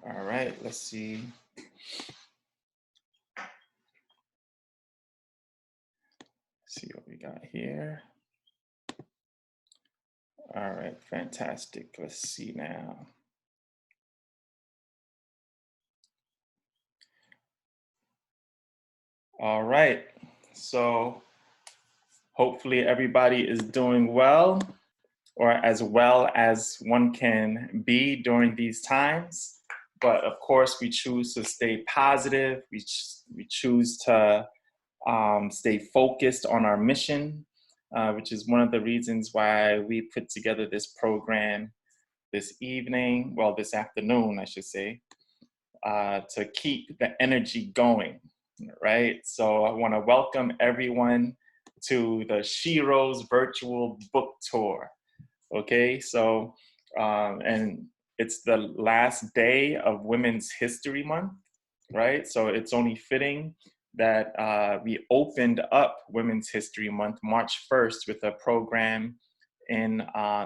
All right, let's see. See what we got here. All right, fantastic. Let's see now. All right, so hopefully everybody is doing well, or as well as one can be during these times. But of course, we choose to stay positive. We choose to stay focused on our mission, which is one of the reasons why we put together this program this evening, well, this afternoon, I should say, to keep the energy going, right? So I want to welcome everyone to the Shiro's virtual book tour. Okay, so, and it's the last day of Women's History Month, right? So it's only fitting that we opened up Women's History Month, March 1st, with a program in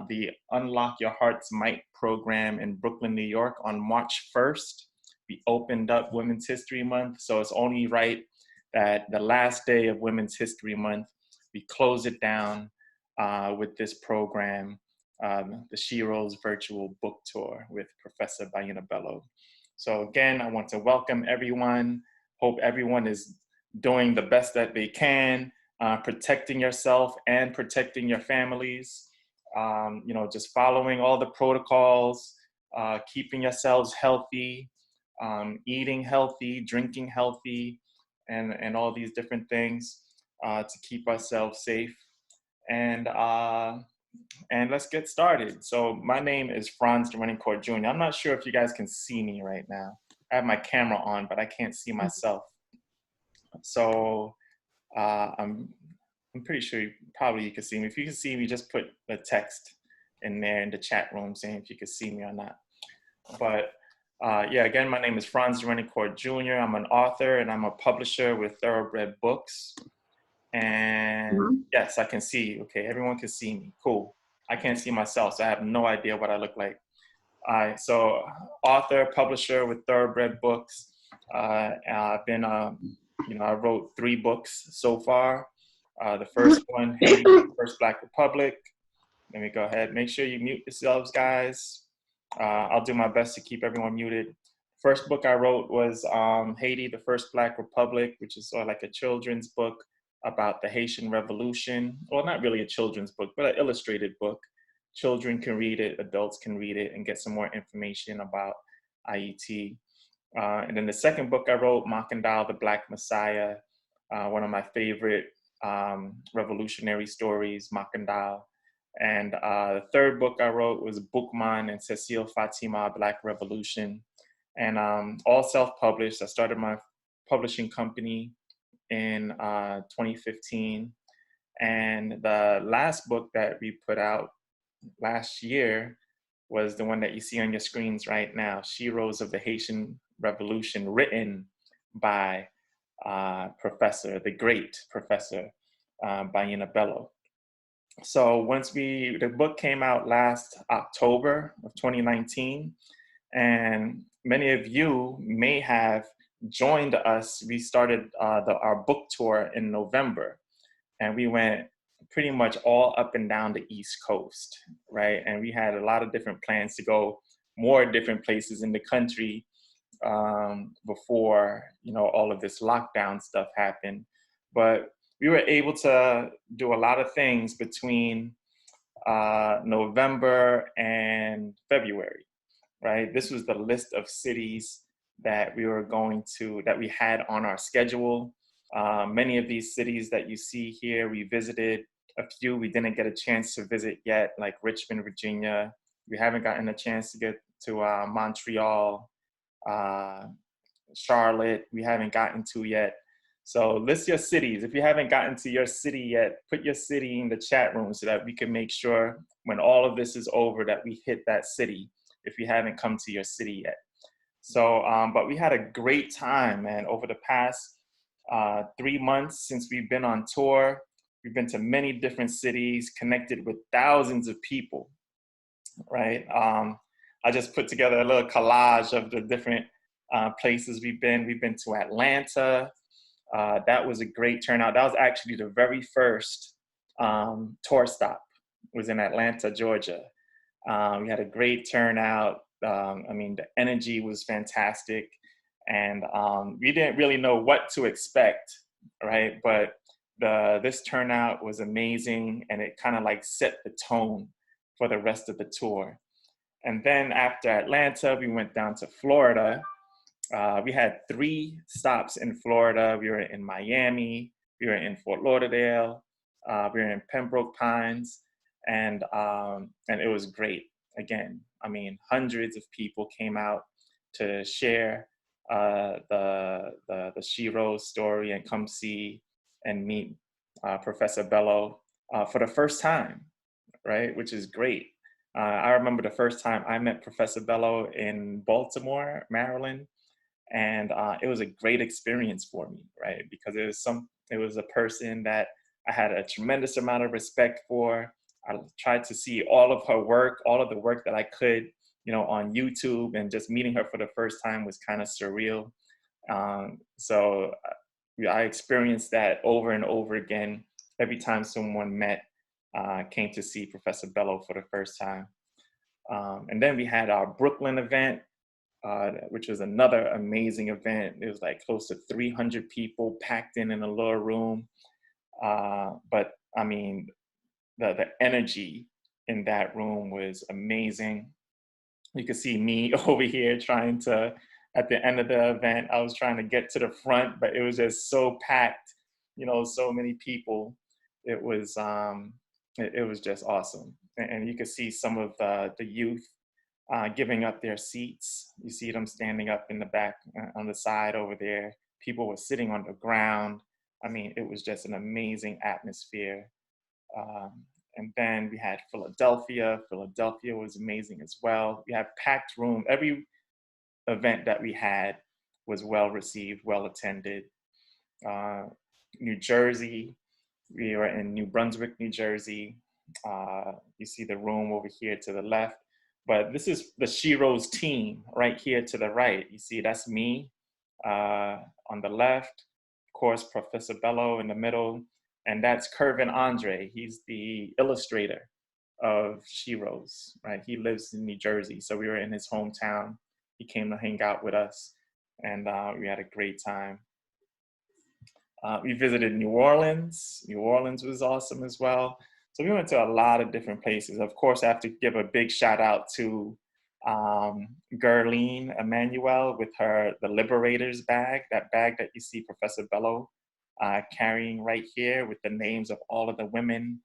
the Unlock Your Heart's Might program in Brooklyn, New York on March 1st. We opened up Women's History Month, so it's only right that the last day of Women's History Month, we close it down with this program, the Shiro's virtual book tour with Professor Bayyinah Bello. So again, I want to welcome everyone. Hope everyone is doing the best that they can, protecting yourself and protecting your families. Just following all the protocols, keeping yourselves healthy, eating healthy, drinking healthy, and all these different things to keep ourselves safe. And let's get started. So my name is Franz Court Jr. I'm not sure if you guys can see me right now. I have my camera on, but I can't see myself. So I'm pretty sure you can see me. If you can see me, just put the text in there in the chat room saying if you can see me or not. But yeah, again, my name is Franz Court Jr. I'm an author and I'm a publisher with Thoroughbred Books. And yes, I can see you. Okay, everyone can see me. Cool. I can't see myself, so I have no idea what I look like. So author, publisher with Thoroughbred Books. I've been, I wrote 3 books so far. The first one, Haiti, First Black Republic. Let me go ahead. Make sure you mute yourselves, guys. I'll do my best to keep everyone muted. First book I wrote was Haiti, the First Black Republic, which is sort of like a children's book about the Haitian Revolution. Well, not really a children's book, but an illustrated book. Children can read it, adults can read it, and get some more information about IET. And then the second book I wrote, Makandal, the Black Messiah, one of my favorite revolutionary stories, Makandal. And the third book I wrote was Bookman and Cecile Fatima, Black Revolution. And all self-published. I started my publishing company in 2015. And the last book that we put out last year was the one that you see on your screens right now, Shiro's of the Haitian Revolution, written by the great Professor Bayyinah Bello. So the book came out last October of 2019, and many of you may have joined us. We started our book tour in November, and we went pretty much all up and down the East Coast, right? And we had a lot of different plans to go more different places in the country before, all of this lockdown stuff happened. But we were able to do a lot of things between November and February, right? This was the list of cities that we had on our schedule. Many of these cities that you see here, we visited. A few we didn't get a chance to visit yet, like Richmond, Virginia. We haven't gotten a chance to get to Montreal, Charlotte, we haven't gotten to yet. So list your cities. If you haven't gotten to your city yet, put your city in the chat room so that we can make sure when all of this is over that we hit that city if you haven't come to your city yet. So, but we had a great time, man, over the past 3 months since we've been on tour. We've been to many different cities, connected with thousands of people, right? I just put together a little collage of the different places we've been. We've been to Atlanta. That was a great turnout. That was actually the very first tour stop, was in Atlanta, Georgia. We had a great turnout. I mean, the energy was fantastic, and we didn't really know what to expect, right? But this turnout was amazing, and it kind of like set the tone for the rest of the tour. And then after Atlanta, we went down to Florida. We had 3 stops in Florida. We were in Miami, we were in Fort Lauderdale, we were in Pembroke Pines, and it was great. Again, I mean, hundreds of people came out to share the Shiro story and come see and meet Professor Bello for the first time, right? Which is great. I remember the first time I met Professor Bello in Baltimore, Maryland, and it was a great experience for me, right? Because it was a person that I had a tremendous amount of respect for. I tried to see all of her work, all of the work that I could, on YouTube, and just meeting her for the first time was kind of surreal. So I experienced that over and over again every time someone came to see Professor Bello for the first time. And then we had our Brooklyn event, which was another amazing event. It was like close to 300 people packed in a little room. But I mean, the energy in that room was amazing. You could see me over here at the end of the event, I was trying to get to the front, but it was just so packed, so many people. It was just awesome. And you could see some of the youth giving up their seats. You see them standing up in the back on the side over there. People were sitting on the ground. I mean, it was just an amazing atmosphere. And then we had Philadelphia. Philadelphia was amazing as well. We had packed room. Every event that we had was well received, well attended. New Jersey, we were in New Brunswick, New Jersey. You see the room over here to the left. But this is the Shiro's team right here to the right. You see, that's me on the left. Of course, Professor Bello in the middle. And that's Kervin Andre. He's the illustrator of Shiro's, right? He lives in New Jersey. So we were in his hometown. He came to hang out with us, and we had a great time. We visited New Orleans. New Orleans was awesome as well. So we went to a lot of different places. Of course, I have to give a big shout out to Gerline Emmanuel with the Liberators bag, that bag that you see Professor Bello carrying right here with the names of all of the women,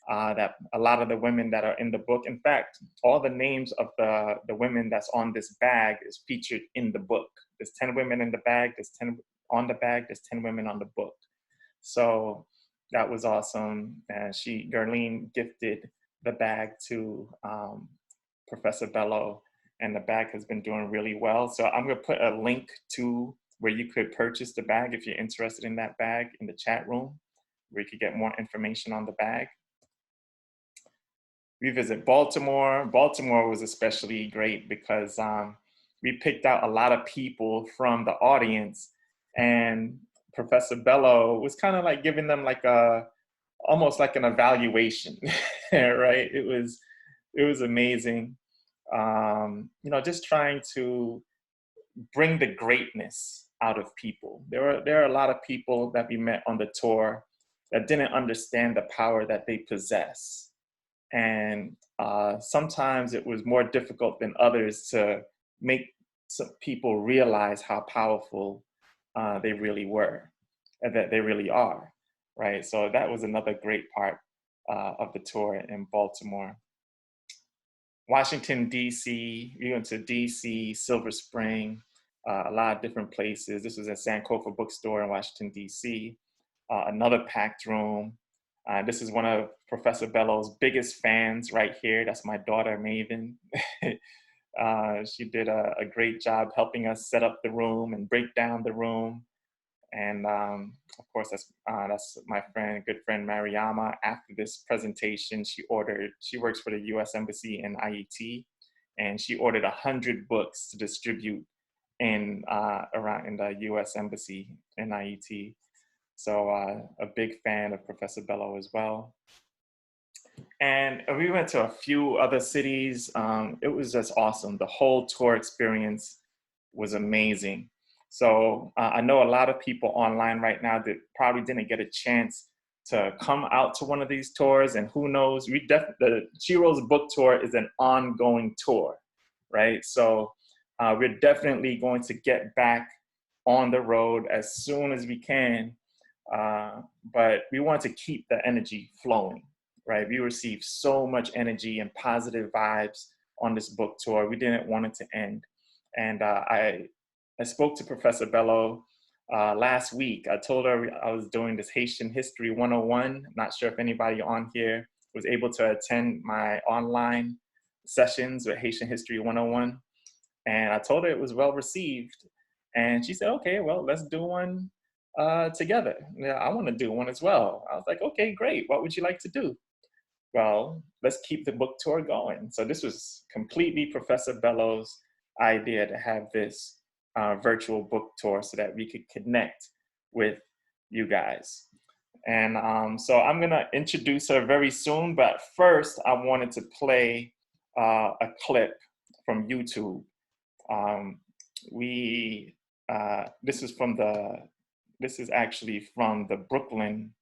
that a lot of the women that are in the book. In fact, all the names of the women that's on this bag is featured in the book. There's 10 women in the bag, there's 10 on the bag, there's 10 women on the book. So that was awesome. And Gerline gifted the bag to Professor Bello, and the bag has been doing really well. So I'm gonna put a link to where you could purchase the bag if you're interested in that bag in the chat room, where you could get more information on the bag. We visit Baltimore. Baltimore was especially great because we picked out a lot of people from the audience, and Professor Bello was kind of like giving them like almost like an evaluation, right? It was amazing. Just trying to bring the greatness out of people. There are a lot of people that we met on the tour that didn't understand the power that they possess. And sometimes it was more difficult than others to make some people realize how powerful they really were, and that they really are, right? So that was another great part of the tour in Baltimore. Washington, D.C., we went to D.C., Silver Spring, a lot of different places. This was at Sankofa Bookstore in Washington, D.C., another packed room. This is one of Professor Bello's biggest fans right here. That's my daughter, Maven. She did a great job helping us set up the room and break down the room. And of course, that's my good friend, Mariama. After this presentation, she works for the US Embassy in IET. and she ordered 100 books to distribute in around in the U.S. Embassy in Haiti. So a big fan of Professor Bello as well. And we went to a few other cities. It was just awesome. The whole tour experience was amazing. So I know a lot of people online right now that probably didn't get a chance to come out to one of these tours, and who knows, the Chiro's book tour is an ongoing tour, right? So we're definitely going to get back on the road as soon as we can, but we want to keep the energy flowing, right? We received so much energy and positive vibes on this book tour. We didn't want it to end. And I spoke to Professor Bello last week. I told her I was doing this Haitian History 101. Not sure if anybody on here was able to attend my online sessions with Haitian History 101. And I told her it was well received. And she said, okay, well, let's do one together. Yeah, I want to do one as well. I was like, okay, great. What would you like to do? Well, let's keep the book tour going. So this was completely Professor Bello's idea to have this virtual book tour so that we could connect with you guys. And so I'm gonna introduce her very soon, but first I wanted to play a clip from YouTube. This is actually from the Brooklyn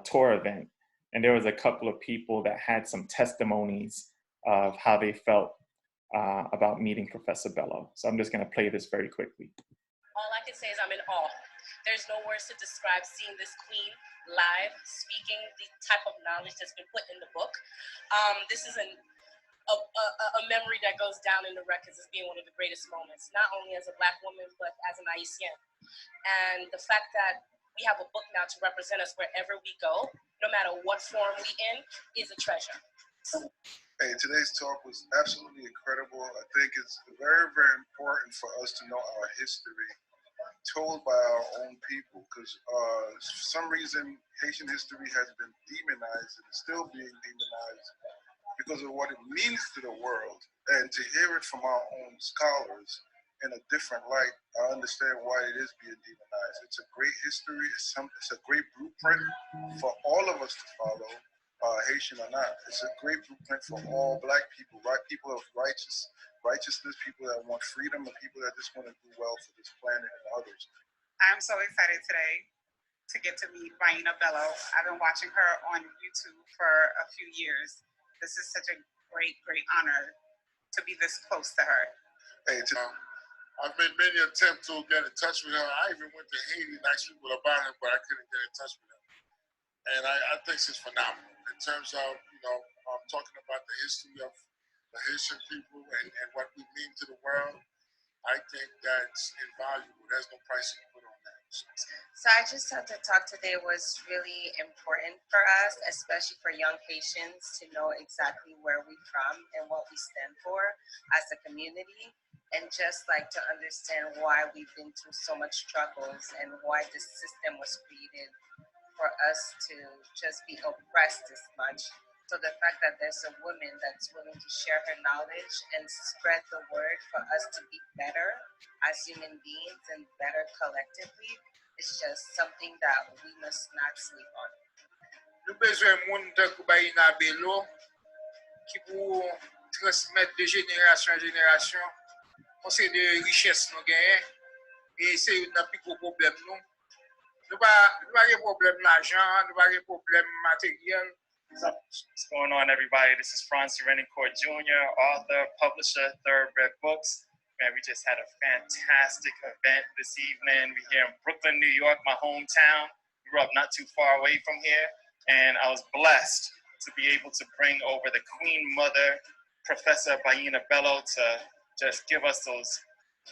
tour event. And there was a couple of people that had some testimonies of how they felt about meeting Professor Bello. So I'm just gonna play this very quickly. All I can say is I'm in awe. There's no words to describe seeing this queen live, speaking the type of knowledge that's been put in the book. This is a memory that goes down in the records as being one of the greatest moments, not only as a Black woman, but as an Haitian. And the fact that we have a book now to represent us wherever we go, no matter what form we in, is a treasure. Hey, today's talk was absolutely incredible. I think it's very, very important for us to know our history told by our own people, because for some reason Haitian history has been demonized and is still being demonized because of what it means to the world. And to hear it from our own scholars in a different light, I understand why it is being demonized. It's a great history. It's a great blueprint for all of us to follow, Haitian or not. It's a great blueprint for all Black people, right? People of righteousness, people that want freedom, and people that just want to do well for this planet and others. I'm so excited today to get to meet Bayyinah Bello. I've been watching her on YouTube for a few years. This is such a great, great honor to be this close to her. Hey, I've made many attempts to get in touch with her. I even went to Haiti and asked people about her, but I couldn't get in touch with her. And I think she's phenomenal in terms of, talking about the history of the Haitian people and what we mean to the world. I think that's invaluable. There's no price you can put on that. So I just thought the talk today was really important for us, especially for young Haitians, to know exactly where we're from and what we stand for as a community, and just like to understand why we've been through so much struggles and why this system was created for us to just be oppressed this much. So the fact that there's a woman that's willing to share her knowledge and spread the word for us to be better as human beings and better collectively is just something that we must not sleep on. Nous besoin de monde comme Bayyinah Bello qui pour transmettre de génération en génération on sait de richesse nous gagnons et c'est un plus gros problème nous. Nous pas de problème d'argent, nous pas de problème matériel. What's going on, everybody? This is Franz Serenity Jr., author, publisher, Thoroughbred Books. Man, we just had a fantastic event this evening. We're here in Brooklyn, New York, my hometown. We grew up not too far away from here, and I was blessed to be able to bring over the Queen Mother, Professor Bayyinah Bello, to just give us those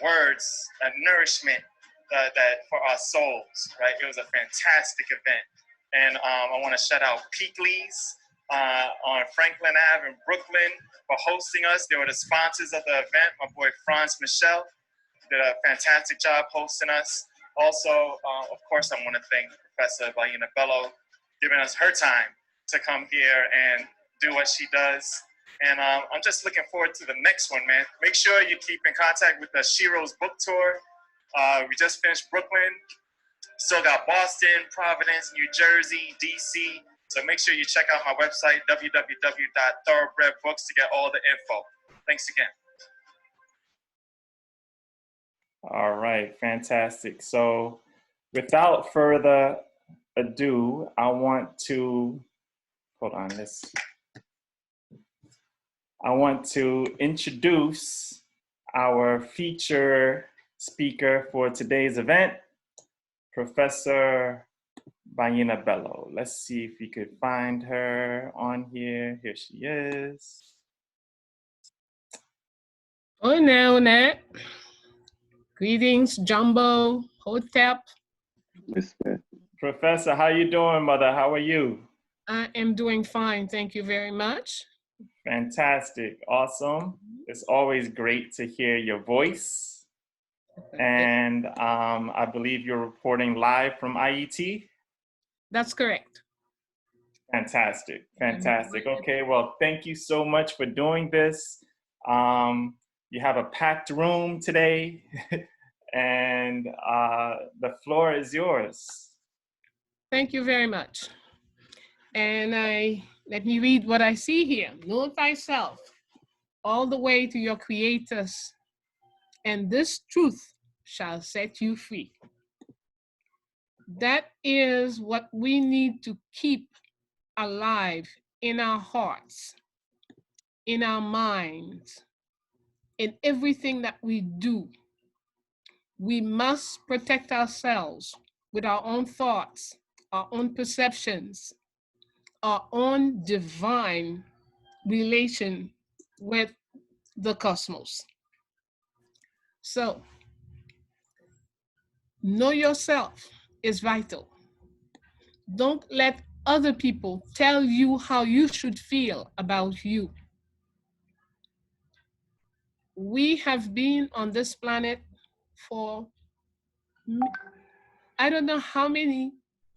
words, that nourishment that for our souls, right? It was a fantastic event. And I want to shout out Peakley's on Franklin Ave in Brooklyn for hosting us. They were the sponsors of the event. My boy Franz Michel did a fantastic job hosting us. Also, of course, I want to thank Professor Bayyinah Bello giving us her time to come here and do what she does. And I'm just looking forward to the next one, man. Make sure you keep in contact with the Shiro's book tour. We just finished Brooklyn. Still got Boston, Providence, New Jersey, DC. So make sure you check out my website, www.thoroughbredbooks, to get all the info. Thanks again. All right, fantastic. So without further ado, I want to, I want to introduce our feature speaker for today's event, Professor Bayyinah Bello. Let's see if we could find her on here. Here she is. Oh, no, Nat. Greetings, Jumbo, Hotep. Professor, how you doing, mother? How are you? I am doing fine, thank you very much. Fantastic, awesome. It's always great to hear your voice. And I believe you're reporting live from IET? That's correct. Fantastic, fantastic. Okay, well, thank you so much for doing this. You have a packed room today, and the floor is yours. Thank you very much. And let me read what I see here. Know thyself, all the way to your creators, and this truth shall set you free. That is what we need to keep alive in our hearts, in our minds, in everything that we do. We must protect ourselves with our own thoughts, our own perceptions, our own divine relation with the cosmos. So, know yourself is vital. Don't let other people tell you how you should feel about you. We have been on this planet for I don't know how many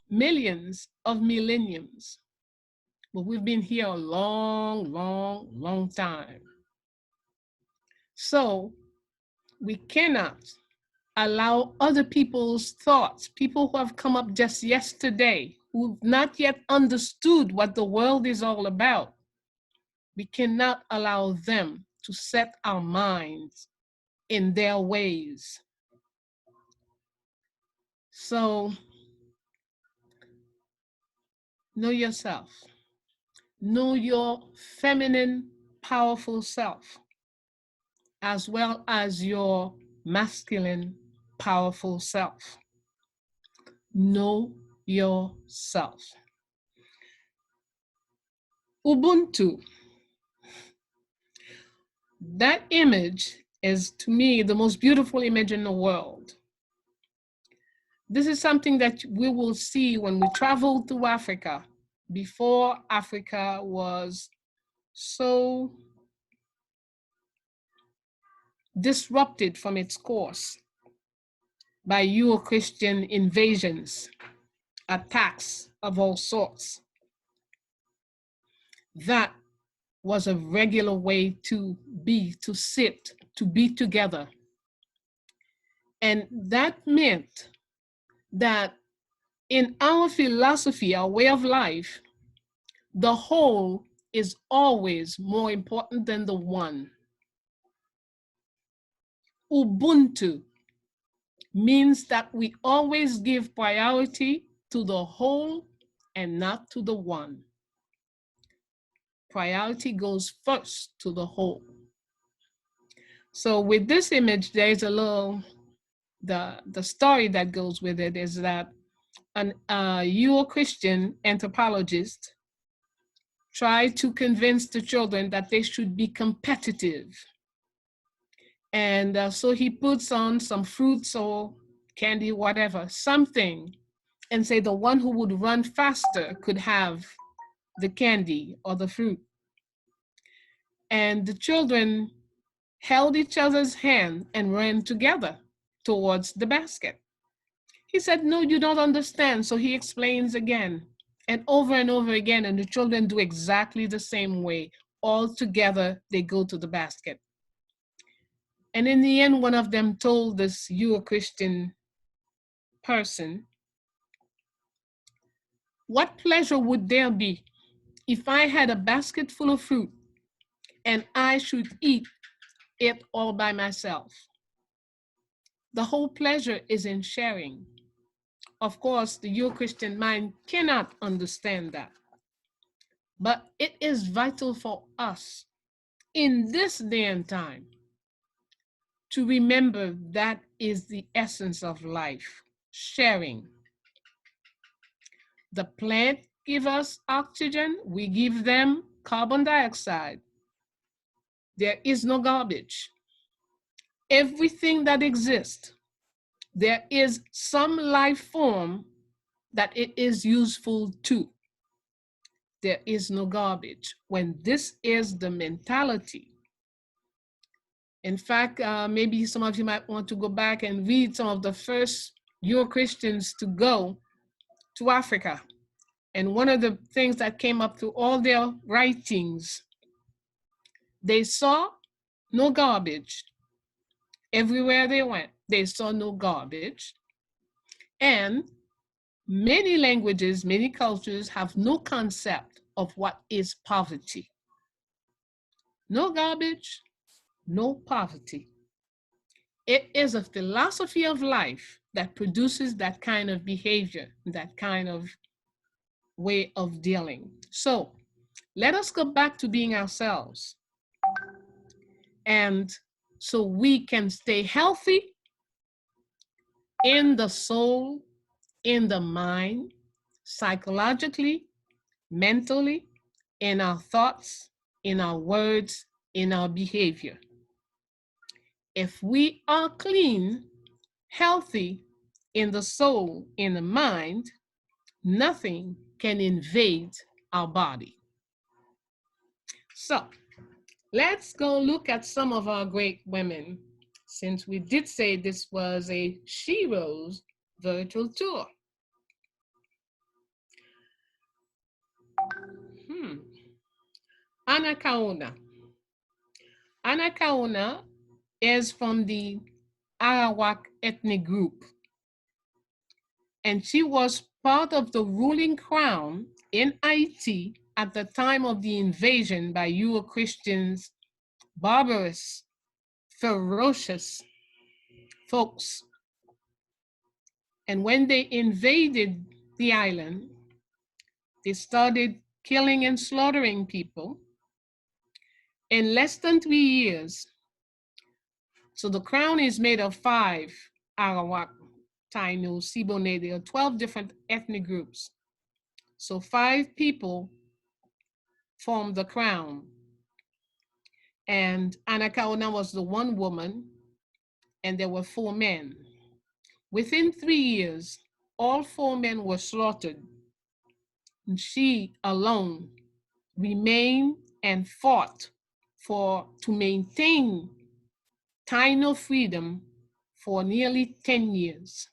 millions of millenniums, but we've been here a long, long, long time. So we cannot allow other people's thoughts, people who have come up just yesterday, who've not yet understood what the world is all about, we cannot allow them to set our minds in their ways. So know yourself. Know your feminine, powerful self, as well as your masculine, powerful self. Know yourself. Ubuntu. That image is, to me, the most beautiful image in the world. This is something that we will see when we travel to Africa, before Africa was so disrupted from its course by Euro-Christian invasions, attacks of all sorts. That was a regular way to be, to sit, to be together. And that meant that in our philosophy, our way of life, the whole is always more important than the one. Ubuntu means that we always give priority to the whole and not to the one. Priority goes first to the whole. So with this image, there's a little, the story that goes with it is that a Euro-Christian anthropologist tried to convince the children that they should be competitive. And so he puts on some fruits or candy, whatever, something, and say the one who would run faster could have the candy or the fruit. And the children held each other's hand and ran together towards the basket. He said, no, you don't understand. So he explains again and over again, and the children do exactly the same way all together, they go to the basket. And in the end, one of them told this Euro-Christian person, what pleasure would there be if I had a basket full of fruit and I should eat it all by myself? The whole pleasure is in sharing. Of course, the Euro-Christian mind cannot understand that. But it is vital for us in this day and time to remember that is the essence of life, sharing. The plant gives us oxygen, we give them carbon dioxide. There is no garbage. Everything that exists, there is some life form that it is useful to. There is no garbage. When this is the mentality, in fact, maybe some of you might want to go back and read some of the first Euro-Christians to go to Africa. And one of the things that came up through all their writings, they saw no garbage. Everywhere they went, they saw no garbage. And many languages, many cultures have no concept of what is poverty. No garbage, no poverty. It is a philosophy of life that produces that kind of behavior, that kind of way of dealing. So let us go back to being ourselves. And so we can stay healthy in the soul, in the mind, psychologically, mentally, in our thoughts, in our words, in our behavior. If we are clean, healthy in the soul, in the mind, nothing can invade our body. So let's go look at some of our great women, since we did say this was a She Rose virtual tour. Anaçaona. Anaçaona is from the Arawak ethnic group, and she was part of the ruling crown in Haiti at the time of the invasion by Euro-Christians, barbarous, ferocious folks. And when they invaded the island, they started killing and slaughtering people. In less than 3 years, so the crown is made of 5 Arawak, Taino, Siboney, there are 12 different ethnic groups. So 5 people formed the crown. And Anaçaona was the one woman, and there were 4 men. Within 3 years, all 4 men were slaughtered. And she alone remained and fought to maintain Taino freedom for nearly 10 years.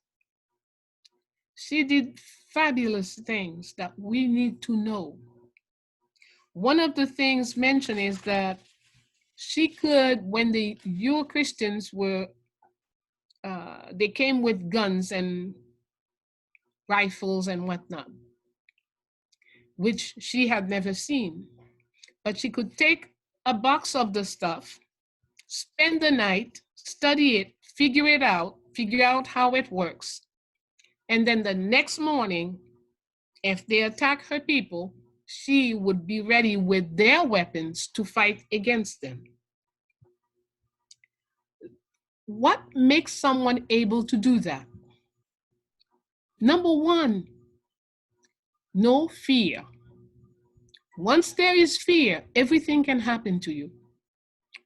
She did fabulous things that we need to know. One of the things mentioned is that she could, when the Euro-Christians were, they came with guns and rifles and whatnot, which she had never seen. But she could take a box of the stuff, spend the night, study it, figure out how it works. And then the next morning, if they attack her people, she would be ready with their weapons to fight against them. What makes someone able to do that? Number 1, no fear. Once there is fear, everything can happen to you.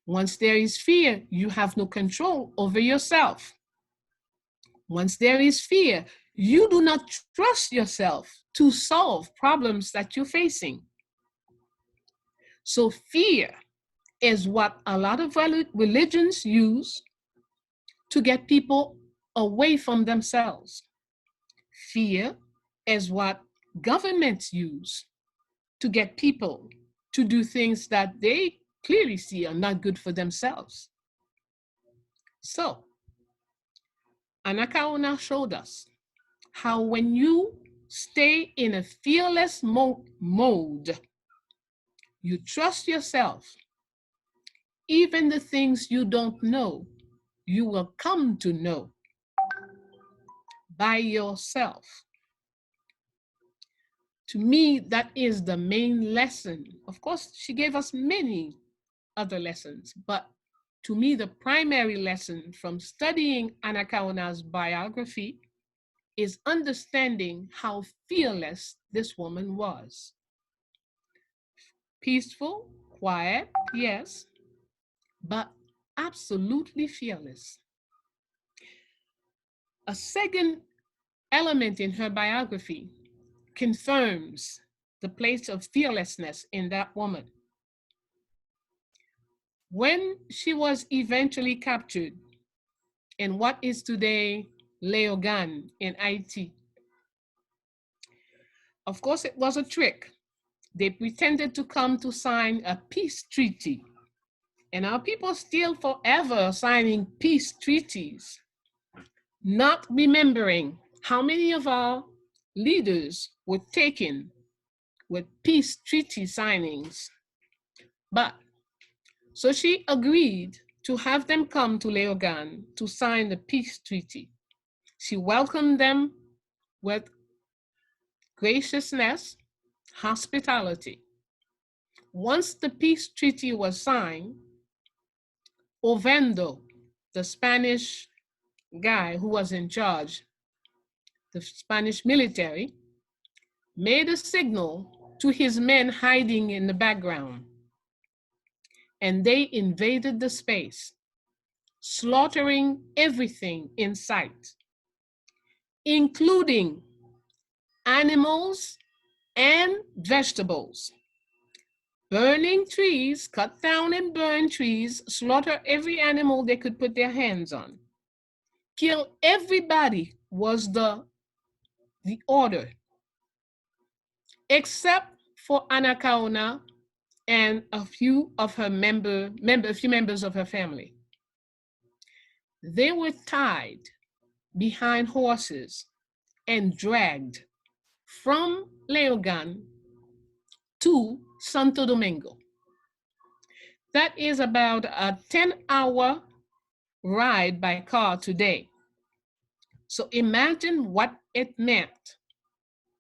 Once there is fear, you have no control over yourself. Once there is fear, you do not trust yourself to solve problems that you're facing. So fear is what a lot of religions use to get people away from themselves. Fear is what governments use to get people to do things that they clearly see are not good for themselves. So, Anaçaona showed us how when you stay in a fearless mode, you trust yourself, even the things you don't know, you will come to know by yourself. To me, that is the main lesson. Of course, she gave us many other lessons, but to me, the primary lesson from studying Anaçaona's biography is understanding how fearless this woman was. Peaceful, quiet, yes, but absolutely fearless. A second element in her biography confirms the place of fearlessness in that woman. When she was eventually captured in what is today Léogâne in Haiti, of course, it was a trick. They pretended to come to sign a peace treaty. And our people still forever signing peace treaties, not remembering how many of our leaders were taken with peace treaty signings. But so she agreed to have them come to Léogâne to sign the peace treaty. She welcomed them with graciousness, hospitality. Once the peace treaty was signed, Ovando, the Spanish guy who was in charge, the Spanish military, made a signal to his men hiding in the background. And they invaded the space, slaughtering everything in sight, including animals and vegetables. Burning trees, cut down and burn trees, slaughter every animal they could put their hands on. Kill everybody was the order, except for Anaçaona and a few members of her family. They were tied behind horses and dragged from Léogâne to Santo Domingo. That is about a 10-hour ride by car today. So imagine what it meant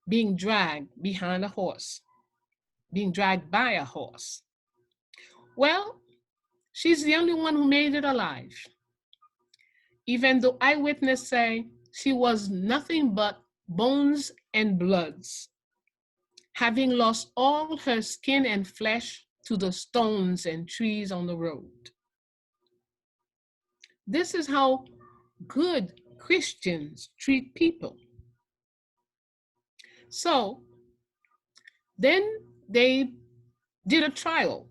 being dragged behind a horse, being dragged by a horse. Well, she's the only one who made it alive. Even though eyewitnesses say she was nothing but bones and bloods, having lost all her skin and flesh to the stones and trees on the road. This is how good Christians treat people. So then they did a trial,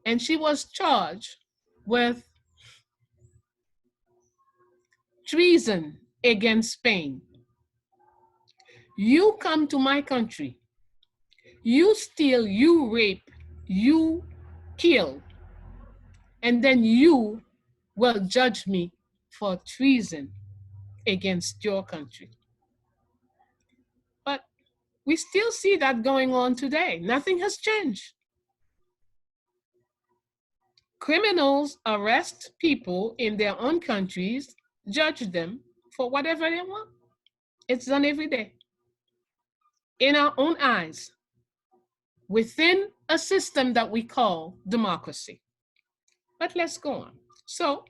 and she was charged with treason against Spain. You come to my country, you steal, you rape, you kill, and then you will judge me for treason against your country. But we still see that going on today. Nothing has changed. Criminals arrest people in their own countries, judge them for whatever they want. It's done every day. In our own eyes, within a system that we call democracy. But let's go on. So,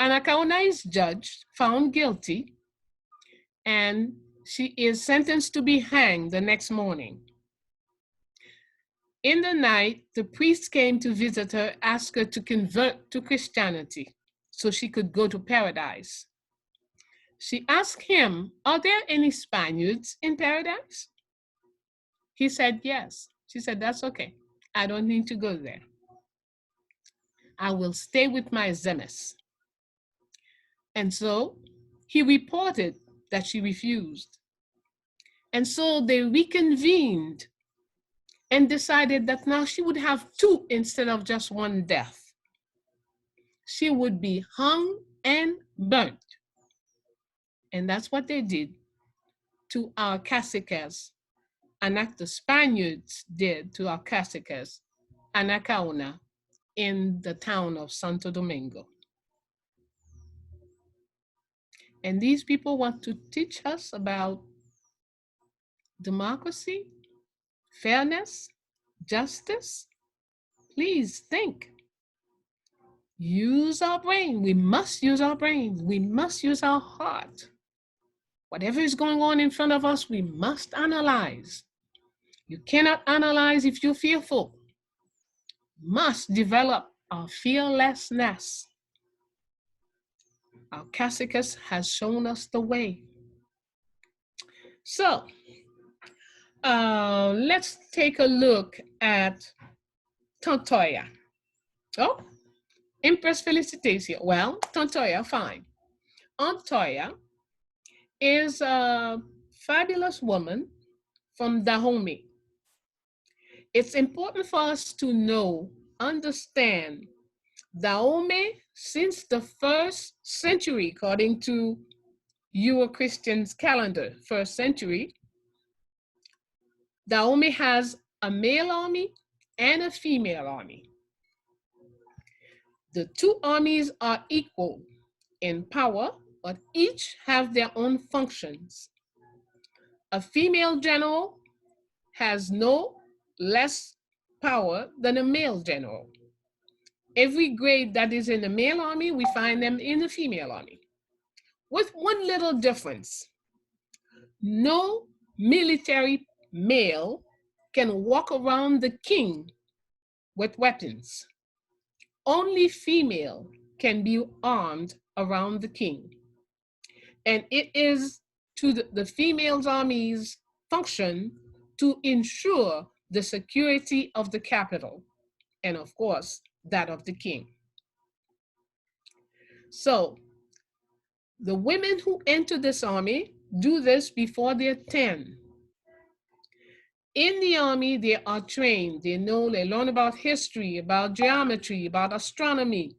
Anaçaona is judged, found guilty, and she is sentenced to be hanged the next morning. In the night, the priest came to visit her, asked her to convert to Christianity so she could go to paradise. She asked him, are there any Spaniards in paradise? He said, yes. She said, that's okay. I don't need to go there. I will stay with my Zemes. And so he reported that she refused. And so they reconvened and decided that now she would have 2 instead of just 1 death. She would be hung and burnt. And that's what they did to our caciques, and like the Spaniards did to our caciques, Anaçaona, in the town of Santo Domingo. And these people want to teach us about democracy, fairness, justice. Please think. Use our brain. We must use our brain. We must use our heart. Whatever is going on in front of us, we must analyze. You cannot analyze if you're fearful. Must develop our fearlessness. Our caciques has shown us the way. So, let's take a look at Toya. Oh, Empress Felicitation. Well, Toya, fine. Aunt Toya is a fabulous woman from Dahomey. It's important for us to know, understand, Dahomey, since the 1st century, according to your Christian's calendar, 1st century, Dahomey has a male army and a female army. The 2 armies are equal in power, but each have their own functions. A female general has no less power than a male general. Every grade that is in the male army, we find them in the female army. With one little difference. No military male can walk around the king with weapons. Only female can be armed around the king. And it is to the female's army's function to ensure the security of the capital, and of course, that of the king. So, the women who enter this army do this before they're 10. In the army, they are trained. They learn about history, about geometry, about astronomy,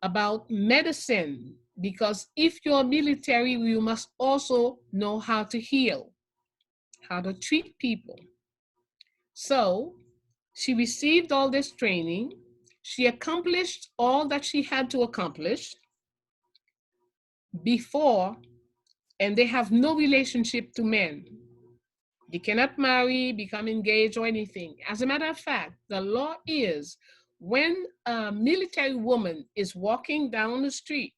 about medicine, because if you're military, you must also know how to heal, how to treat people. So she received all this training. She accomplished all that she had to accomplish before, and they have no relationship to men. They cannot marry, become engaged, or anything. As a matter of fact, the law is when a military woman is walking down the street,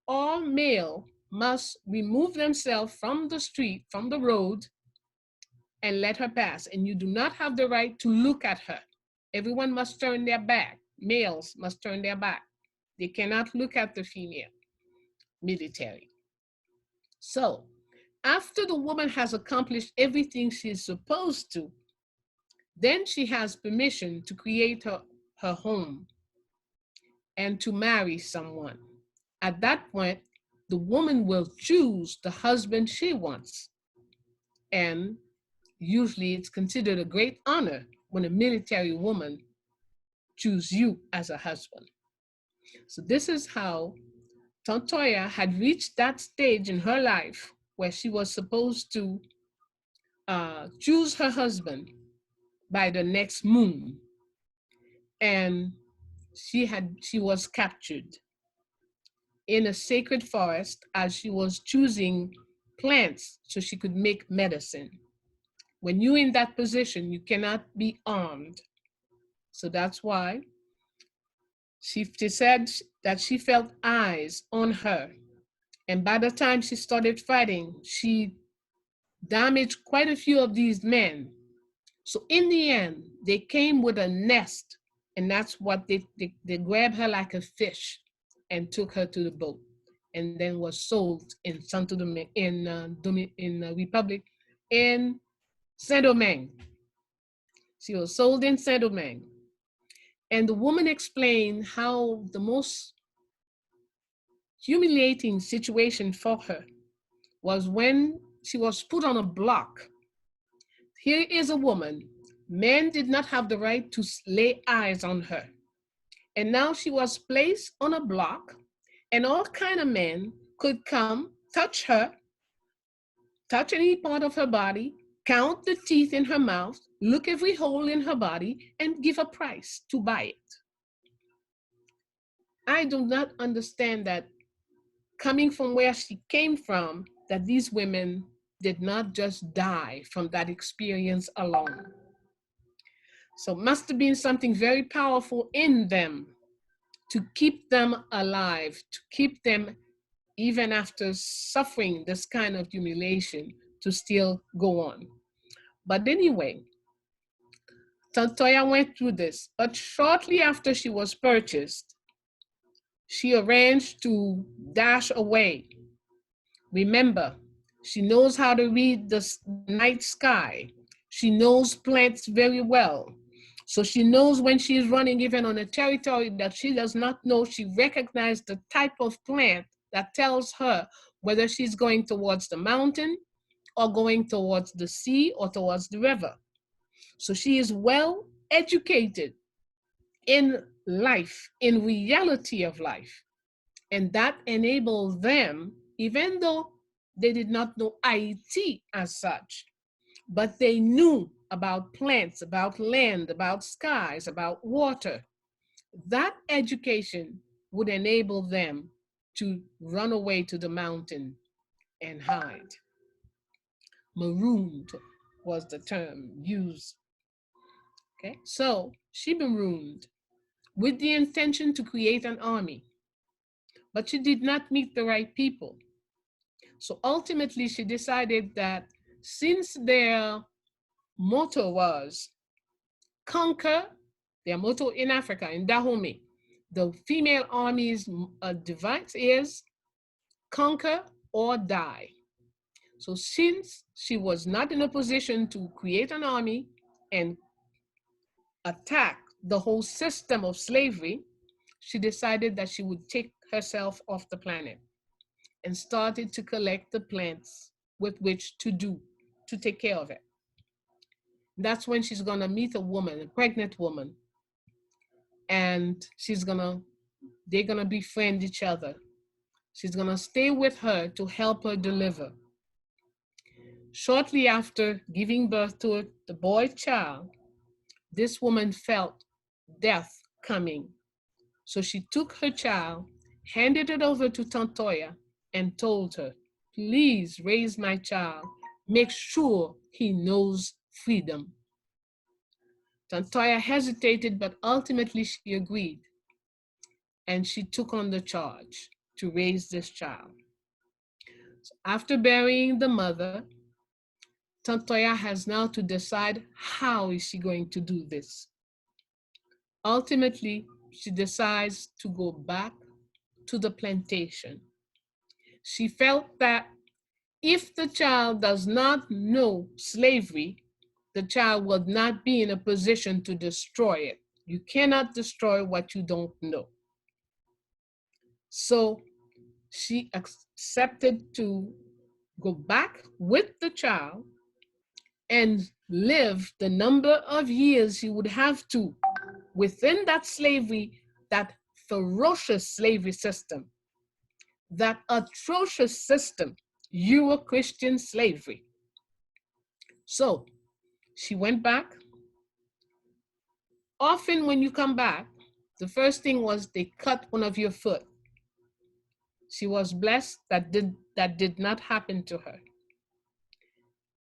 all male must remove themselves from the street, from the road, and let her pass. And you do not have the right to look at her. Everyone must turn their back. Males must turn their back. They cannot look at the female military. So, after the woman has accomplished everything she's supposed to, then she has permission to create her home and to marry someone. At that point, the woman will choose the husband she wants. And usually it's considered a great honor when a military woman chooses you as a husband. So this is how Toya had reached that stage in her life where she was supposed to choose her husband by the next moon. And she was captured in a sacred forest as she was choosing plants so she could make medicine. When you're in that position, you cannot be armed. So that's why she said that she felt eyes on her. And by the time she started fighting, she damaged quite a few of these men. So in the end, they came with a nest, and that's what they grabbed her like a fish and took her to the boat, and then was sold in Santo Domingo, in Republic, in Saint-Domingue. She was sold in Saint-Domingue. And the woman explained how the most humiliating situation for her was when she was put on a block. Here is a woman Men did not have the right to lay eyes on her. And now she was placed on a block, and all kind of men could come, touch her, touch any part of her body, count the teeth in her mouth, look every hole in her body, and give a price to buy it. I do not understand that, coming from where she came from, that these women did not just die from that experience alone. So it must have been something very powerful in them to keep them alive, to keep them, even after suffering this kind of humiliation, to still go on. But anyway, Toya went through this, but shortly after she was purchased, she arranged to dash away. Remember, she knows how to read the night sky. She knows plants very well. So she knows when she's running even on a territory that she does not know, she recognizes the type of plant that tells her whether she's going towards the mountain or going towards the sea or towards the river. So she is well educated in life, in reality of life. And that enables them, even though they did not know IT as such, but they knew about plants, about land, about skies, about water. That education would enable them to run away to the mountain and hide. Marooned was the term used. Okay, so she marooned with the intention to create an army, but she did not meet the right people. So ultimately, she decided that since their motto was conquer, their motto in Africa, in Dahomey, the female army's device is conquer or die. So since she was not in a position to create an army and attack the whole system of slavery, she decided that she would take herself off the planet and started to collect the plants with which to take care of it. That's when she's gonna meet a woman, a pregnant woman, and they're gonna befriend each other. She's gonna stay with her to help her deliver. Shortly after giving birth to the boy child, this woman felt death coming. So she took her child, handed it over to Toya, and told her, please raise my child. Make sure he knows freedom. Toya hesitated, but ultimately she agreed. And she took on the charge to raise this child. So after burying the mother, Toya has now to decide how is she going to do this. Ultimately, she decides to go back to the plantation. She felt that if the child does not know slavery, the child will not be in a position to destroy it. You cannot destroy what you don't know. So she accepted to go back with the child and live the number of years he would have to within that slavery, that ferocious slavery system, that atrocious system, Euro-Christian slavery. So she went back. Often when you come back, the first thing was they cut one of your foot. She was blessed that did not happen to her.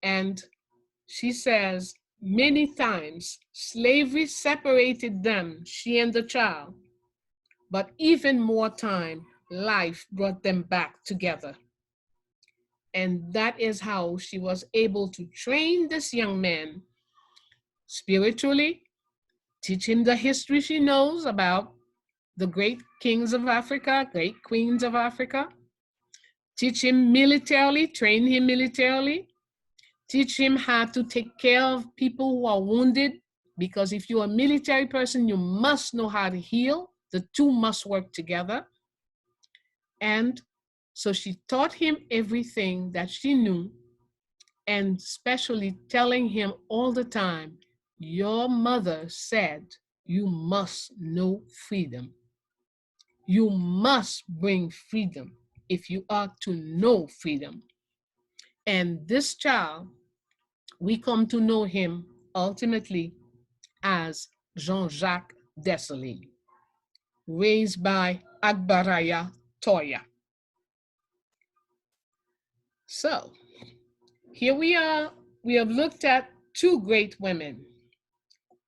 And she says many times slavery separated them, she and the child, but even more time, life brought them back together. And that is how she was able to train this young man spiritually, teach him the history she knows about the great kings of Africa, great queens of Africa, teach him militarily, train him militarily, teach him how to take care of people who are wounded, because if you're a military person, you must know how to heal. The two must work together. And so she taught him everything that she knew, and especially telling him all the time, Your mother said you must know freedom. You must bring freedom if you are to know freedom. And this child, we come to know him ultimately as Jean-Jacques Dessalines, raised by Agbaraya Toya. So here we are. We have looked at two great women.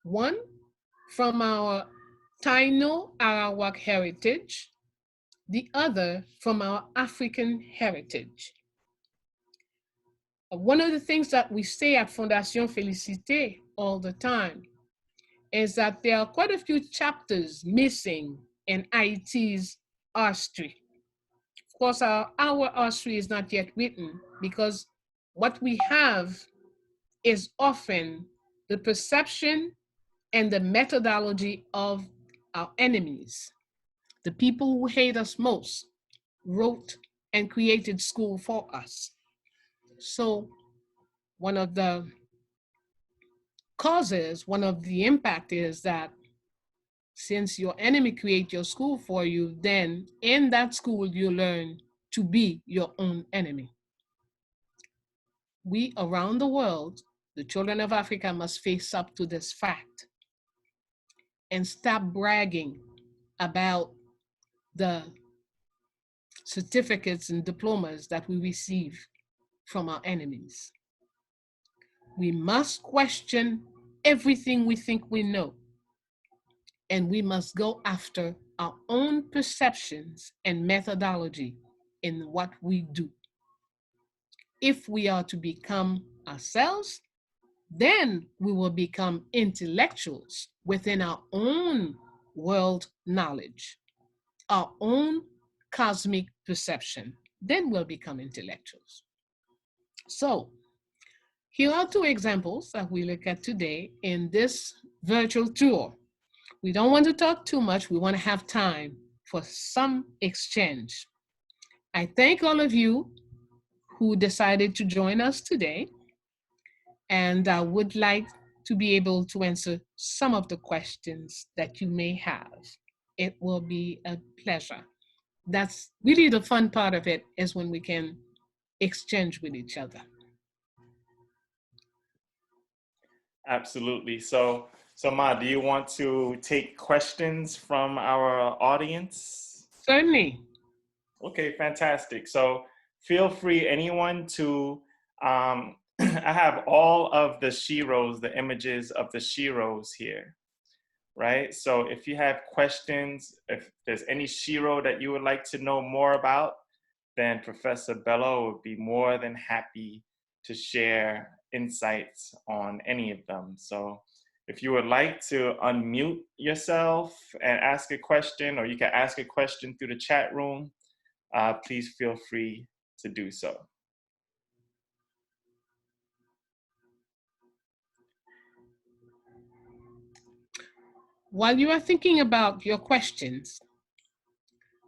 One from our Taino Arawak heritage, the other from our African heritage. One of the things that we say at Fondation Félicité all the time is that there are quite a few chapters missing in Haiti's history. Of course, our history is not yet written because what we have is often the perception and the methodology of our enemies. The people who hate us most wrote and created school for us. So one of the causes, one of the impact is that since your enemy create your school for you, then in that school you learn to be your own enemy. We around the world, the children of Africa must face up to this fact and stop bragging about the certificates and diplomas that we receive from our enemies. We must question everything we think we know, and we must go after our own perceptions and methodology in what we do. If we are to become ourselves, then we will become intellectuals within our own world knowledge, our own cosmic perception. Then we'll become intellectuals. So here are two examples that we look at today in this virtual tour. We don't want to talk too much. We want to have time for some exchange. I thank all of you who decided to join us today. And I would like to be able to answer some of the questions that you may have. It will be a pleasure. That's really the fun part of it, is when we can exchange with each other. Absolutely. So Ma, do you want to take questions from our audience? Certainly. Okay, fantastic. So feel free, anyone, to, I have all of the sheroes, the images of the sheroes here, right? So if you have questions, if there's any shero that you would like to know more about, then Professor Bello would be more than happy to share insights on any of them. So if you would like to unmute yourself and ask a question, or you can ask a question through the chat room, please feel free to do so. While you are thinking about your questions,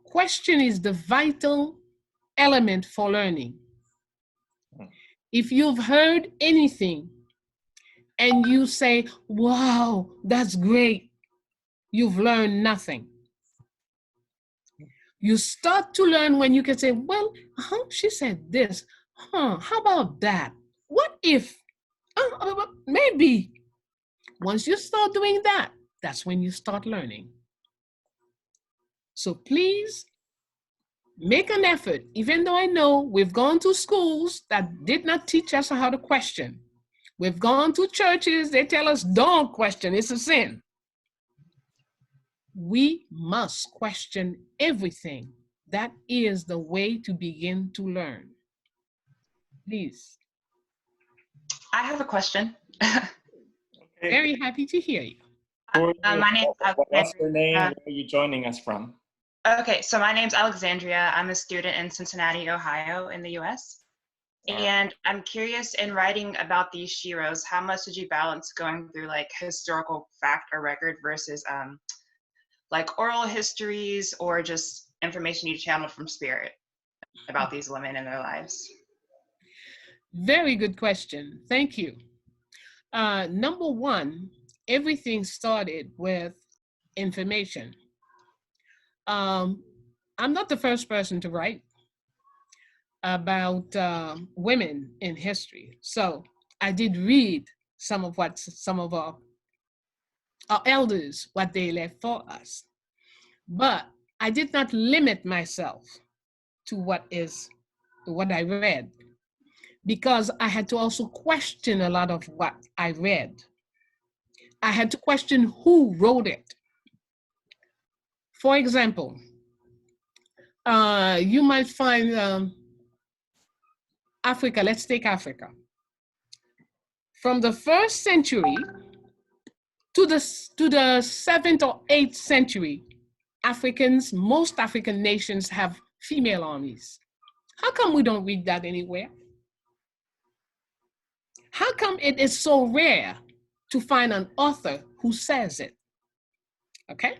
question is the vital element for learning. If you've heard anything and you say, wow, that's great, you've learned nothing. You start to learn when you can say, well, she said this, how about that? What if, maybe. Once you start doing that, that's when you start learning. So please make an effort, even though I know we've gone to schools that did not teach us how to question. We've gone to churches, they tell us don't question, it's a sin. We must question everything. That is the way to begin to learn. Please. I have a question. Okay. Very happy to hear you. My name is Alexandria. What's your name? Where are you joining us from? Okay, so my name's Alexandria. I'm a student in Cincinnati, Ohio, in the US. And I'm curious, in writing about these sheroes, how much did you balance going through like historical fact or record versus like oral histories or just information you channeled from spirit about these women and their lives? Very good question. Thank you. Number one, everything started with information. I'm not the first person to write about women in history. So I did read some of our elders, what they left for us. But I did not limit myself to what I read, because I had to also question a lot of what I read. I had to question who wrote it. For example, you might find Africa, let's take Africa. From the 1st century to the 7th or 8th century, most African nations have female armies. How come we don't read that anywhere? How come it is so rare to find an author who says it? Okay,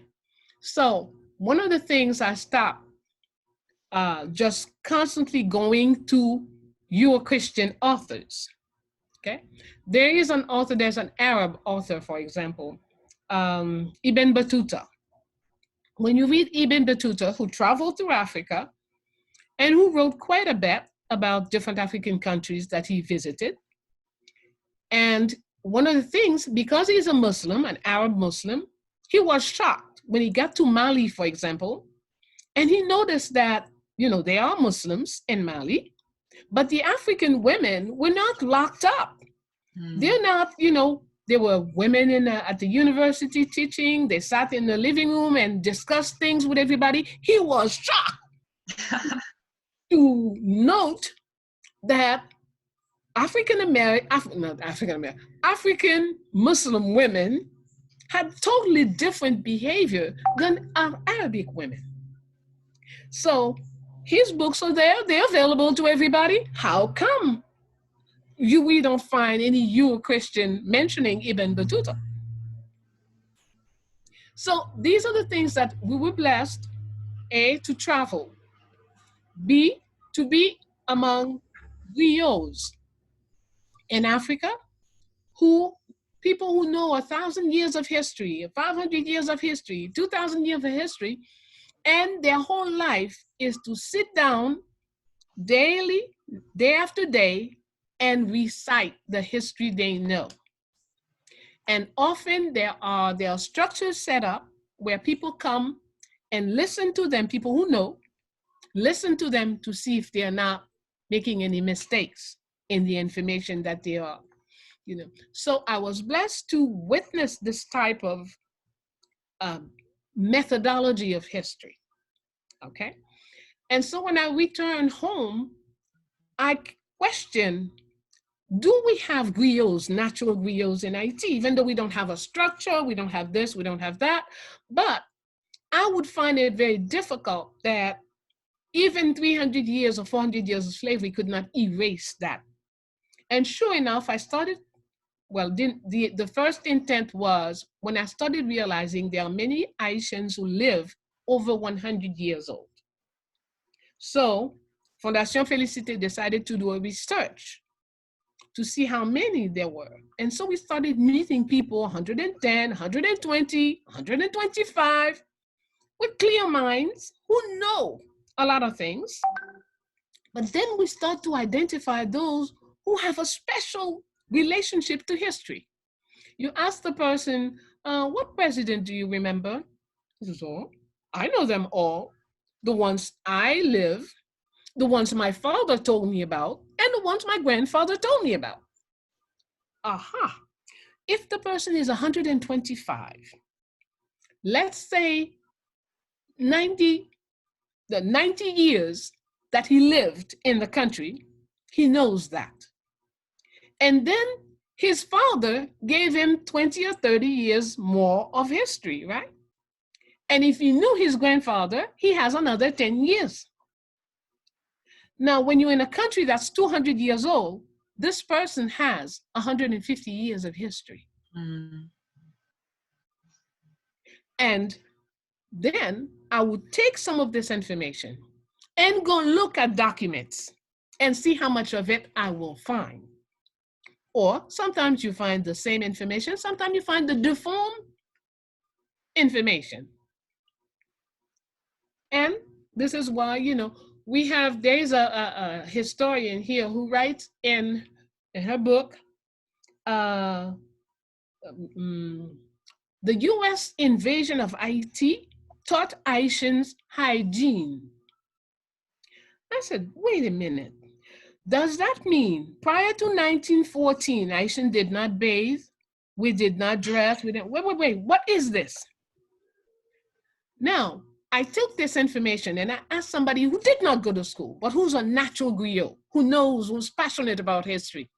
so one of the things I stopped just constantly going to Euro-Christian authors. Okay, there's an Arab author, for example, Ibn Battuta. When you read Ibn Battuta, who traveled through Africa and who wrote quite a bit about different African countries that he visited. And one of the things, because he's a Muslim, an Arab Muslim, he was shocked when he got to Mali, for example, and he noticed that, there are Muslims in Mali, but the African women were not locked up. They're not, there were women at the university teaching. They sat in the living room and discussed things with everybody. He was shocked to note that African Muslim women had totally different behavior than Arabic women. So his books are there, they're available to everybody. How come we don't find any Euro-Christian mentioning Ibn Battuta? So these are the things that we were blessed, A, to travel, B, to be among griots in Africa, people who know 1,000 years of history, 500 years of history, 2,000 years of history, and their whole life is to sit down daily, day after day, and recite the history they know. And often there are structures set up where people come and listen to them, people who know, listen to them to see if they're not making any mistakes in the information that they are. So I was blessed to witness this type of methodology of history, okay? And so when I returned home, I questioned, do we have griots, natural griots in Haiti, even though we don't have a structure, we don't have this, we don't have that, but I would find it very difficult that even 300 years or 400 years of slavery could not erase that. And sure enough, I started. Well, the first intent was when I started realizing there are many Haitians who live over 100 years old. So Fondation Félicité decided to do a research to see how many there were. And so we started meeting people 110, 120, 125 with clear minds who know a lot of things. But then we start to identify those who have a special relationship to history. You ask the person, what president do you remember? He says, oh, I know them all. The ones I live, the ones my father told me about, and the ones my grandfather told me about. Aha. If the person is 125, let's say the 90 years that he lived in the country, he knows that. And then his father gave him 20 or 30 years more of history, right? And if he knew his grandfather, he has another 10 years. Now, when you're in a country that's 200 years old, this person has 150 years of history. Mm. And then I would take some of this information and go look at documents and see how much of it I will find. Or sometimes you find the same information, sometimes you find the deformed information. And this is why, you know, there's a historian here who writes in her book, the US invasion of Haiti taught Haitians hygiene. I said, wait a minute. Does that mean prior to 1914, Haitians did not bathe, we did not dress, wait, what is this? Now, I took this information and I asked somebody who did not go to school, but who's a natural griot, who knows, who's passionate about history.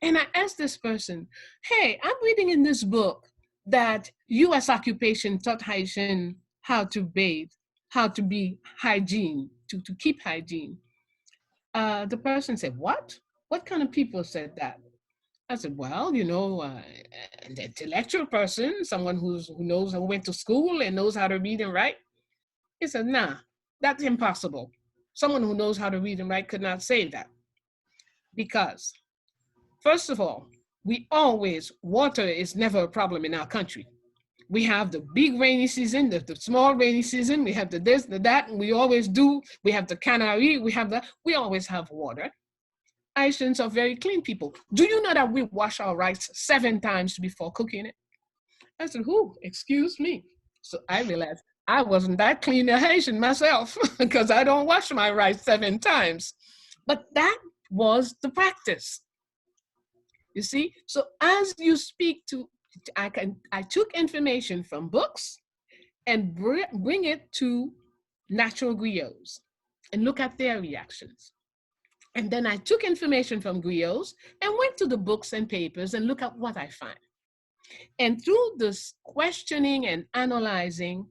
And I asked this person, hey, I'm reading in this book that US occupation taught Haitian how to bathe, how to be hygiene, to keep hygiene. The person said, what? What kind of people said that? I said, well, you know, an intellectual person, someone who knows, who went to school and knows how to read and write. He said, nah, that's impossible. Someone who knows how to read and write could not say that. Because, first of all, water is never a problem in our country. We have the big rainy season, the small rainy season, we have the this, the that, and we always do. We have the cannery, we always have water. Haitians are very clean people. Do you know that we wash our rice 7 times before cooking it? I said, who? Excuse me. So I realized I wasn't that clean a Haitian myself because I don't wash my rice 7 times. But that was the practice. You see? So as you speak to, I took information from books and bring it to natural griots and look at their reactions. And then I took information from griots and went to the books and papers and look at what I find. And through this questioning and analyzing,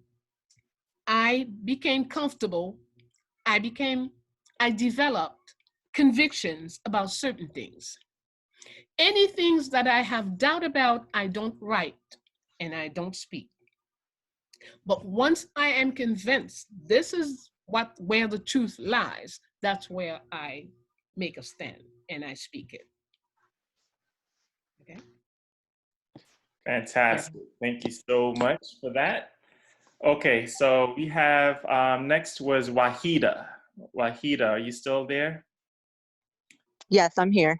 I became comfortable. I developed convictions about certain things. Any things that I have doubt about, I don't write and I don't speak. But once I am convinced this is where the truth lies, that's where I make a stand and I speak it. Okay. Fantastic. Yeah. Thank you so much for that. Okay, so we have next was Wahida. Wahida, are you still there? Yes, I'm here.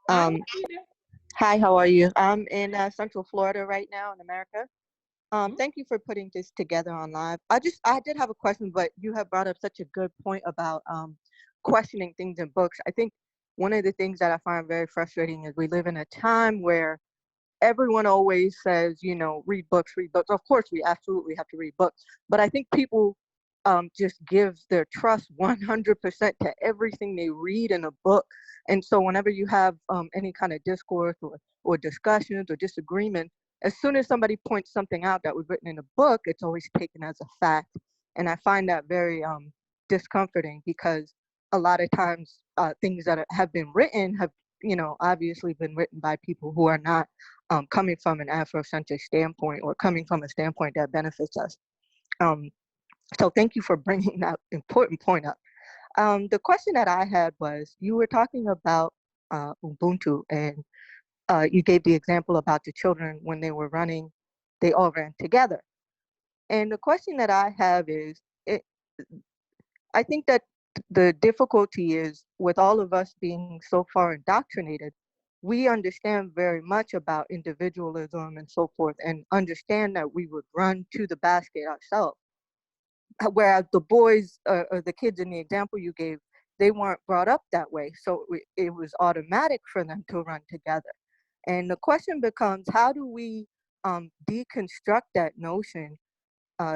Hi, how are you? I'm in Central Florida right now in America. Thank you for putting this together on live. I did have a question, but you have brought up such a good point about questioning things in books. I think one of the things that I find very frustrating is we live in a time where everyone always says, you know, read books, read books. Of course, we absolutely have to read books, but I think people just give their trust 100% to everything they read in a book. And so whenever you have any kind of discourse or discussions or disagreement, as soon as somebody points something out that was written in a book, it's always taken as a fact. And I find that very discomforting, because a lot of times things that have been written have, you know, obviously been written by people who are not coming from an Afrocentric standpoint or coming from a standpoint that benefits us. So thank you for bringing that important point up. The question that I had was, you were talking about Ubuntu, and you gave the example about the children when they were running, they all ran together. And the question that I have is, I think that the difficulty is, with all of us being so far indoctrinated, we understand very much about individualism and so forth, and understand that we would run to the basket ourselves. Whereas the boys or the kids in the example you gave, they weren't brought up that way. So it was automatic for them to run together. And the question becomes, how do we deconstruct that notion?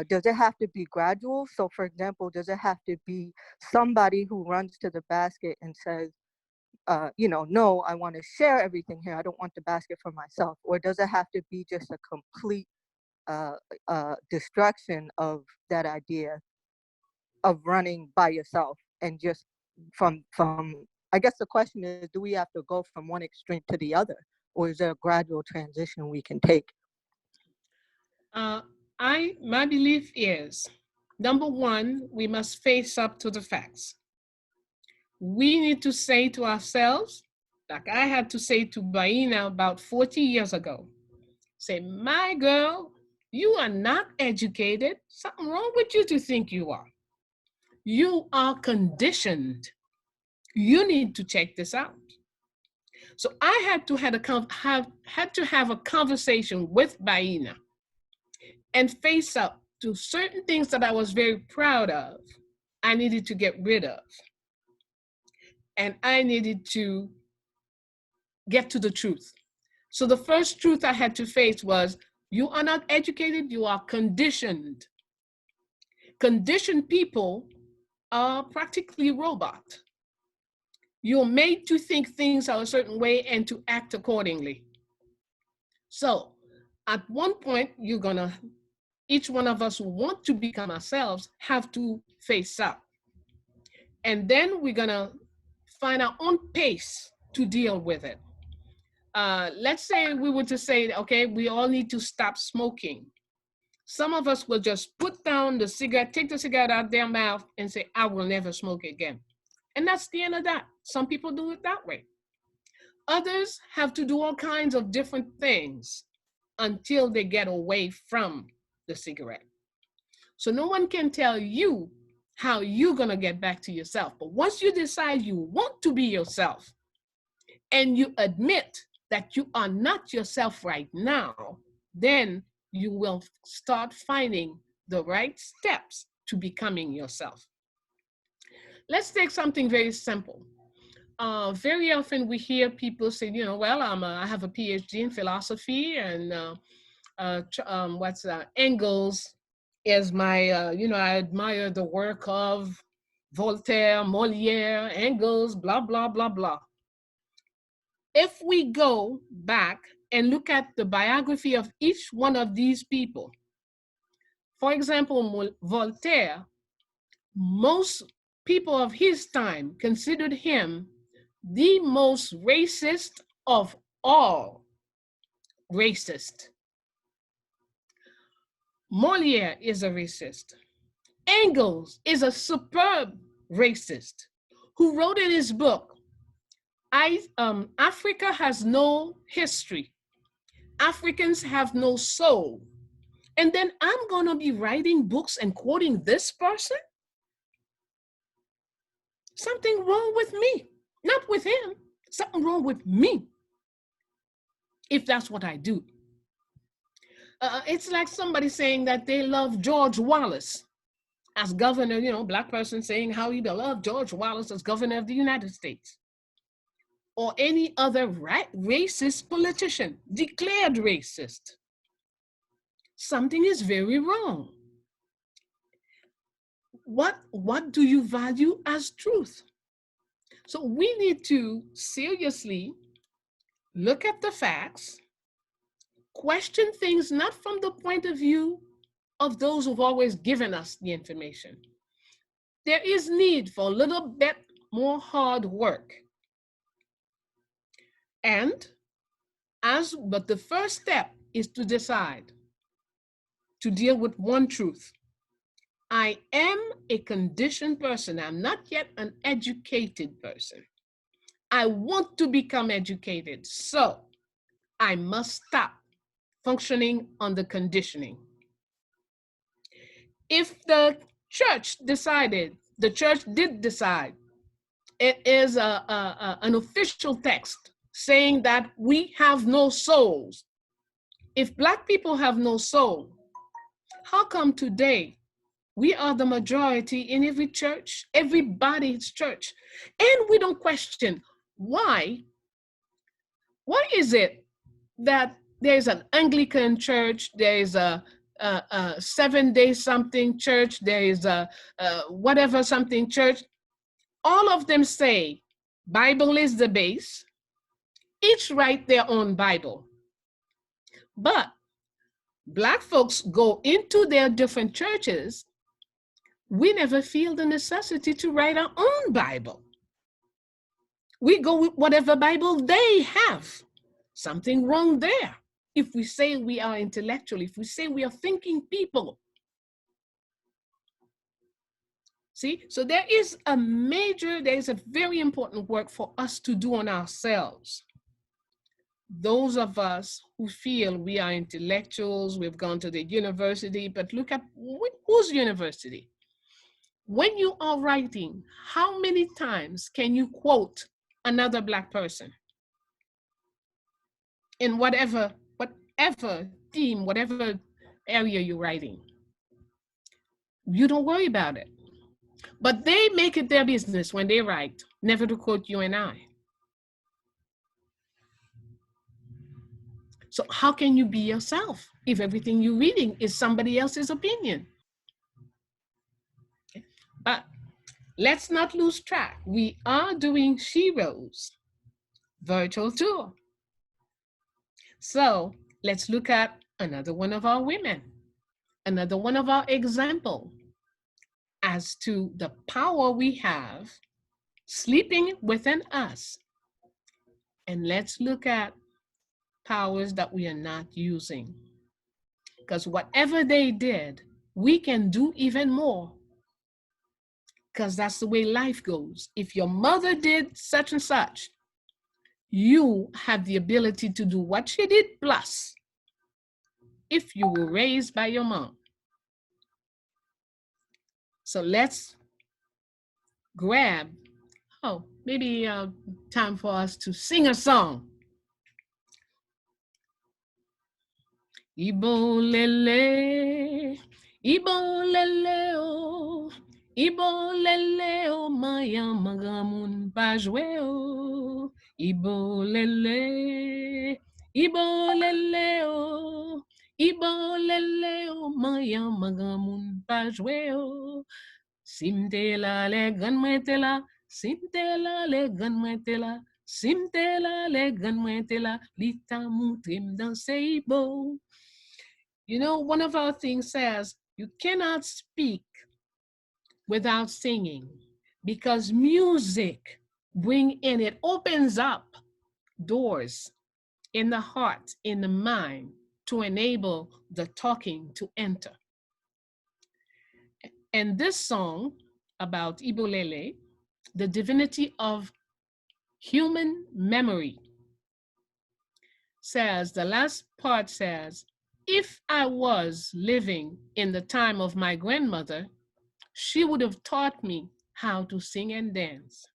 Does it have to be gradual? So for example, does it have to be somebody who runs to the basket and says, you know, no, I want to share everything here, I don't want the basket for myself? Or does it have to be just a complete destruction of that idea of running by yourself? And just from I guess the question is, do we have to go from one extreme to the other, or is there a gradual transition we can take? My belief is, number one, we must face up to the facts. We need to say to ourselves, Like I had to say to Bayyinah about 40 years ago, say, my girl, you are not educated. Something wrong with you to think you are. You are conditioned. You need to check this out. So I had to have a conversation with Bayyinah and face up to certain things that I was very proud of. I needed to get rid of. And I needed to get to the truth. So the first truth I had to face was, you are not educated, you are conditioned. Conditioned people are practically robots. You're made to think things are a certain way and to act accordingly. So at one point, each one of us who want to become ourselves have to face up. And then we're gonna find our own pace to deal with it. Let's say we were to say, okay, we all need to stop smoking. Some of us will just put down the cigarette, take the cigarette out their mouth and say, I will never smoke again. And that's the end of that. Some people do it that way. Others have to do all kinds of different things until they get away from the cigarette. So no one can tell you how you're gonna get back to yourself. But once you decide you want to be yourself and you admit that you are not yourself right now, then you will start finding the right steps to becoming yourself. Let's take something very simple. Very often we hear people say, well, I have a PhD in philosophy, and Engels is my, I admire the work of Voltaire, Molière, Engels, blah, blah, blah, blah. If we go back and look at the biography of each one of these people, for example, Voltaire, most people of his time considered him the most racist of all racist. Molière is a racist. Engels is a superb racist who wrote in his book, Africa has no history. Africans have no soul. And then I'm going to be writing books and quoting this person? Something wrong with me, not with him. Something wrong with me if that's what I do. It's like somebody saying that they love George Wallace as governor, Black person saying how you love George Wallace as governor of the United States. Or any other racist politician, declared racist. Something is very wrong. What do you value as truth? So we need to seriously look at the facts, question things not from the point of view of those who've always given us the information. There is need for a little bit more hard work. But the first step is to decide to deal with one truth. I am a conditioned person. I'm not yet an educated person. I want to become educated, so I must stop functioning under conditioning. If the church did decide, it is an official text saying that we have no souls. If Black people have no soul, how come today we are the majority in every church, everybody's church, and we don't question why? Why is it that there's an Anglican church, there's a Seven-Day something church, there is a whatever something church? All of them say Bible is the base. Each write their own Bible. But Black folks go into their different churches. We never feel the necessity to write our own Bible. We go with whatever Bible they have. Something wrong there. If we say we are intellectual, if we say we are thinking people. See, so there is a very important work for us to do on ourselves. Those of us who feel we are intellectuals, we've gone to the university, but look at whose university? When you are writing, how many times can you quote another Black person? In whatever theme, whatever area you're writing. You don't worry about it. But they make it their business when they write, never to quote you and I. So how can you be yourself if everything you're reading is somebody else's opinion? But let's not lose track. We are doing Sheroes virtual tour. So let's look at another one of our women, another one of our example as to the power we have sleeping within us. And let's look at powers that we are not using. Because whatever they did, we can do even more. Because that's the way life goes. If your mother did such and such, you have the ability to do what she did plus if you were raised by your mom. So let's grab, maybe time for us to sing a song. Ibo lele o, maya magamun pajwe o. Ibo lele o, maya magamun pajwe o. Simtela le ganmetela, simtela le ganmetela, simtela le ganmetela, lita mutrim dan seibo. You know, one of our things says, you cannot speak without singing because music it opens up doors in the heart, in the mind to enable the talking to enter. And this song about Ibolele, the divinity of human memory, says, the last part says, if I was living in the time of my grandmother, she would have taught me how to sing and dance.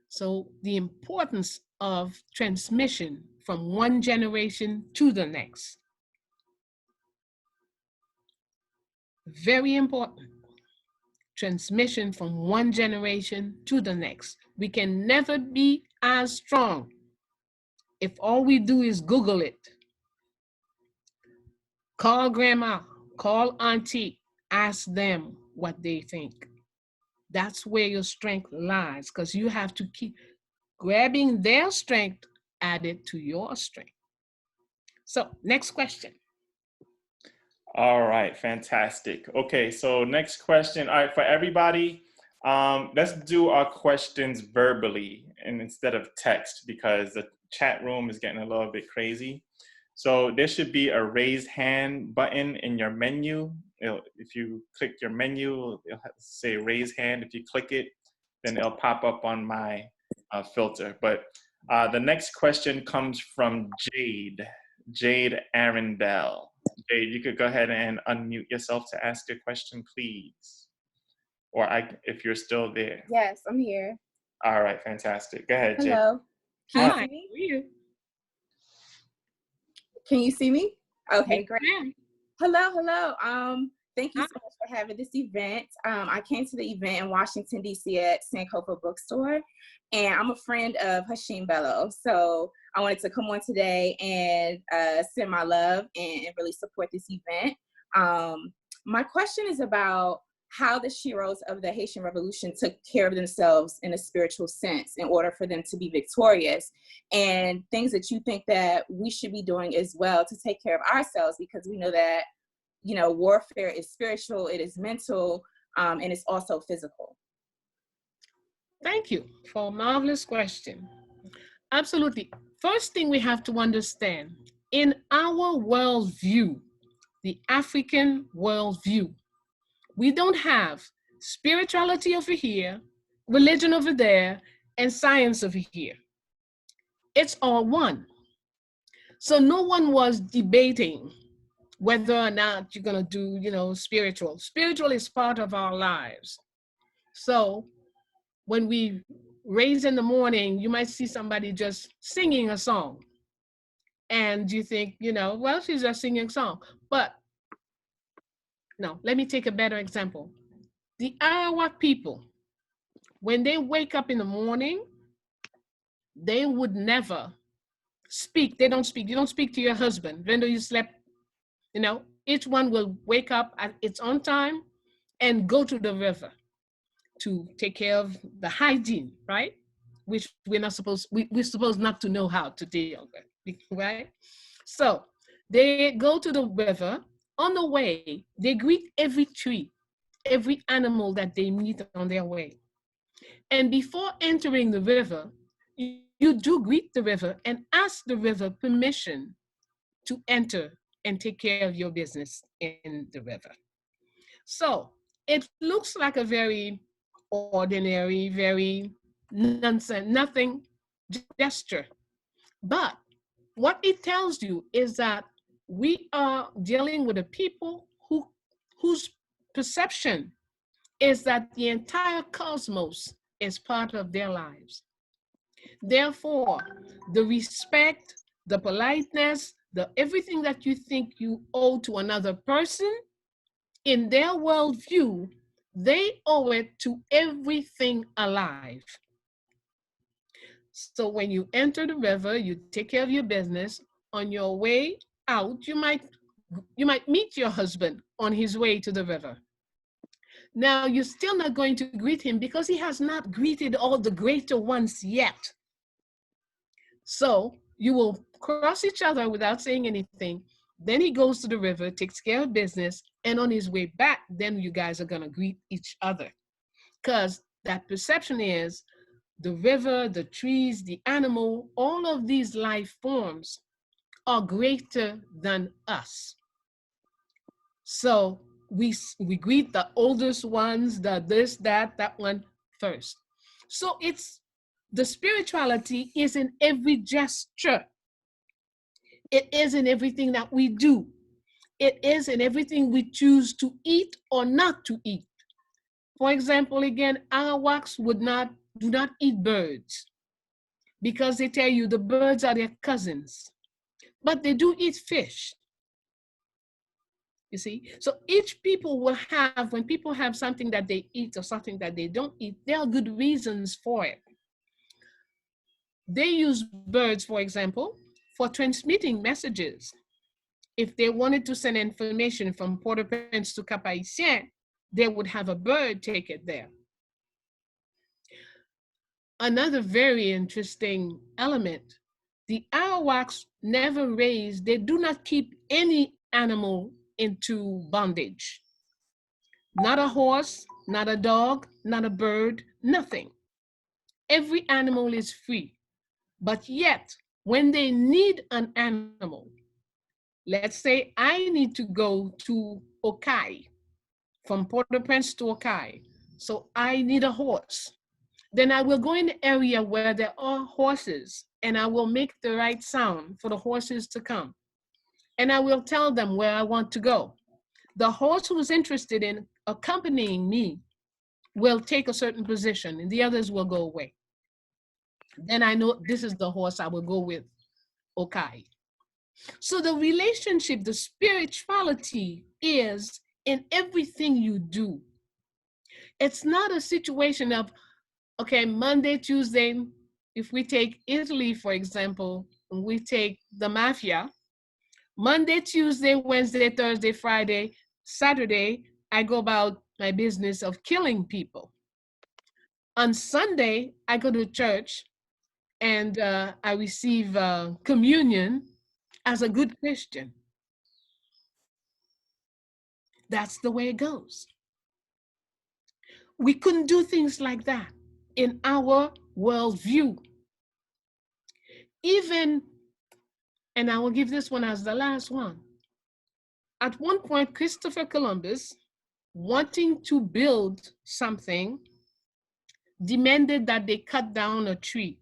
So the importance of transmission from one generation to the next. Very important. Transmission from one generation to the next. We can never be as strong if all we do is Google it. Call grandma, call auntie, ask them what they think. That's where your strength lies, because you have to keep grabbing their strength added to your strength. So next question. All right, fantastic. Okay, so next question. All right, for everybody, let's do our questions verbally and instead of text, because the chat room is getting a little bit crazy. So there should be a raise hand button in your menu. If you click your menu, it'll say raise hand. If you click it, then it'll pop up on my filter. But the next question comes from Jade Arendelle. Jade, you could go ahead and unmute yourself to ask your question, please. Or if you're still there. Yes, I'm here. All right, fantastic. Go ahead, Jade. Hello. Can Hi. you see me? Can you see me? Okay, great. Hello. Thank you so much for having this event. I came to the event in Washington, D.C. at Sankofa Bookstore, and I'm a friend of Haitian Bello. So I wanted to come on today and send my love and really support this event. My question is about how the Sheroes of the Haitian Revolution took care of themselves in a spiritual sense in order for them to be victorious, and things that you think that we should be doing as well to take care of ourselves, because we know that, you know, warfare is spiritual, it is mental, and it's also physical. Thank you for a marvelous question. Absolutely. First thing we have to understand, in our worldview, the African worldview, We don't have spirituality over here, religion over there, and science over here. It's all one. So no one was debating whether or not you're going to do, spiritual. Spiritual is part of our lives. So when we raise in the morning, you might see somebody just singing a song. And you think, well, she's just singing a song. But no, let me take a better example. The Arawak people, when they wake up in the morning, they would never speak. They don't speak. You don't speak to your husband, even though you slept. Each one will wake up at its own time and go to the river to take care of the hygiene, right? Which we're supposed not to know how to deal with, right? So they go to the river. On the way, they greet every tree, every animal that they meet on their way. And before entering the river, you do greet the river and ask the river permission to enter and take care of your business in the river. So it looks like a very ordinary, very nonsense, nothing gesture. But what it tells you is that we are dealing with a people whose perception is that the entire cosmos is part of their lives. Therefore, the respect, the politeness, the everything that you think you owe to another person, in their worldview, they owe it to everything alive. So when you enter the river, you take care of your business. On your way out, you might meet your husband on his way to the river. Now, you're still not going to greet him because he has not greeted all the greater ones yet. So you will cross each other without saying anything. Then he goes to the river, takes care of business, and on his way back, then you guys are going to greet each other. Because that perception is the river, the trees, the animal, all of these life forms are greater than us. So we greet the oldest ones, the this, that one first. So the spirituality is in every gesture. It is in everything that we do. It is in everything we choose to eat or not to eat. For example, again, Arawaks do not eat birds because they tell you the birds are their cousins, but they do eat fish. You see, so each people will have, when people have something that they eat or something that they don't eat, there are good reasons for it. They use birds, for example, for transmitting messages. If they wanted to send information from Port-au-Prince to Cap-Haïtien, they would have a bird take it there. Another very interesting element, the Arawaks never raise, they do not keep any animal into bondage. Not a horse, not a dog, not a bird, nothing. Every animal is free. But yet, when they need an animal, let's say I need to go to Okai, from Port-au-Prince to Okai, so I need a horse. Then I will go in the area where there are horses and I will make the right sound for the horses to come. And I will tell them where I want to go. The horse who is interested in accompanying me will take a certain position and the others will go away. Then I know this is the horse I will go with, Okai. So the relationship, the spirituality is in everything you do. It's not a situation of, okay, Monday, Tuesday, if we take Italy, for example, we take the mafia, Monday, Tuesday, Wednesday, Thursday, Friday, Saturday, I go about my business of killing people. On Sunday, I go to church and I receive communion as a good Christian. That's the way it goes. We couldn't do things like that in our worldview. Even, and I will give this one as the last one. At one point, Christopher Columbus wanting to build something, demanded that they cut down a tree,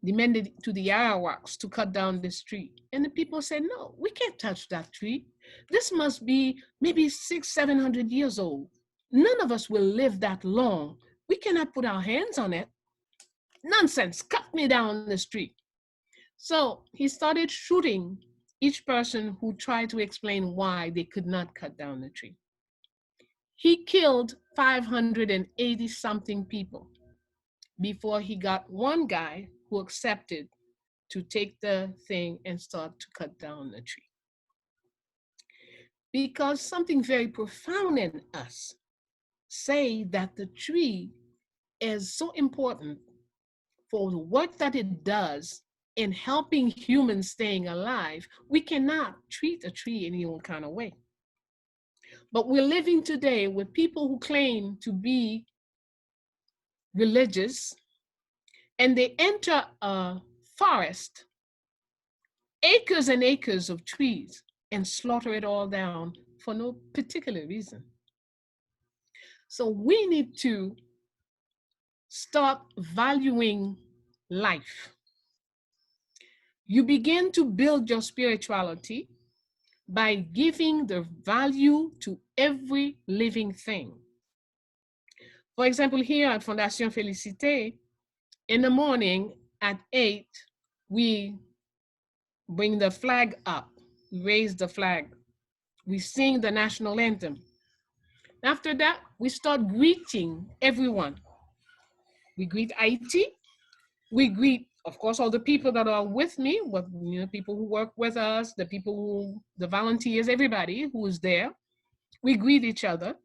demanded to the Arawaks to cut down this tree. And the people said, no, we can't touch that tree. This must be maybe 600-700 years old. None of us will live that long. We cannot put our hands on it. Nonsense, cut me down the street. So he started shooting each person who tried to explain why they could not cut down the tree. He killed 580 something people before he got one guy who accepted to take the thing and start to cut down the tree. Because something very profound in us say that the tree is so important for the work that it does in helping humans staying alive. We cannot treat a tree any old kind of way. But we're living today with people who claim to be religious, and they enter a forest, acres and acres of trees, and slaughter it all down for no particular reason. So we need to start valuing life. You begin to build your spirituality by giving the value to every living thing. For example, here at Fondation Félicité, in the morning at 8, we bring the flag up, raise the flag. We sing the national anthem. After that, we start greeting everyone. We greet Haiti. We greet, of course, all the people that are with me, people who work with us, the volunteers, everybody who is there. We greet each other,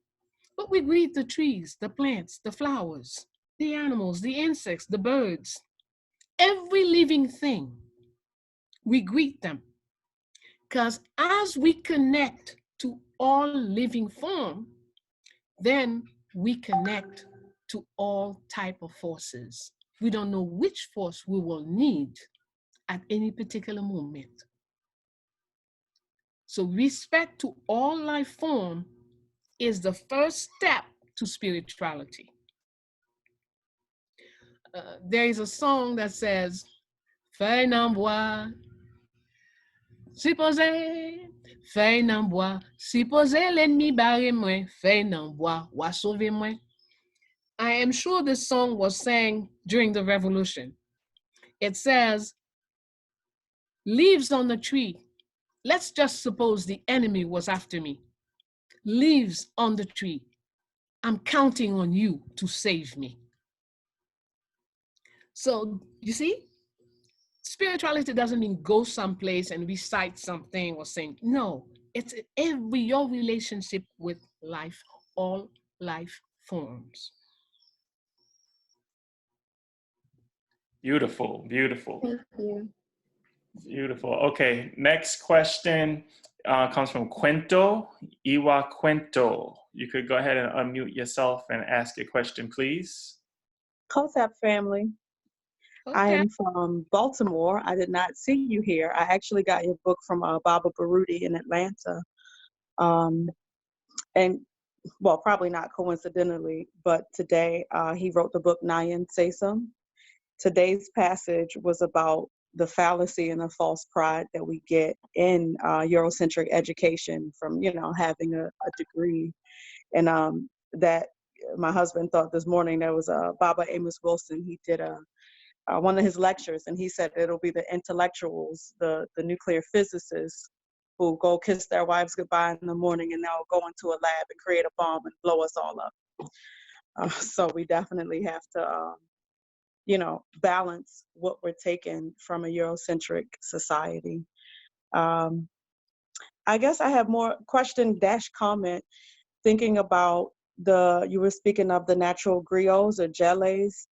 but we greet the trees, the plants, the flowers, the animals, the insects, the birds, every living thing. We greet them. Because as we connect to all living form, then we connect to all type of forces. We don't know which force we will need at any particular moment. So respect to all life form is the first step to spirituality. There is a song that says, Feuille nan bois, supposé, feuille nan bois, supposé l'ennemi barre moi, feuille nan bois, wa sauve moi. I am sure this song was sang during the revolution. It says, leaves on the tree. Let's just suppose the enemy was after me. Leaves on the tree. I'm counting on you to save me. So you see, spirituality doesn't mean go someplace and recite something or sing. No, it's your relationship with life, all life forms. Beautiful, beautiful. Thank you. Beautiful. Okay, next question comes from Cuento, Iwa Cuento. You could go ahead and unmute yourself and ask your question, please. COSAP family. Okay. I am from Baltimore. I did not see you here. I actually got your book from Baba Baruti in Atlanta. And well, probably not coincidentally, but today he wrote the book Nayan Sesam. Today's passage was about the fallacy and the false pride that we get in Eurocentric education from, having a degree. And that my husband thought this morning, there was Baba Amos Wilson. He did one of his lectures, and he said it'll be the intellectuals, the nuclear physicists, who go kiss their wives goodbye in the morning and they'll go into a lab and create a bomb and blow us all up. So we definitely have to, balance what we're taking from a Eurocentric society. I guess I have more question-comment thinking about you were speaking of the natural griots or gelées,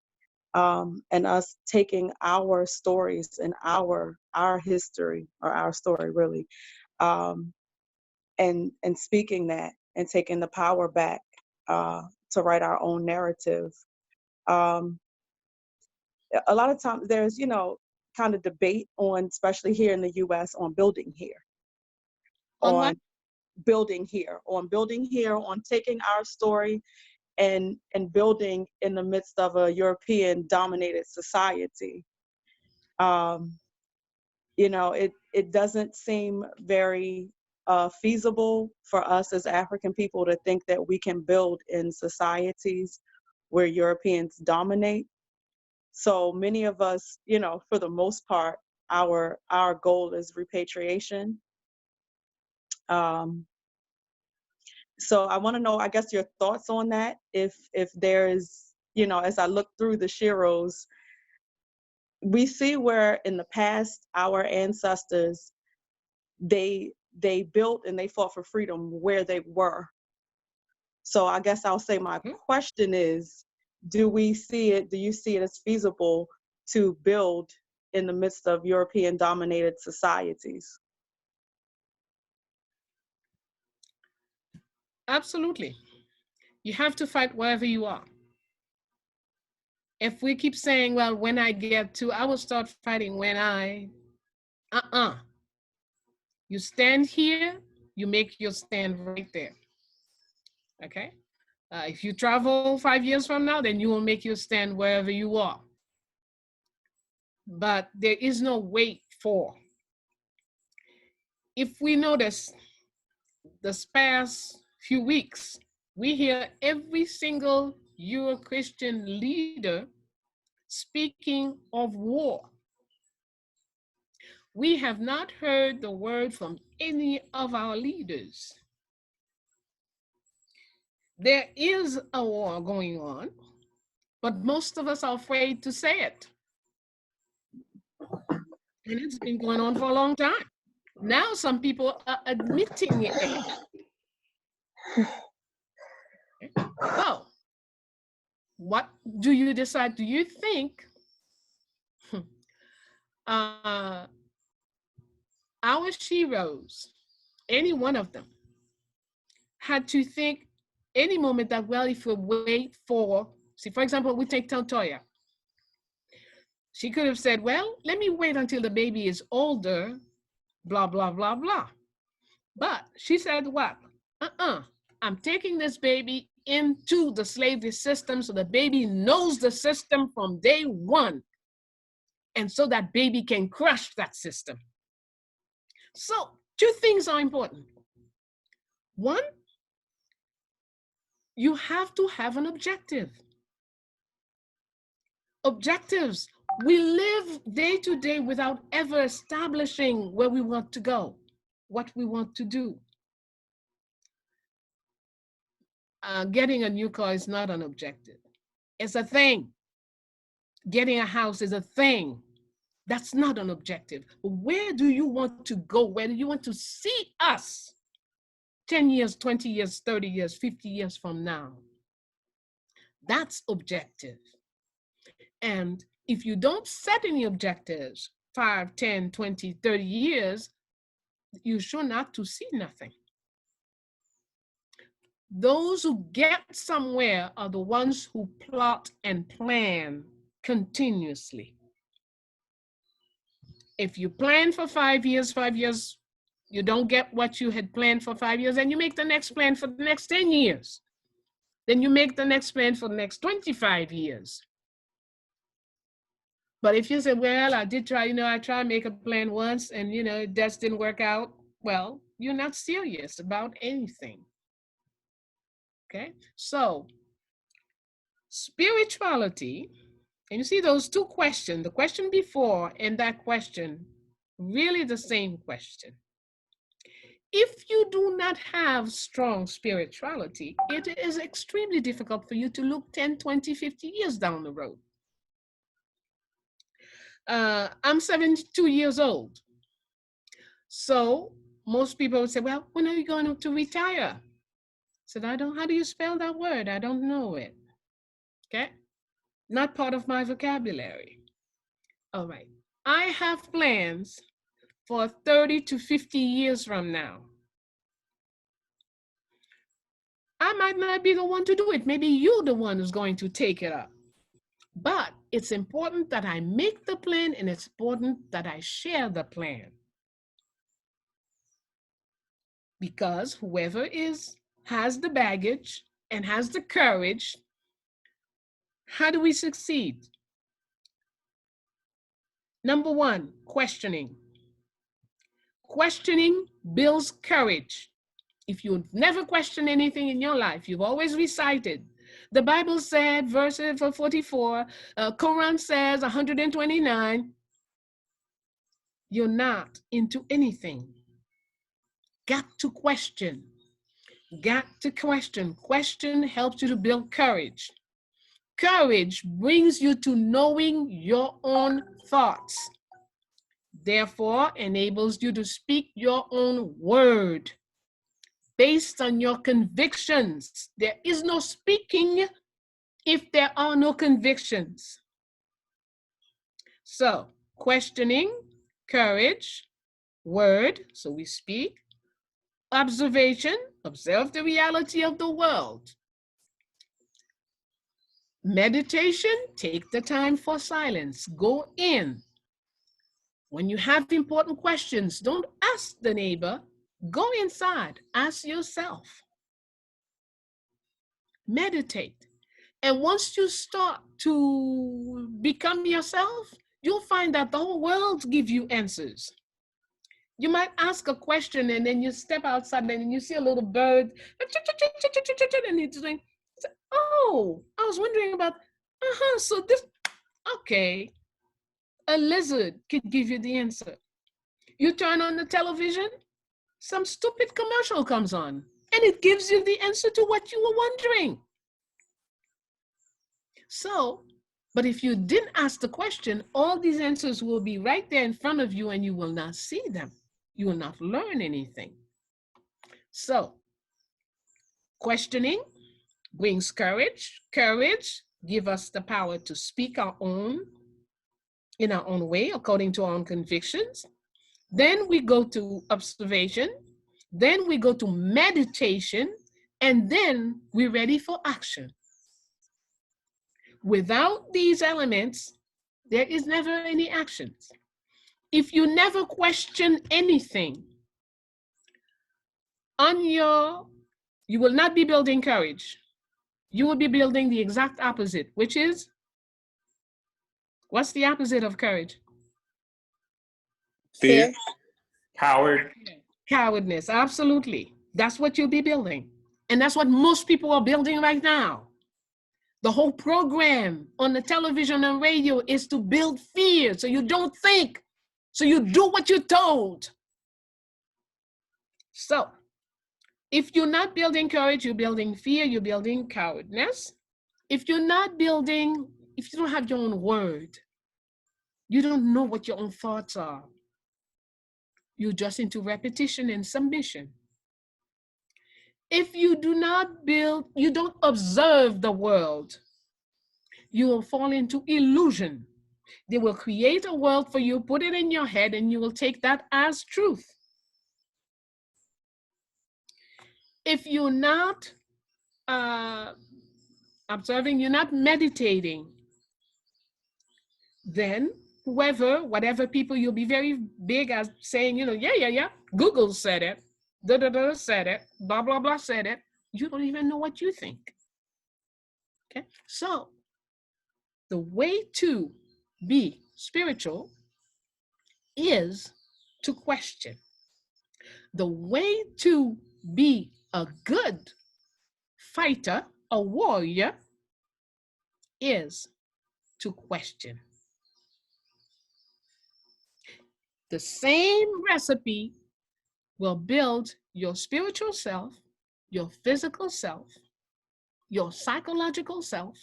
and us taking our stories and our history, or our story really, and speaking that and taking the power back to write our own narrative. A lot of times there's, kind of debate on, especially here in the US, on building here. On what? building here, on taking our story and building in the midst of a European dominated society. You know, it doesn't seem very feasible for us as African people to think that we can build in societies where Europeans dominate. So many of us, you know, for the most part, our goal is repatriation. So I want to know, I guess, your thoughts on that. If there is, you know, as I look through the Shiros, we see where in the past our ancestors, they built and they fought for freedom where they were. So I guess I'll say my question is, do you see it as feasible to build in the midst of European dominated societies? Absolutely. You have to fight wherever you are. If we keep saying, well, when I get to, I will start fighting when I, You stand here, you make your stand right there. Okay? If you travel 5 years from now, then you will make your stand wherever you are. But there is no wait for. If we notice this past few weeks, we hear every single Euro-Christian leader speaking of war. We have not heard the word from any of our leaders. There is a war going on, but most of us are afraid to say it. And it's been going on for a long time. Now some people are admitting it. So, what do you decide? Do you think our Shiros, any one of them, had to think any moment that, well, if we wait for, see, for example, we take Toya. She could have said, well, let me wait until the baby is older, blah, blah, blah, blah. But she said what? I'm taking this baby into the slavery system so the baby knows the system from day one. And so that baby can crush that system. So 2 things are important. One, you have to have an objective. Objectives. We live day to day without ever establishing where we want to go, what we want to do. Getting a new car is not an objective. It's a thing. Getting a house is a thing. That's not an objective. Where do you want to go? Where do you want to see us 10 years, 20 years, 30 years, 50 years from now? That's objective. And if you don't set any objectives 5, 10, 20, 30 years, you're sure not to see nothing. Those who get somewhere are the ones who plot and plan continuously. If you plan for 5 years, you don't get what you had planned for 5 years, and you make the next plan for the next 10 years. Then you make the next plan for the next 25 years. But if you say, well, I did try, I tried to make a plan once and, it just didn't work out, well, you're not serious about anything. Okay? So, spirituality, and you see those 2 questions, the question before and that question, really the same question. If you do not have strong spirituality, it is extremely difficult for you to look 10, 20, 50 years down the road. I'm 72 years old. So most people would say, well, when are you going to retire? I said, how do you spell that word? I don't know it. Okay? Not part of my vocabulary. All right. I have plans for 30 to 50 years from now. I might not be the one to do it. Maybe you're the one who's going to take it up. But it's important that I make the plan, and it's important that I share the plan. Because whoever has the baggage and has the courage, how do we succeed? Number one, questioning. Questioning builds courage. If you've never questioned anything in your life, you've always recited. The Bible said, verse 44, Quran says 129, you're not into anything. Got to question. Got to question. Question helps you to build courage. Courage brings you to knowing your own thoughts. Therefore, enables you to speak your own word based on your convictions. There is no speaking if there are no convictions. So, questioning, courage, word, so we speak, observation, observe the reality of the world. Meditation, take the time for silence, go in. When you have important questions, don't ask the neighbor, go inside, ask yourself. Meditate. And once you start to become yourself, you'll find that the whole world gives you answers. You might ask a question and then you step outside and you see a little bird and it's doing, oh, I was wondering about, so this, okay. A lizard could give you the answer. You turn on the television, some stupid commercial comes on and it gives you the answer to what you were wondering. So, but if you didn't ask the question, all these answers will be right there in front of you and you will not see them. You will not learn anything. So, questioning brings courage. Courage gives us the power to speak in our own way, according to our own convictions. Then we go to observation. Then we go to meditation. And then we're ready for action. Without these elements, there is never any actions. If you never question anything, you will not be building courage. You will be building the exact opposite, which is, what's the opposite of courage? Fear. Coward. Cowardness, absolutely. That's what you'll be building. And that's what most people are building right now. The whole program on the television and radio is to build fear, so you don't think, so you do what you're told. So, if you're not building courage, you're building fear, you're building cowardness. If you don't have your own word, you don't know what your own thoughts are. You're just into repetition and submission. If you you don't observe the world, you will fall into illusion. They will create a world for you, put it in your head, and you will take that as truth. If you're not observing, you're not meditating, then whatever people, you'll be very big as saying, yeah, Google said it, said it, blah, blah, blah said it. You don't even know what you think. Okay, so the way to be spiritual is to question. The way to be a good fighter, a warrior, is to question. The same recipe will build your spiritual self, your physical self, your psychological self,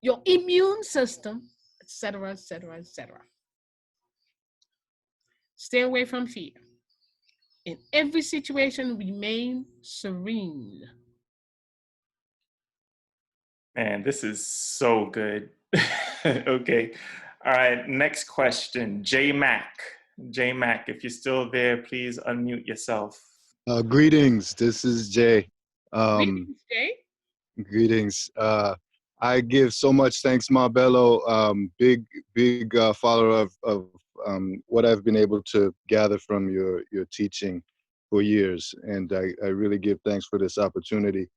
your immune system, etc., etc., etc. Stay away from fear. In every situation, remain serene. Man, this is so good. Okay. All right. Next question. J Mac. J Mac, if you're still there, please unmute yourself. Greetings. This is Jay. Greetings, Jay. Greetings. I give so much thanks, Ma Bello. Big follower of what I've been able to gather from your teaching. for years, and I really give thanks for this opportunity.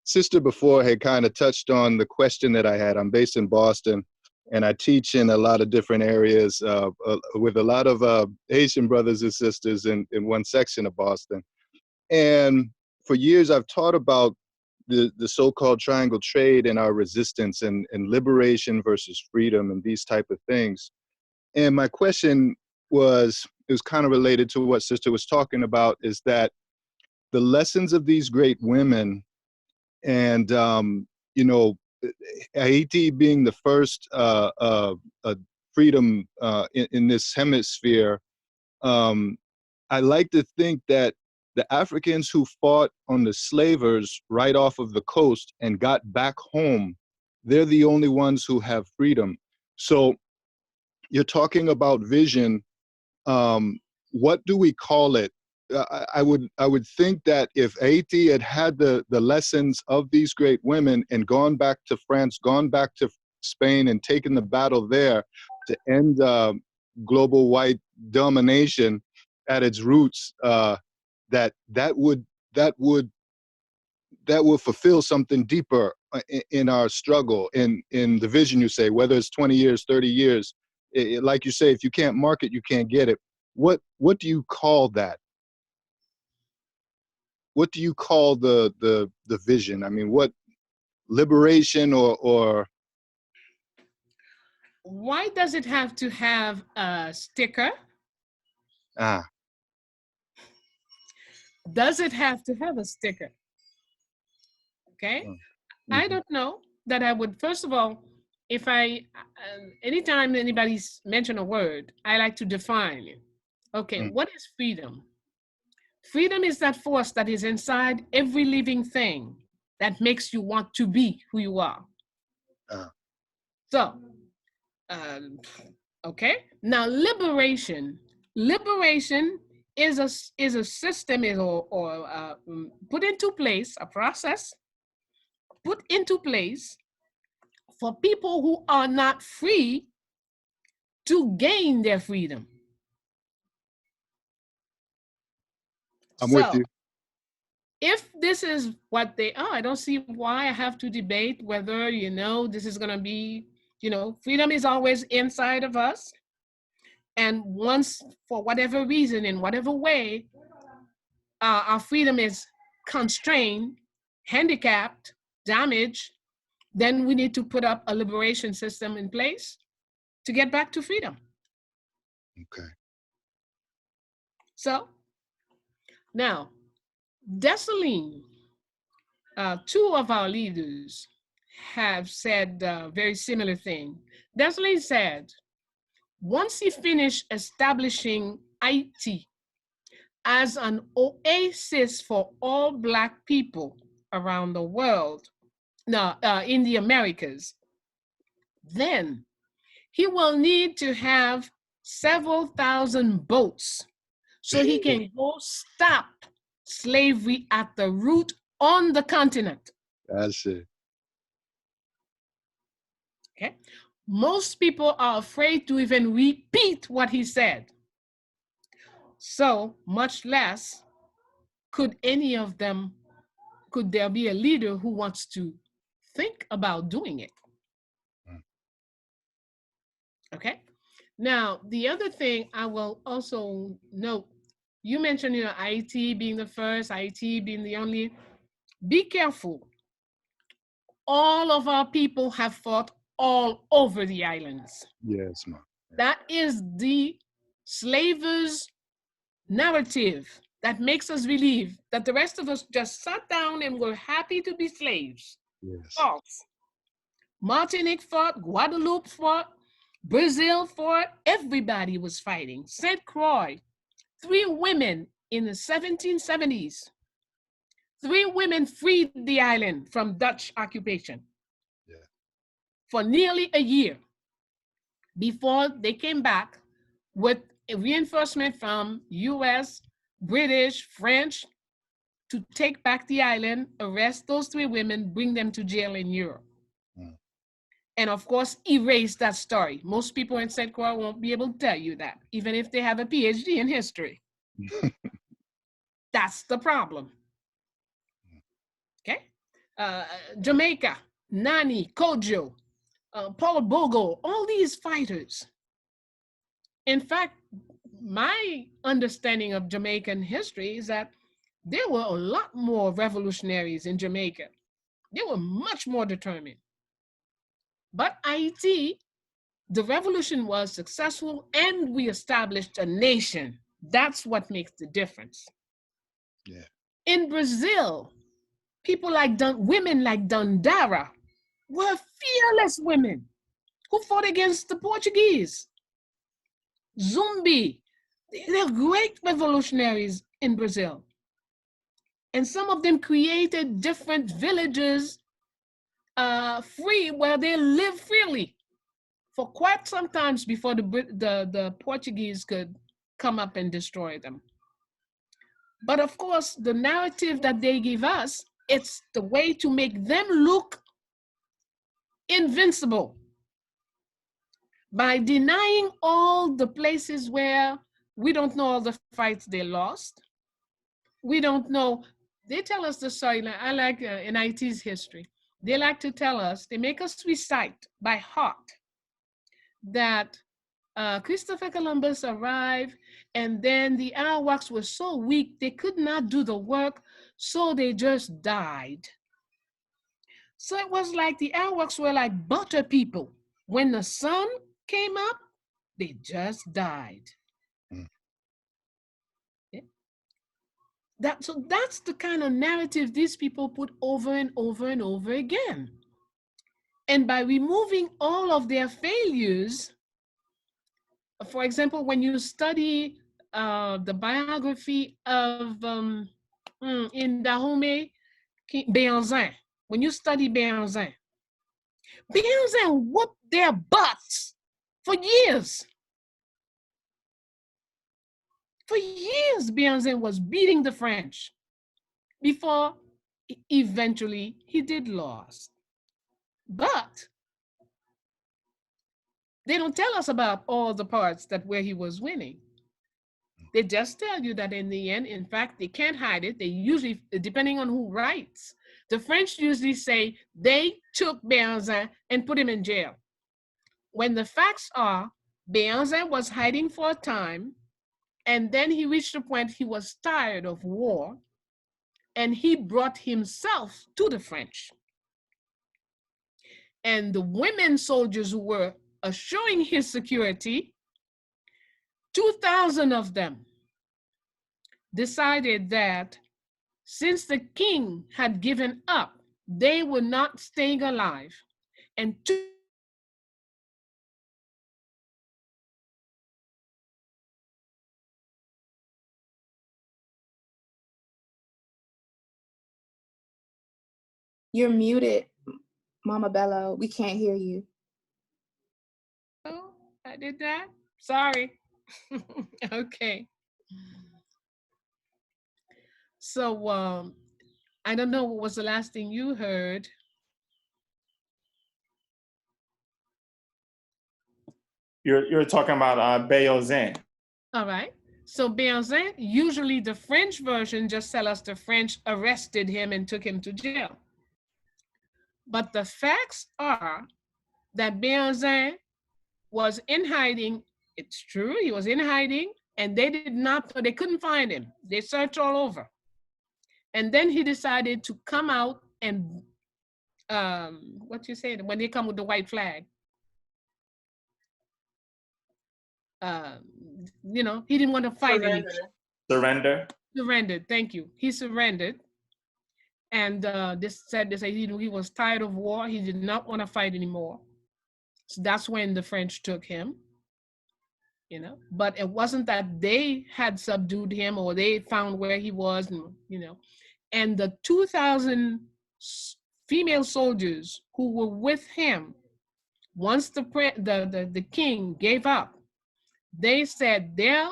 Sister before had kind of touched on the question that I had. I'm based in Boston, and I teach in a lot of different areas with a lot of Haitian brothers and sisters in one section of Boston. And for years, I've taught about the so-called triangle trade and our resistance and liberation versus freedom and these type of things. And my question was kind of related to what Sister was talking about, is that the lessons of these great women and, you know, Haiti being the first freedom in this hemisphere, I like to think that the Africans who fought on the slavers right off of the coast and got back home, they're the only ones who have freedom. So you're talking about vision. What do we call it? I would think that if Haiti had the lessons of these great women and gone back to France, gone back to Spain and taken the battle there to end global white domination at its roots, that would fulfill something deeper in our struggle, in the vision, you say, whether it's 20 years, 30 years. Like you say, if you can't market, you can't get it. What do you call that? What do you call the vision? I mean, what liberation or Why does it have to have a sticker? Does it have to have a sticker? Okay. Mm-hmm. I don't know that I would, first of all, if anytime anybody's mention a word, I like to define it. Okay, what is freedom? Freedom is that force that is inside every living thing that makes you want to be who you are. So, okay. Now, liberation is a system or put into place, a process put into place for people who are not free to gain their freedom. I'm with you. If this is what they are, I don't see why I have to debate whether, this is going to be, freedom is always inside of us. And once, for whatever reason, in whatever way, our freedom is constrained, handicapped, damaged, then we need to put up a liberation system in place to get back to freedom. Okay. So, now, Dessalines, two of our leaders have said a very similar thing. Dessalines said, once he finished establishing Haiti as an oasis for all Black people around the world, in the Americas, then he will need to have several thousand boats so he can go stop slavery at the root on the continent. That's it. Okay. Most people are afraid to even repeat what he said. So much less could there be a leader who wants to think about doing it? Okay. Now, the other thing I will also note, you mentioned, Haiti being the first, Haiti being the only. Be careful. All of our people have fought all over the islands. Yes, ma'am. That is the slavers' narrative that makes us believe that the rest of us just sat down and were happy to be slaves. Yes. False. Martinique fought, Guadeloupe fought, Brazil fought, everybody was fighting. St. Croix, 3 women in the 1770s. 3 women freed the island from Dutch occupation for nearly a year before they came back with a reinforcement from US, British, French to take back the island, arrest those 3 women, bring them to jail in Europe. And of course, erase that story. Most people in St. Croix won't be able to tell you that, even if they have a PhD in history. That's the problem. Okay? Jamaica, Nani, Kojo, Paul Bogo, all these fighters. In fact, my understanding of Jamaican history is that there were a lot more revolutionaries in Jamaica. They were much more determined. But Haiti, the revolution was successful and we established a nation. That's what makes the difference. Yeah. In Brazil, people like women like Dandara were fearless women who fought against the Portuguese. Zumbi, they're great revolutionaries in Brazil. And some of them created different villages free where they live freely for quite some times before the Portuguese could come up and destroy them. But of course, the narrative that they give us, it's the way to make them look invincible by denying all the places where we don't know all the fights they lost. We don't know. They tell us the story. I like in IT's history. They like to tell us, they make us recite by heart that Christopher Columbus arrived and then the Arawaks were so weak, they could not do the work, so they just died. So it was like the Arawaks were like butter people. When the sun came up, they just died. Yeah. So that's the kind of narrative these people put over and over and over again. And by removing all of their failures, for example, when you study the biography of in Dahomey, Béanzin, when you study Béanzin whooped their butts for years. For years, Béanzin was beating the French before eventually he did lose. But they don't tell us about all the parts where he was winning. They just tell you that in the end, in fact, they can't hide it. They usually, depending on who writes, the French usually say they took Béanzin and put him in jail. When the facts are, Béanzin was hiding for a time, and then he reached a point he was tired of war, and he brought himself to the French. And the women soldiers who were assuring his security, 2,000 of them decided that since the king had given up, they were not staying alive. And You're muted, Mama Bello. We can't hear you. Oh, I did that? Sorry. Okay. So I don't know what was the last thing you heard. You're talking about Béanzin. All right. So Béanzin, usually the French version just tell us the French arrested him and took him to jail. But the facts are that Béanzin was in hiding. It's true, he was in hiding, and they couldn't find him. They searched all over. And then he decided to come out and, what you say, when they come with the white flag, you know, he didn't want to fight anymore. Surrendered, thank you. He surrendered. And they said he was tired of war. He did not want to fight anymore. So that's when the French took him, you know. But it wasn't that they had subdued him or they found where he was, you know. And the 2,000 female soldiers who were with him, once the king gave up, they said their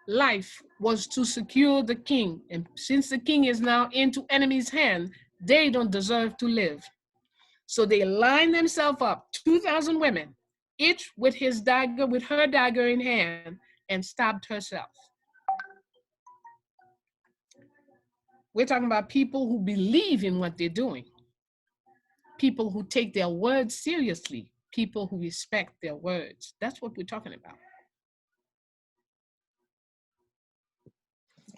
life was to secure the king. And since the king is now into enemy's hand, they don't deserve to live. So they lined themselves up, 2,000 women, each with her dagger in hand, and stabbed herself. We're talking about people who believe in what they're doing, people who take their words seriously, people who respect their words. That's what we're talking about.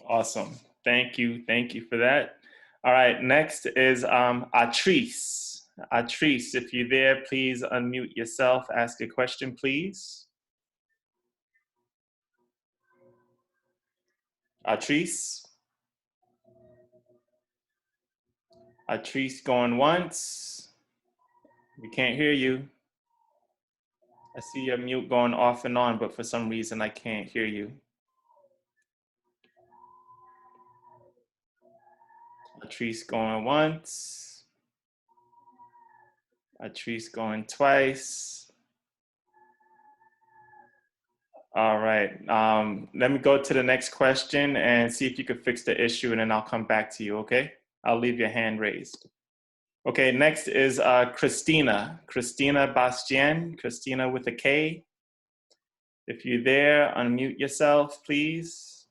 Awesome. Thank you. Thank you for that. All right. Next is Atrice. Atrice, if you're there, please unmute yourself. Ask a question, please. Atrice. Atrice going once. We can't hear you. I see your mute going off and on, but for some reason I can't hear you. Atrice going once. Atrice going twice. All right. Let me go to the next question and see if you could fix the issue, and then I'll come back to you, okay? I'll leave your hand raised. Okay, next is Christina. Christina Bastien. Christina with a K. If you're there, unmute yourself, please.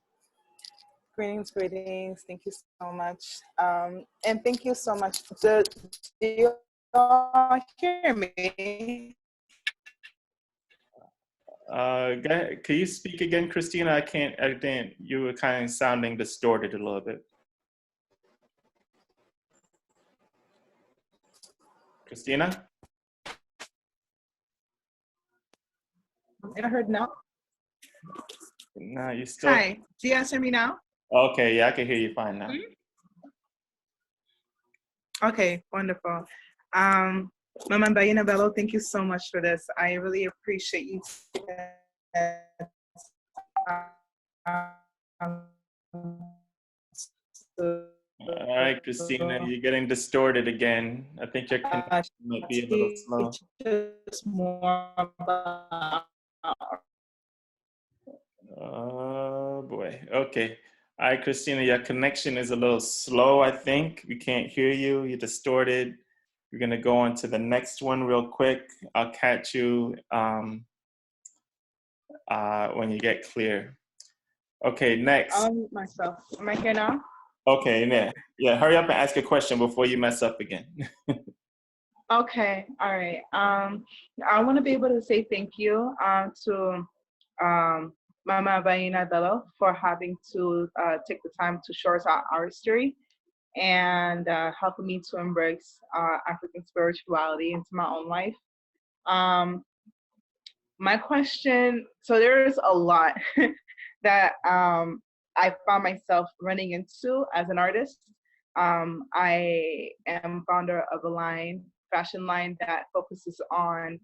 Greetings, greetings. Thank you so much. And thank you so much. Do you all hear me? Can you speak again, Christina? I didn't, you were kind of sounding distorted a little bit. Christina? I heard now. No, you still. Hi, do you guys hear me now? Okay, yeah, I can hear you fine now. Okay, wonderful. Mama Bayyinah Bello, thank you so much for this. I really appreciate you. All right, Christina, you're getting distorted again. I think your connection might be a little slow. Just more about Oh boy. Okay. All right, Christina, your connection is a little slow, I think. We can't hear you. You're distorted. We're going to go on to the next one real quick. I'll catch you when you get clear. Okay, next. I'll mute myself. Am I here now? Okay, yeah. Hurry up and ask a question before you mess up again. Okay, all right. I want to be able to say thank you to Mama Bayyinah Bello for having to take the time to show us our history and helping me to embrace African spirituality into my own life. My question, so there's a lot that I found myself running into as an artist. I am founder of a fashion line that focuses on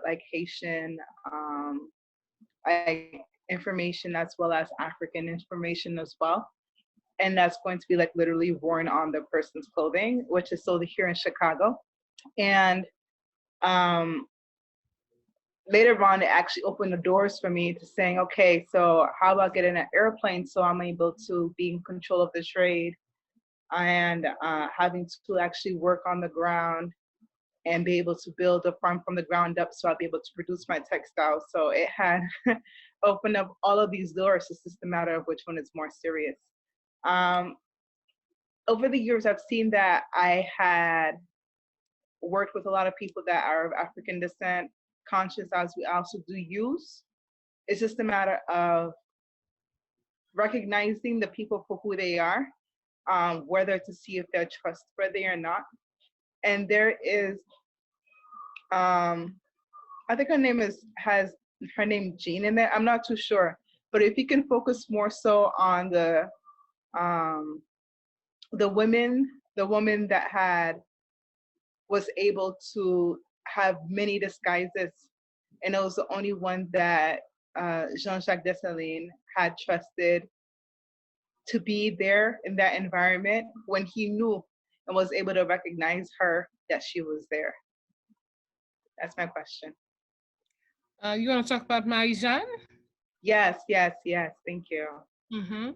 like Haitian like information as well as African information as well. And that's going to be like literally worn on the person's clothing, which is sold here in Chicago. And later on, it actually opened the doors for me to saying, okay, so how about getting an airplane so I'm able to be in control of the trade and having to actually work on the ground and be able to build a farm from the ground up so I'll be able to produce my textiles. So it had opened up all of these doors. It's just a matter of which one is more serious. Over the years, I've seen that I had worked with a lot of people that are of African descent, conscious as we also do use. It's just a matter of recognizing the people for who they are, whether to see if they're trustworthy or not. And there is, I think her name has her name Jean in there. I'm not too sure, but if you can focus more so on the woman that was able to have many disguises, and it was the only one that Jean-Jacques Dessalines had trusted to be there in that environment when he knew and was able to recognize her that she was there. That's my question. You want to talk about Marie-Jeanne? Yes. Thank you. Mm-hmm.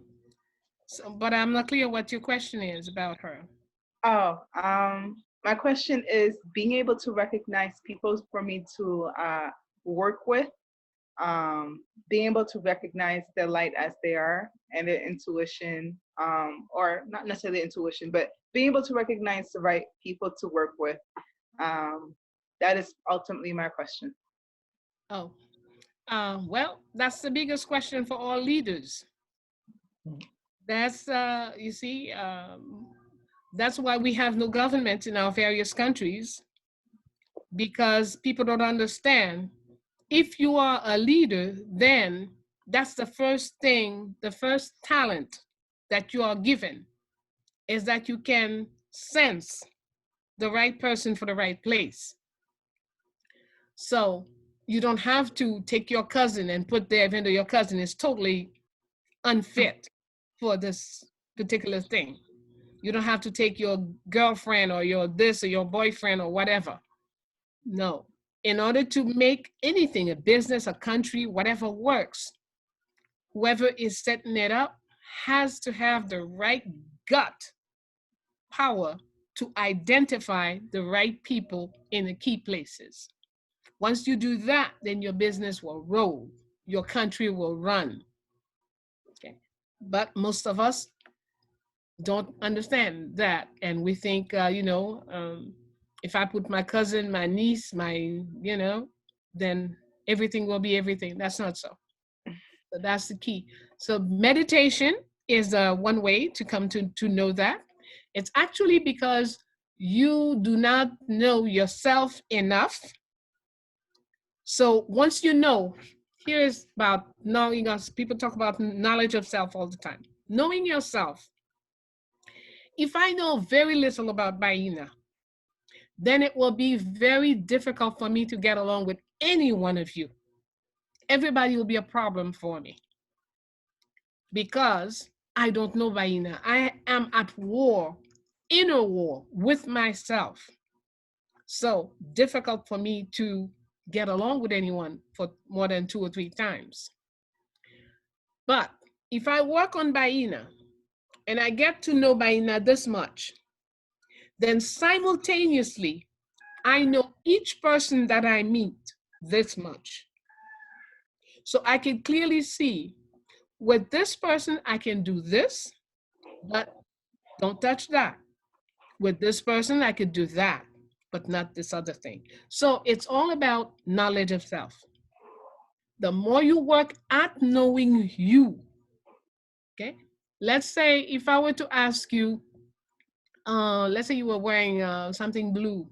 So, but I'm not clear what your question is about her. Oh, my question is being able to recognize people for me to work with being able to recognize their light as they are and their intuition, or not necessarily intuition, but being able to recognize the right people to work with. That is ultimately my question. Oh, well, that's the biggest question for all leaders. That's, you see, that's why we have no government in our various countries, because people don't understand. If you are a leader, then that's the first thing, the first talent that you are given is that you can sense the right person for the right place. So you don't have to take your cousin and put there, even though your cousin is totally unfit for this particular thing. You don't have to take your girlfriend or your this or your boyfriend or whatever. No. In order to make anything, a business, a country, whatever works, whoever is setting it up has to have the right gut power to identify the right people in the key places. Once you do that, then your business will roll, your country will run. Okay. But most of us don't understand that. And we think, if I put my cousin, my niece, then everything will be everything. That's not so. So that's the key. So meditation is one way to come to know that. It's actually because you do not know yourself enough. So once you know, here's about knowing us. People talk about knowledge of self all the time. Knowing yourself. If I know very little about Bayyinah, then it will be very difficult for me to get along with any one of you. Everybody will be a problem for me because I don't know Bayyinah. I am at war, inner war with myself. So difficult for me to get along with anyone for more than 2 or 3 times. But if I work on Bayyinah and I get to know Bayyinah this much, then simultaneously, I know each person that I meet this much. So I can clearly see with this person, I can do this, but don't touch that. With this person, I could do that, but not this other thing. So it's all about knowledge of self. The more you work at knowing you, okay? Let's say if I were to ask you, let's say you were wearing something blue,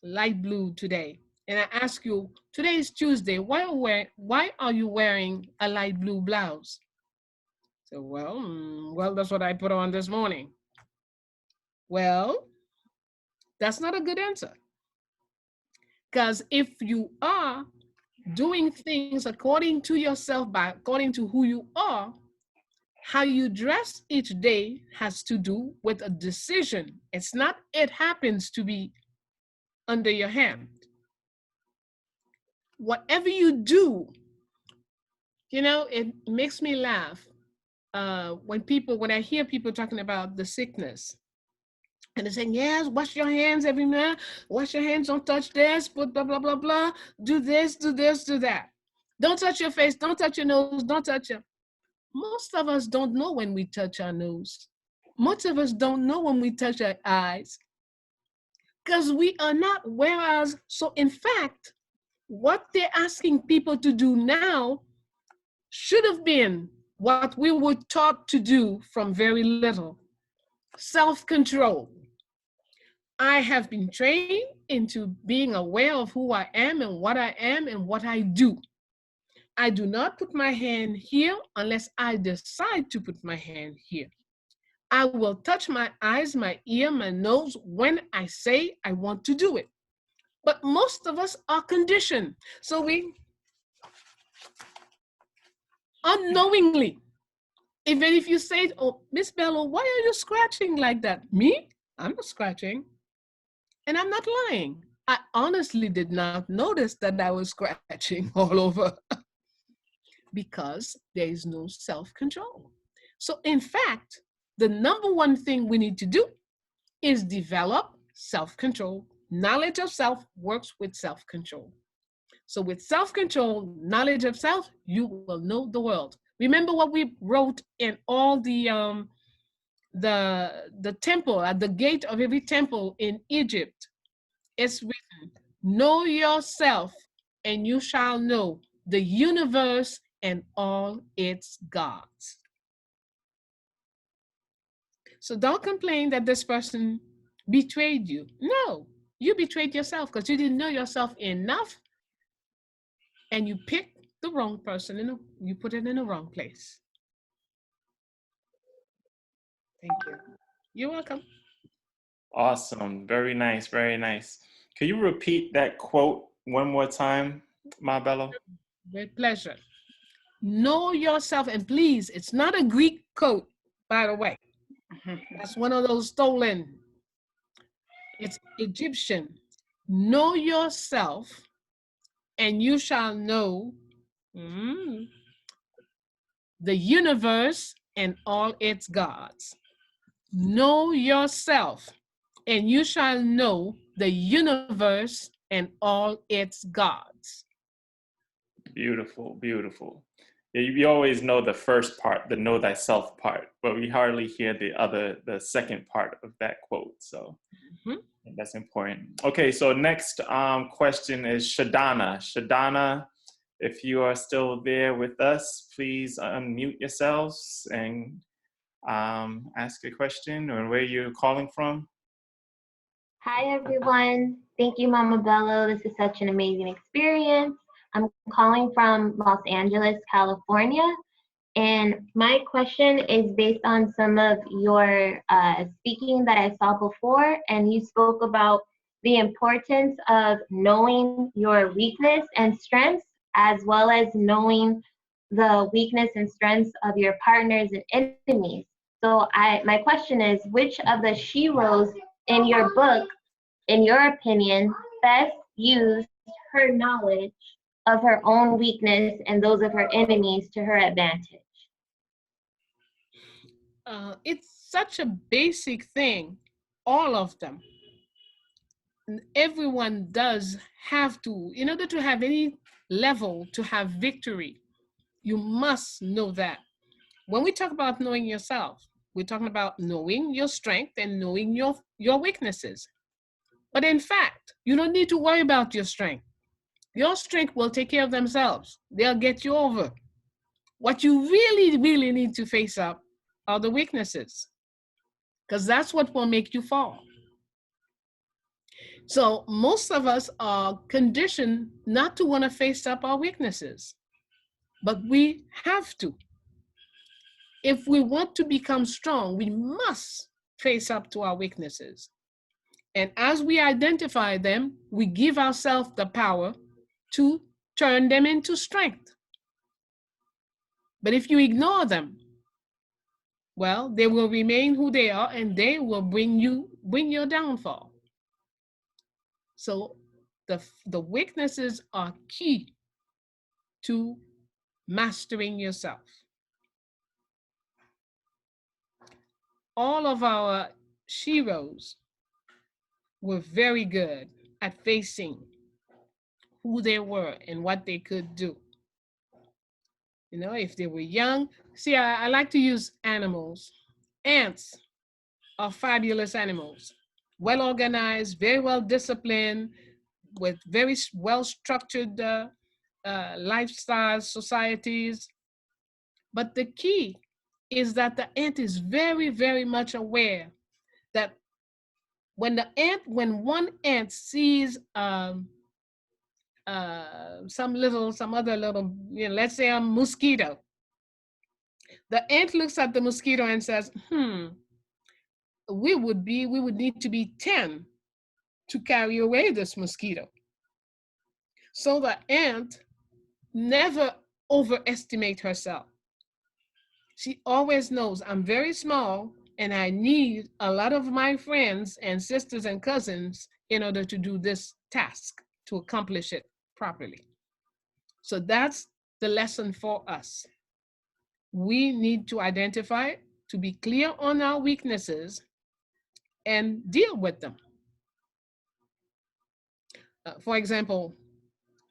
light blue today, and I ask you, today is Tuesday, why are you wearing a light blue blouse? So, well, that's what I put on this morning. Well, that's not a good answer. Because if you are doing things according to yourself, according to who you are, how you dress each day has to do with a decision. It's not, it happens to be under your hand. Whatever you do, it makes me laugh when I hear people talking about the sickness. And they're saying, yes, wash your hands every minute. Wash your hands, don't touch this, put blah, blah, blah, blah. Do this, do this, do that. Don't touch your face, don't touch your nose, don't touch your... Most of us don't know when we touch our nose. Most of us don't know when we touch our eyes. Because we are not, whereas, so in fact, what they're asking people to do now should have been what we were taught to do from very little. Self-control. I have been trained into being aware of who I am and what I do. I do not put my hand here unless I decide to put my hand here. I will touch my eyes, my ear, my nose when I say I want to do it. But most of us are conditioned. So we unknowingly, even if you say, oh, Miss Bello, why are you scratching like that? Me? I'm not scratching. And I'm not lying. I honestly did not notice that I was scratching all over because there is no self-control. So in fact, the number one thing we need to do is develop self-control. Knowledge of self works with self-control. So with self-control, knowledge of self, you will know the world. Remember what we wrote in all the temple, at the gate of every temple in Egypt. It's written, know yourself and you shall know the universe and all its gods. So don't complain that this person betrayed you. No, you betrayed yourself because you didn't know yourself enough and you picked the wrong person, you put it in the wrong place. Thank you. You're welcome. Awesome. Very nice. Very nice. Can you repeat that quote one more time, Ma Bello? With pleasure. Know yourself, and please, it's not a Greek quote, by the way. That's one of those stolen. It's Egyptian. Know yourself, and you shall know the universe and all its gods. Know yourself, and you shall know the universe and all its gods. Beautiful, beautiful. Yeah, you always know the first part, the know thyself part, but we hardly hear the second part of that quote. So that's important. Okay, so next question is Shadana. Shadana, if you are still there with us, please unmute yourselves and ask a question or where you're calling from. Hi, everyone. Thank you, Mama Bello. This is such an amazing experience. I'm calling from Los Angeles, California. And my question is based on some of your speaking that I saw before. And you spoke about the importance of knowing your weakness and strengths, as well as knowing the weakness and strengths of your partners and enemies. So my question is, which of the sheroes in your book, in your opinion, best used her knowledge of her own weakness and those of her enemies to her advantage? It's such a basic thing, all of them. Everyone does have to, in order to have any level to have victory, you must know that. When we talk about knowing yourself, we're talking about knowing your strength and knowing your weaknesses. But in fact, you don't need to worry about your strength. Your strength will take care of themselves. They'll get you over. What you really, really need to face up are the weaknesses, because that's what will make you fall. So most of us are conditioned not to want to face up our weaknesses, but we have to. If we want to become strong, we must face up to our weaknesses. And as we identify them, we give ourselves the power to turn them into strength. But if you ignore them, well, they will remain who they are and they will bring your downfall. So the weaknesses are key to mastering yourself. All of our sheroes were very good at facing who they were and what they could do. You know, if they were young, see, I like to use animals. Ants are fabulous animals, well organized, very well disciplined, with very well structured lifestyles, societies. But the key is that the ant is very, very much aware that when one ant sees some other little, let's say a mosquito, the ant looks at the mosquito and says, we would need to be 10 to carry away this mosquito. So the ant never overestimate herself. She always knows I'm very small and I need a lot of my friends and sisters and cousins in order to do this task, to accomplish it properly. So that's the lesson for us. We need to identify, to be clear on our weaknesses and deal with them. For example,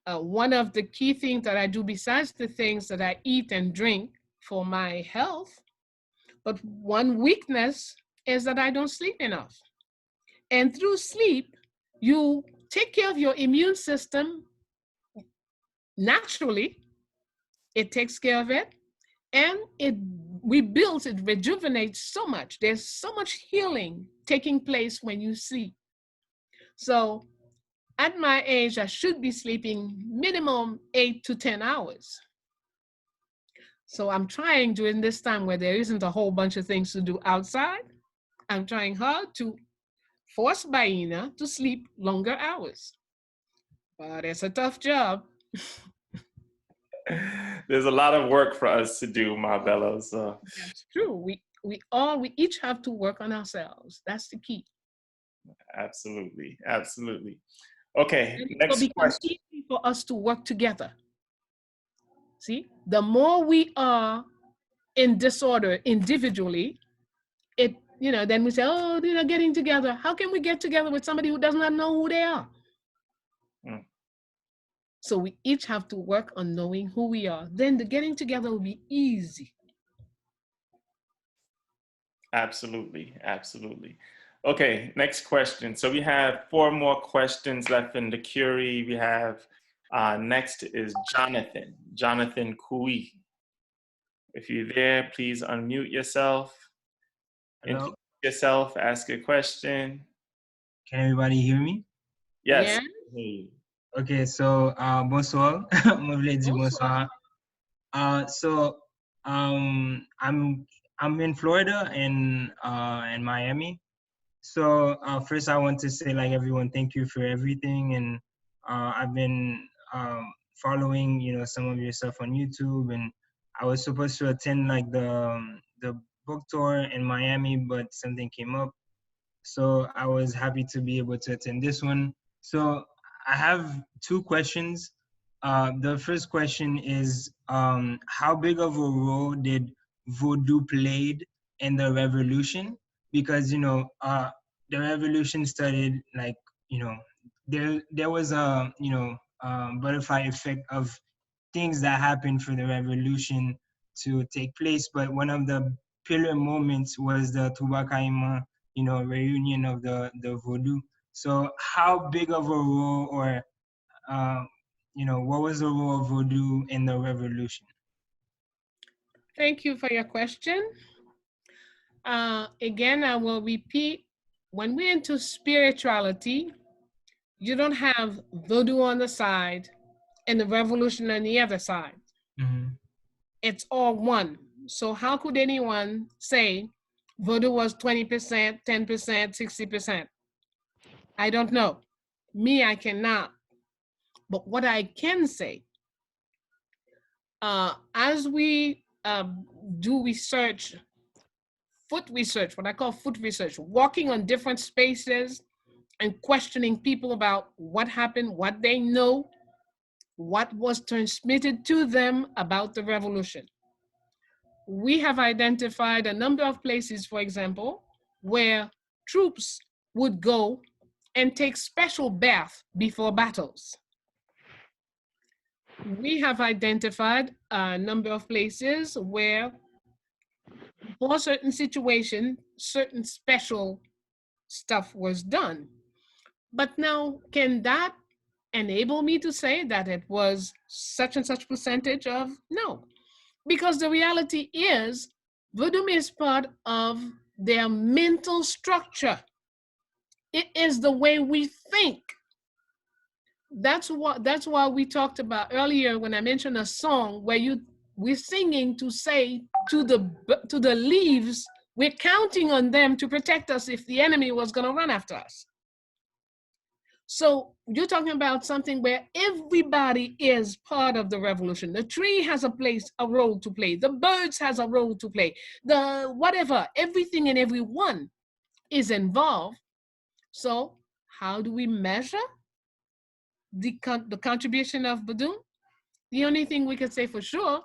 one of the key things that I do besides the things that I eat and drink for my health, but one weakness is that I don't sleep enough. And through sleep, you take care of your immune system naturally. It takes care of it, and it rebuilds, it rejuvenates so much. There's so much healing taking place when you sleep. So at my age, I should be sleeping minimum 8 to 10 hours. So I'm trying during this time where there isn't a whole bunch of things to do outside, I'm trying hard to force Bayyinah to sleep longer hours. But it's a tough job. There's a lot of work for us to do, Ma Bello. So that's true. We each have to work on ourselves. That's the key. Absolutely, absolutely. Okay, and next so question. Easy for us to work together. See, the more we are in disorder individually, then we say, oh, they're getting together. How can we get together with somebody who does not know who they are? So we each have to work on knowing who we are. Then the getting together will be easy. Absolutely, absolutely. Okay, next question. So we have 4 more questions left in the queue. We have, next is Jonathan. Jonathan Kui. If you're there, please unmute yourself. Hello. Introduce yourself, ask a question. Can everybody hear me? Yes. Yeah. Okay, so bonsoir. Bonsoir. So I'm in Florida and Miami. So first I want to say, like, everyone, thank you for everything, and I've been following some of your stuff on YouTube, and I was supposed to attend like the book tour in Miami, but something came up, so I was happy to be able to attend this one. So I have 2 questions. The first question is, how big of a role did Voodoo played in the revolution? Because the revolution started like there was a butterfly effect of things that happened for the revolution to take place, but one of the pillar moments was the Tubakaima reunion of the Voodoo. So how big of a role, or what was the role of Voodoo in the revolution? Thank you for your question. Again, I will repeat, when we're into spirituality, you don't have Voodoo on the side and the revolution on the other side. Mm-hmm. It's all one. So how could anyone say Voodoo was 20%, 10%, 60%? I don't know. Me, I cannot. But what I can say, as we do research, foot research, what I call foot research, walking on different spaces and questioning people about what happened, what they know, what was transmitted to them about the revolution. We have identified a number of places, for example, where troops would go and take special baths before battles. We have identified a number of places where, for certain situations, certain special stuff was done. But now, can that enable me to say that it was such and such percentage of? No. Because the reality is, Voodoo is part of their mental structure. It is the way we think. That's why we talked about earlier when I mentioned a song where we're singing to say to the leaves, we're counting on them to protect us if the enemy was going to run after us. So you're talking about something where everybody is part of the revolution. The tree has a role to play. The birds has a role to play. Everything and everyone is involved. So how do we measure the contribution of Voodoo? The only thing we can say for sure,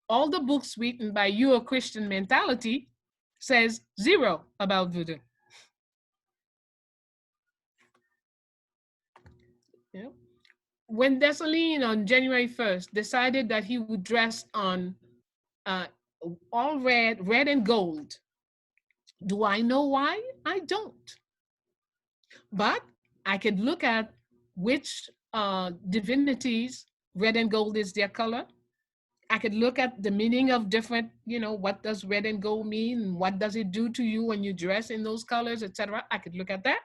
all the books written by your Christian mentality says 0 about Voodoo. Yeah. when Dessalines on January 1st decided that he would dress on all red and gold, do I know why? I don't. But I could look at which divinities red and gold is their color. I could look at the meaning of different, what does red and gold mean? What does it do to you when you dress in those colors, etc. I could look at that.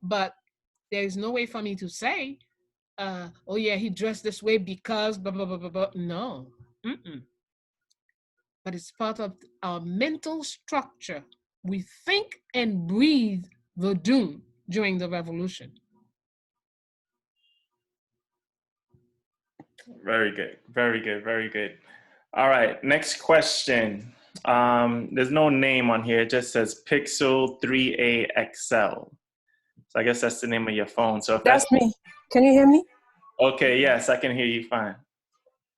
But there is no way for me to say, oh yeah, he dressed this way because blah, blah, blah, blah, blah. No. Mm-mm. But it's part of our mental structure. We think and breathe Voodoo during the revolution. Very good, very good, very good. All right, next question. There's no name on here. It just says Pixel 3A XL. So I guess that's the name of your phone. So if that's me. Can you hear me? Okay, yes, I can hear you fine.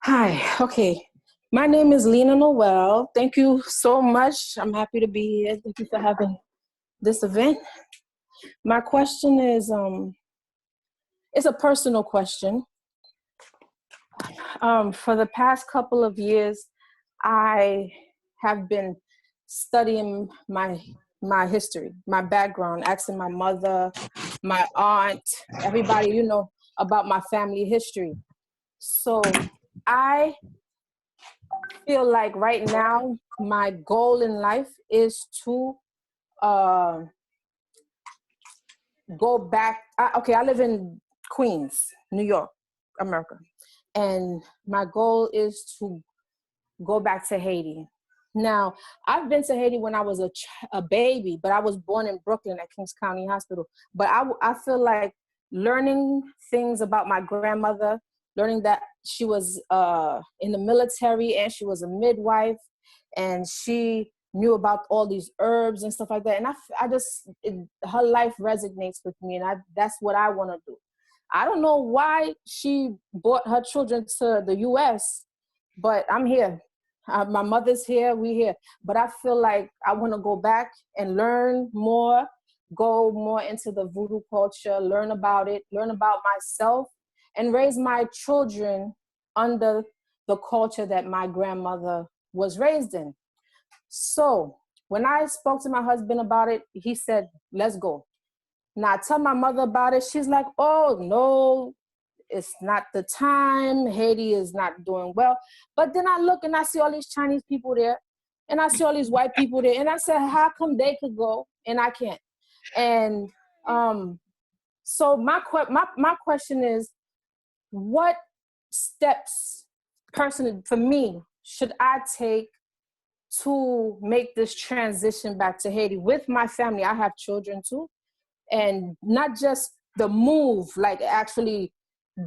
Hi, okay. My name is Lena Noel. Thank you so much. I'm happy to be here. Thank you for having this event. My question is, it's a personal question. For the past couple of years, I have been studying my history, my background, asking my mother, my aunt, everybody, about my family history. So I feel like right now, my goal in life is to go back. I live in Queens, New York, America. And my goal is to go back to Haiti. Now, I've been to Haiti when I was a baby, but I was born in Brooklyn at Kings County Hospital. But I feel like learning things about my grandmother, learning that she was in the military and she was a midwife and she knew about all these herbs and stuff like that. And her life resonates with me, and that's what I want to do. I don't know why she brought her children to the US, but I'm here. My mother's here, we here. But I feel like I want to go back and learn more, go more into the voodoo culture, learn about it, learn about myself, and raise my children under the culture that my grandmother was raised in. So when I spoke to my husband about it, he said, let's go. Now I tell my mother about it, she's like, oh no, it's not the time. Haiti is not doing well. But then I look and I see all these Chinese people there, and I see all these white people there, and I said, how come they could go and I can't? And so my question is, what steps personally for me should I take to make this transition back to Haiti with my family? I have children too. And not just the move, like actually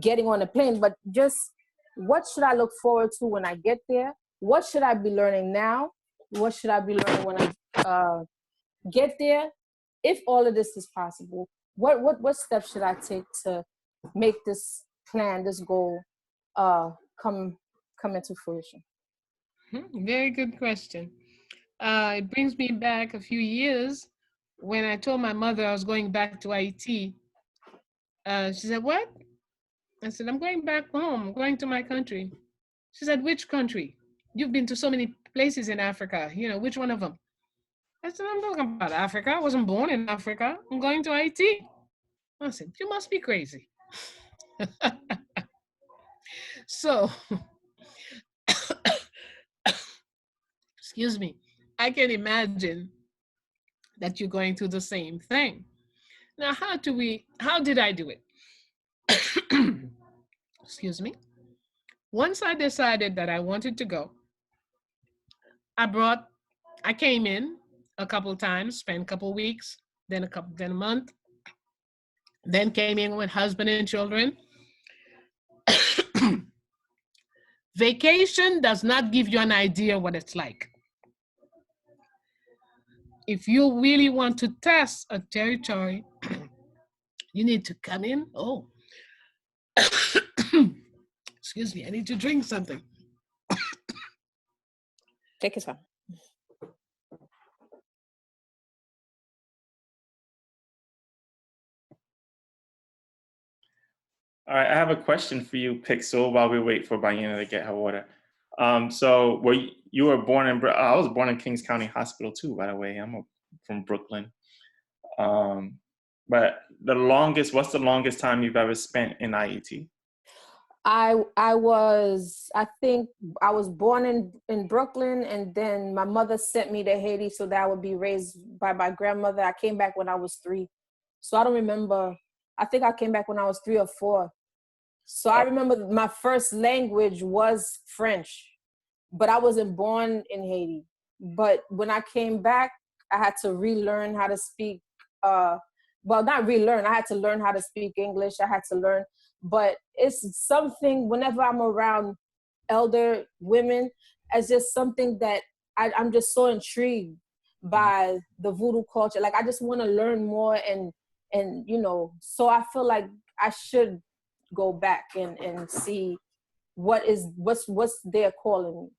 getting on a plane, but just what should I look forward to when I get there? What should I be learning now? What should I be learning when I get there? If all of this is possible, what steps should I take to make this plan, this goal, come into fruition? Very good question. It brings me back a few years when I told my mother I was going back to Haiti. She said, what? I said, I'm going back home, I'm going to my country. She said, which country? You've been to so many places in Africa, which one of them? I said, I'm talking about Africa. I wasn't born in Africa. I'm going to Haiti. I said, you must be crazy. So, excuse me, I can imagine that you're going through the same thing. Now, how did I do it? Excuse me. Once I decided that I wanted to go, I came in a couple times, spent a couple weeks, then a month, then came in with husband and children. Vacation does not give you an idea what it's like. If you really want to test a territory, you need to come in. Oh, excuse me, I need to drink something. Take your time. All right, I have a question for you, Pixel, while we wait for Bayyinah to get her water. So you were born in, I was born in Kings County Hospital too, by the way. I'm from Brooklyn. But what's the longest time you've ever spent in IET? I think I was born in Brooklyn, and then my mother sent me to Haiti so that I would be raised by my grandmother. I came back when I was 3. So I don't remember. I think I came back when I was 3 or 4. So I remember my first language was French, but I wasn't born in Haiti. But when I came back, I had to relearn how to speak, well, not relearn, I had to learn how to speak English. I had to learn, but it's something, whenever I'm around elder women, it's just something that I'm just so intrigued by the Voodoo culture. Like, I just want to learn more, and so I feel like I should go back and see what's they're calling me.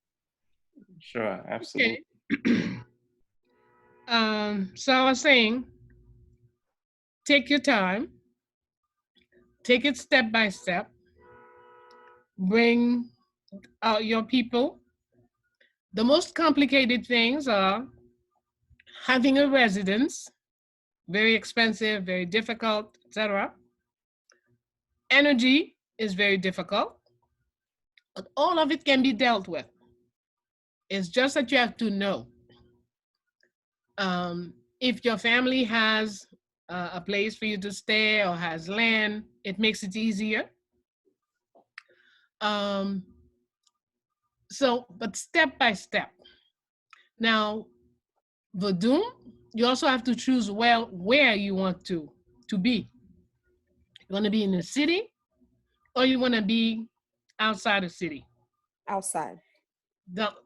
Sure, absolutely. Okay. So I was saying, take your time, take it step by step, bring out your people. The most complicated things are having a residence, very expensive, very difficult, etc. Energy is very difficult, but all of it can be dealt with. It's just that you have to know. If your family has a place for you to stay or has land, it makes it easier. But step by step. Now, Voodoo, you also have to choose well where you want to be. You want to be in the city, or you want to be outside the city? Outside.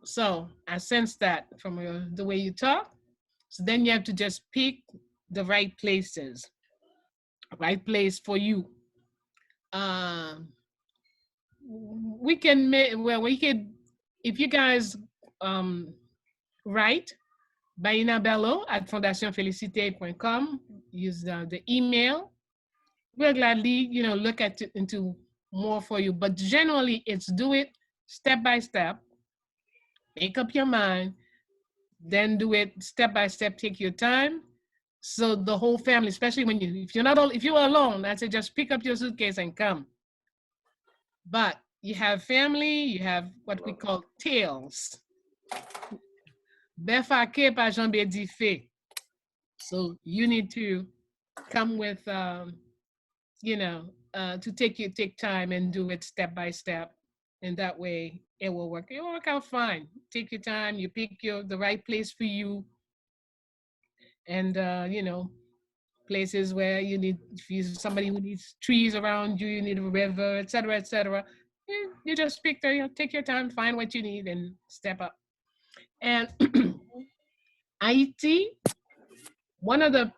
So I sense that from the way you talk. So then you have to just pick the right places, right place for you. We could, if you guys write Bayyinah Bello at fondationfelicite.com, use the email. We'll gladly, look into more for you. But generally, it's do it step by step. Make up your mind, then do it step by step. Take your time. So the whole family, especially if you're alone, I say just pick up your suitcase and come. But you have family, you have what we call tails. So you need to come with, to take time and do it step by step. And that way it will work. It will work out fine. Take your time, you pick the right place for you. And, places where you need, if you're somebody who needs trees around you, you need a river, et cetera, et cetera. You just pick take your time, find what you need, and step up. And Haiti, one of the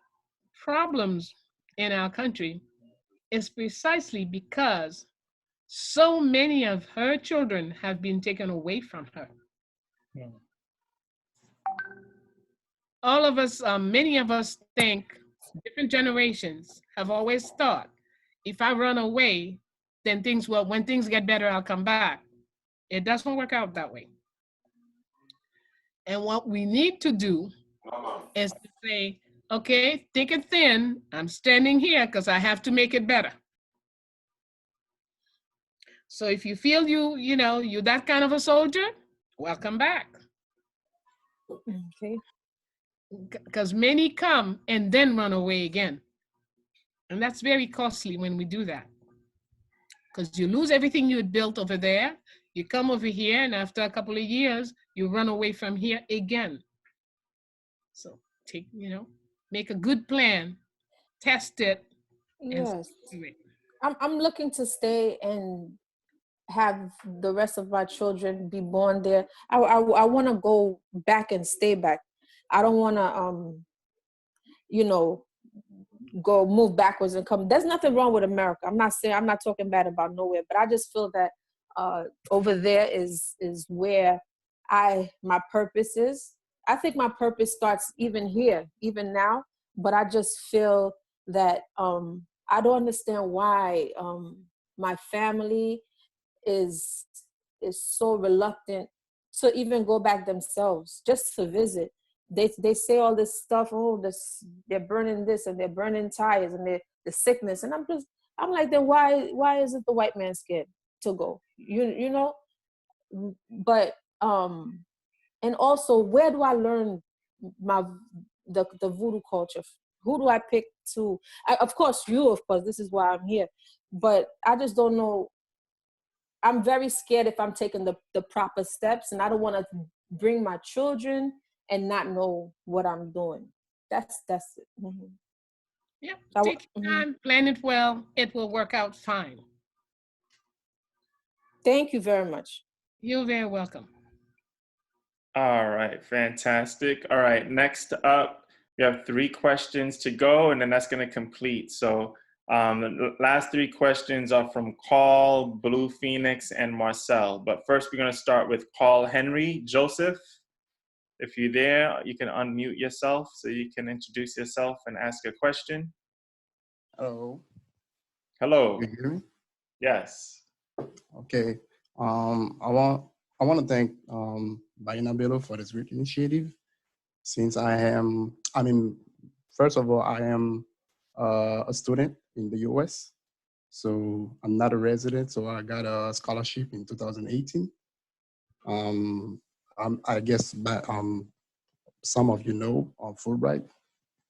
problems in our country is precisely because so many of her children have been taken away from her. Yeah. All of us, many of us think, different generations have always thought, if I run away, then when things get better, I'll come back. It doesn't work out that way. And what we need to do is to say, okay, thick and thin, I'm standing here because I have to make it better. So if you feel you're that kind of a soldier, welcome back. Okay. Because many come and then run away again. And that's very costly when we do that. Because you lose everything you had built over there, you come over here, and after a couple of years, you run away from here again. So make a good plan, test it. Yes. I'm looking to stay and have the rest of my children be born there. I want to go back and stay back. I don't want to, go move backwards and come. There's nothing wrong with America. I'm not talking bad about nowhere, but I just feel that over there is where my purpose is. I think my purpose starts even here, even now, but I just feel that I don't understand why my family is so reluctant to even go back themselves just to visit. They say all this stuff, oh, they're burning this and they're burning tires and the sickness, and I'm like, then why isn't the white man scared to go? You know, but and also, where do I learn the voodoo culture? Who do I pick to? Of course, this is why I'm here, but I just don't know. I'm very scared if I'm taking the proper steps, and I don't want to bring my children and not know what I'm doing. That's it. Mm-hmm. Yeah, take your time, plan it well. It will work out fine. Thank you very much. You're very welcome. All right, fantastic. All right, next up, we have 3 questions to go, and then that's going to complete. So the last 3 questions are from Carl, Blue Phoenix, and Marcel. But first, we're going to start with Carl Henry Joseph. If you're there, you can unmute yourself so you can introduce yourself and ask a question. Hello. Hello. You hear me? Yes. Okay. I want to thank Bayyinah Bello for this great initiative. Since first of all, I am a student in the U.S. So I'm not a resident. So I got a scholarship in 2018. I guess some of you know Fulbright.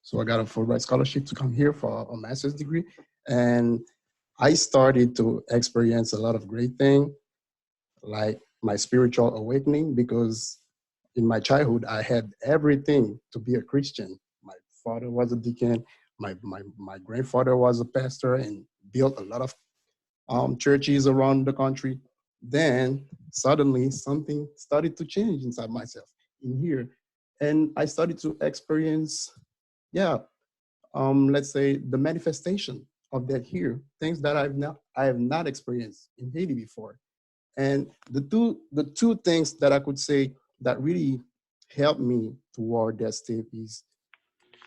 So I got a Fulbright scholarship to come here for a master's degree. And I started to experience a lot of great things, like my spiritual awakening, because in my childhood, I had everything to be a Christian. My father was a deacon, my grandfather was a pastor and built a lot of churches around the country. Then suddenly something started to change inside myself in here. And I started to experience, let's say the manifestation of that here, things that I have not experienced in Haiti before. And the two things that I could say that really helped me toward that step is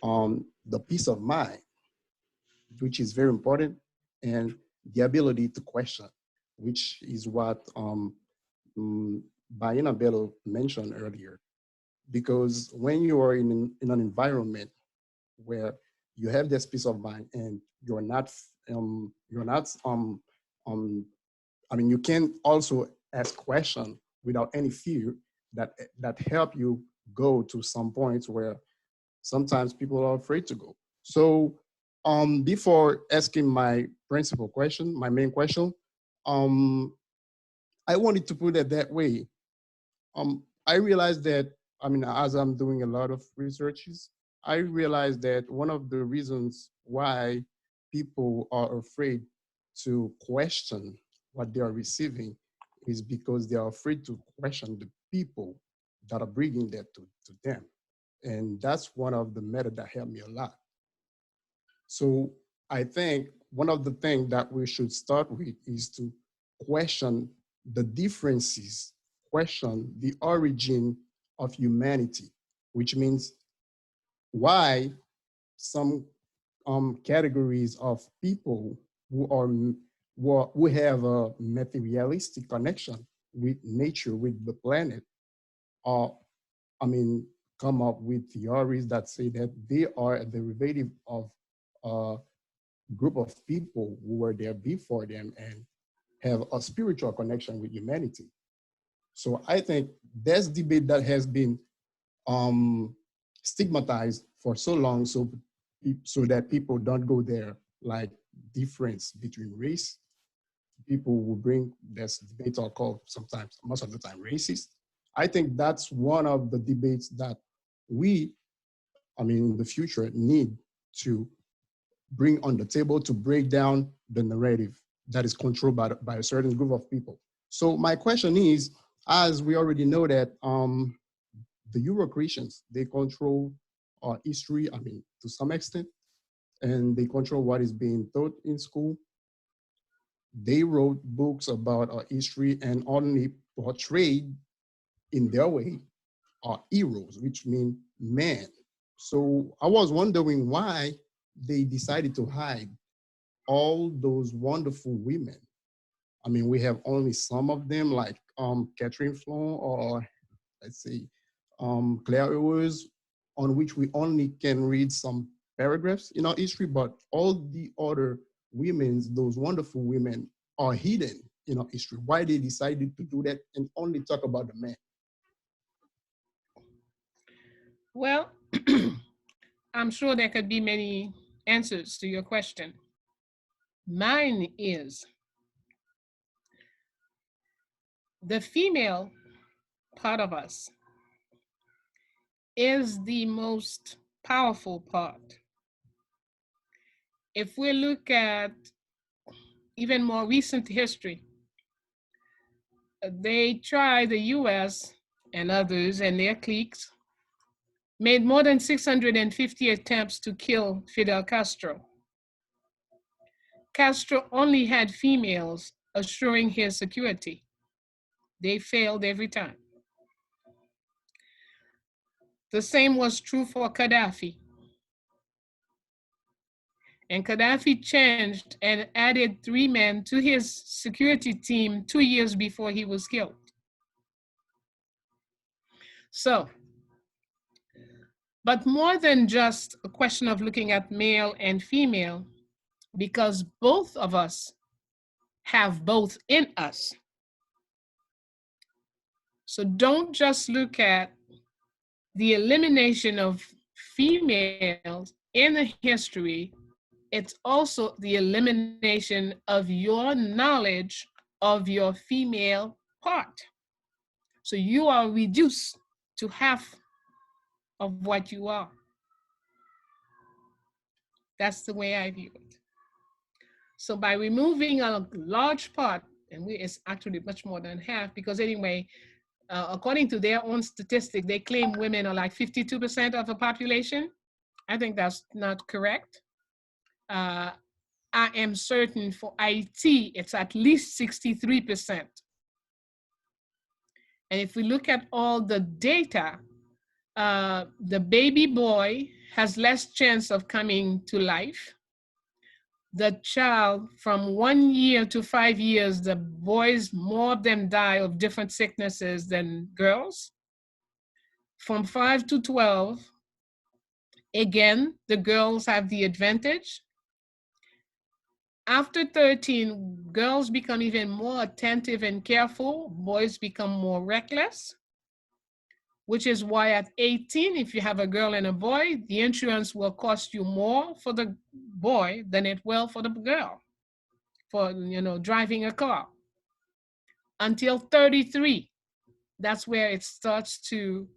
the peace of mind, which is very important, and the ability to question, which is what Bayyinah Bello mentioned earlier. Because when you are in an environment where you have this peace of mind and you can also ask questions without any fear that help you go to some points where sometimes people are afraid to go. So before asking my principal question, my main question, I wanted to put it that way. I realized that, as I'm doing a lot of researches, I realized that one of the reasons why people are afraid to question what they are receiving is because they are afraid to question the people that are bringing that to them. And that's one of the methods that helped me a lot. So I think one of the things that we should start with is to question the differences, question the origin of humanity, which means why some categories of people who have a materialistic connection with nature, with the planet, come up with theories that say that they are a derivative of a group of people who were there before them and have a spiritual connection with humanity. So I think this debate that has been stigmatized for so long, so that people don't go there, like difference between race. People will bring this debate are called sometimes, most of the time, racist. I think that's one of the debates that we, in the future, need to bring on the table to break down the narrative that is controlled by a certain group of people. So my question is, as we already know that the Euro-Christians, they control our history, to some extent, and they control what is being taught in school. They wrote books about our history and only portrayed in their way our heroes, which mean men. So I was wondering why they decided to hide all those wonderful women I mean, we have only some of them, like Catherine Flon or let's say Claire Heureuse, on which we only can read some paragraphs in our history, but all the other women, those wonderful women, are hidden in our history. Why they decided to do that and only talk about the men? Well, I'm sure there could be many answers to your question. Mine is the female part of us is the most powerful part. If we look at even more recent history, the US and others and their cliques made more than 650 attempts to kill Fidel Castro. Castro only had females assuring his security. They failed every time. The same was true for Gaddafi. And Gaddafi changed and added 3 men to his security team 2 years before he was killed. So, but more than just a question of looking at male and female, because both of us have both in us. So don't just look at the elimination of females in the history, it's also the elimination of your knowledge of your female part. So you are reduced to half of what you are. That's the way I view it. So by removing a large part, and it's actually much more than half, because anyway, according to their own statistic, they claim women are like 52% of the population. I think that's not correct. I am certain for Haiti, it's at least 63%. And if we look at all the data, the baby boy has less chance of coming to life. The child from 1 year to 5 years, the boys, more of them die of different sicknesses than girls. From 5 to 12, again, the girls have the advantage. After 13, girls become even more attentive and careful. Boys become more reckless, which is why at 18, if you have a girl and a boy, the insurance will cost you more for the boy than it will for the girl, for driving a car. Until 33, that's where it starts to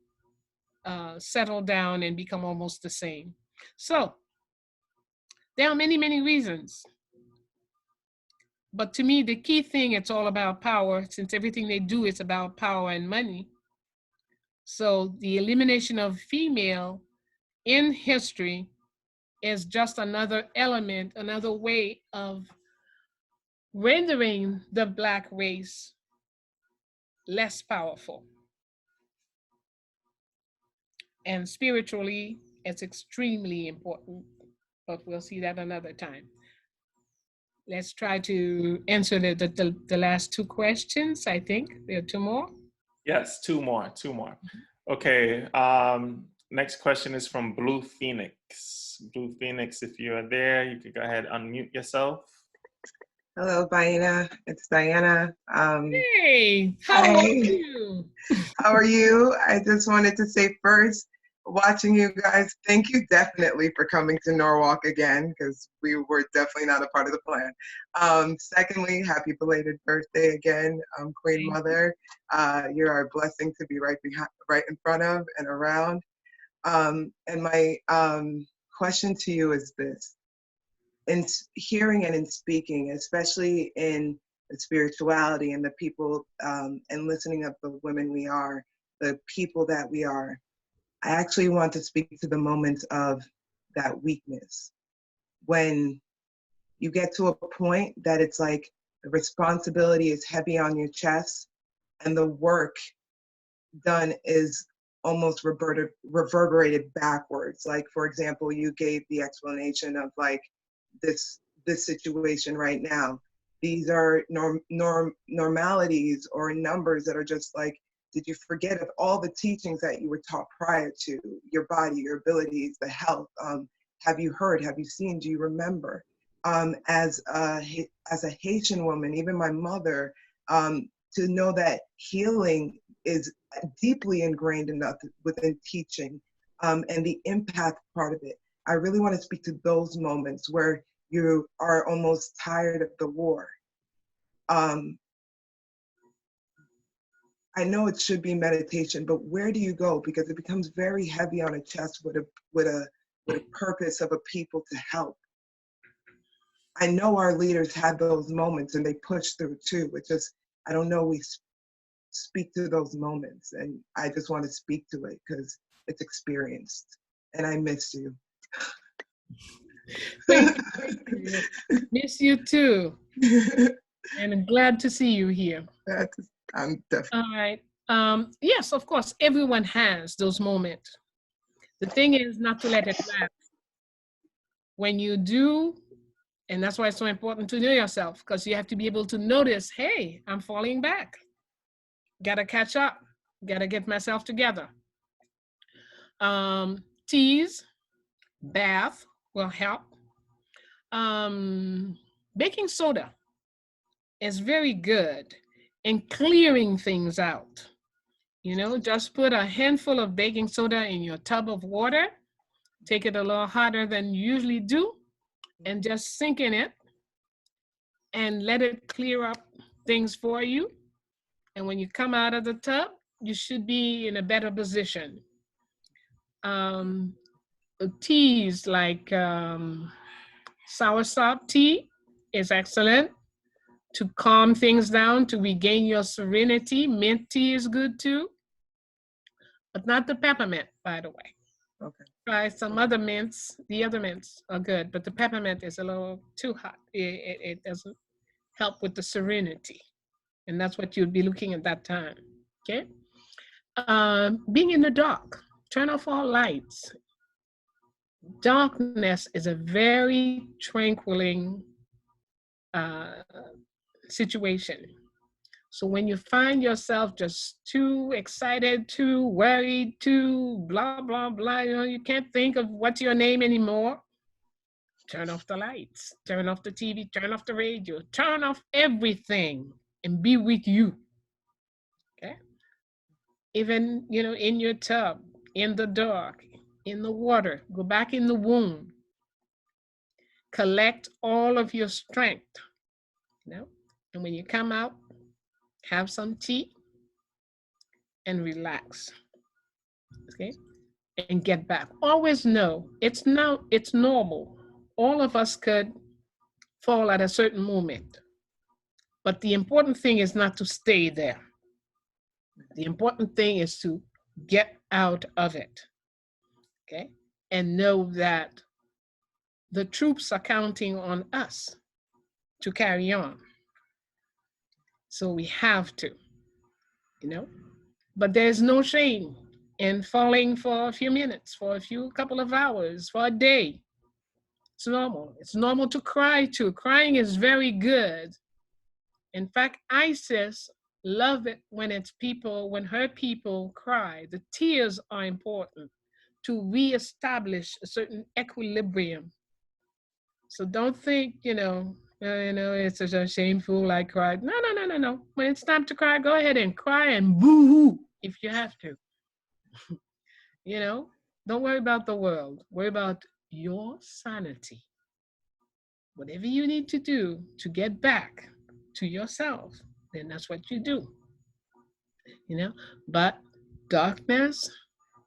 settle down and become almost the same. So there are many, many reasons. But to me, the key thing, it's all about power, since everything they do is about power and money. So the elimination of female in history is just another element, another way of rendering the Black race less powerful. And spiritually, it's extremely important, but we'll see that another time. Let's try to answer the last 2 questions. I think there are 2 more. Yes, 2 more. Okay, next question is from Blue Phoenix. Blue Phoenix, if you are there, you could go ahead and unmute yourself. Hello, Bayyinah. It's Diana. Hey, how are you? How are you? I just wanted to say first, watching you guys, thank you definitely for coming to Norwalk again, because we were definitely not a part of the plan. Secondly, happy belated birthday again, Queen Mother. You're our blessing to be right in front of and around. And my question to you is this. In hearing and in speaking, especially in the spirituality and the people and listening of the women we are, the people that we are, I actually want to speak to the moments of that weakness. When you get to a point that it's like the responsibility is heavy on your chest and the work done is almost reverberated backwards. Like, for example, you gave the explanation of like this situation right now. These are normalities or numbers that are just like, did you forget of all the teachings that you were taught prior to? Your body, your abilities, the health. Have you heard? Have you seen? Do you remember? As a Haitian woman, even my mother, to know that healing is deeply ingrained enough within teaching, and the empath part of it. I really want to speak to those moments where you are almost tired of the war. I know it should be meditation, but where do you go? Because it becomes very heavy on a chest with a purpose of a people to help. I know our leaders had those moments and they push through too. It's just, I don't know, we speak to those moments, and I just want to speak to it because it's experienced, and I miss you. Thank you. Miss you too. And I'm glad to see you here. I'm definitely. All right. Yes, of course, everyone has those moments. The thing is not to let it last. When you do, and that's why it's so important to know yourself, because you have to be able to notice, hey, I'm falling back. Gotta catch up. Gotta get myself together. Teas, bath will help. Baking soda is very good in clearing things out. You know, just put a handful of baking soda in your tub of water, take it a little hotter than you usually do, and just sink in it and let it clear up things for you. And when you come out of the tub, you should be in a better position. Teas like soursop tea is excellent to calm things down, to regain your serenity. Mint tea is good too, but not the peppermint, by the way. Okay. Try some other mints. The other mints are good, but the peppermint is a little too hot. It doesn't help with the serenity. And that's what you'd be looking at that time, okay? Being in the dark, turn off all lights. Darkness is a very tranquiling situation. So when you find yourself just too excited, too worried, too blah, blah, blah, you know, you can't think of what's your name anymore, turn off the lights, turn off the TV, turn off the radio, turn off everything and be with you, okay? Even, you know, in your tub, in the dark, in the water, go back in the womb, collect all of your strength, you know, and when you come out, have some tea and relax, okay? And get back. Always know it's normal. All of us could fall at a certain moment, but the important thing is not to stay there. The important thing is to get out of it, okay? And know that the troops are counting on us to carry on. So we have to, you know, but there's no shame in falling for a few minutes, for a couple of hours, for a day. It's normal. It's normal to cry too. Crying is very good. In fact, ISIS love it when when her people cry. The tears are important to reestablish a certain equilibrium. So don't think, it's so shameful, I cried. No. When it's time to cry, go ahead and cry and boo-hoo if you have to. Don't worry about the world. Worry about your sanity. Whatever you need to do to get back to yourself, then that's what you do. But darkness,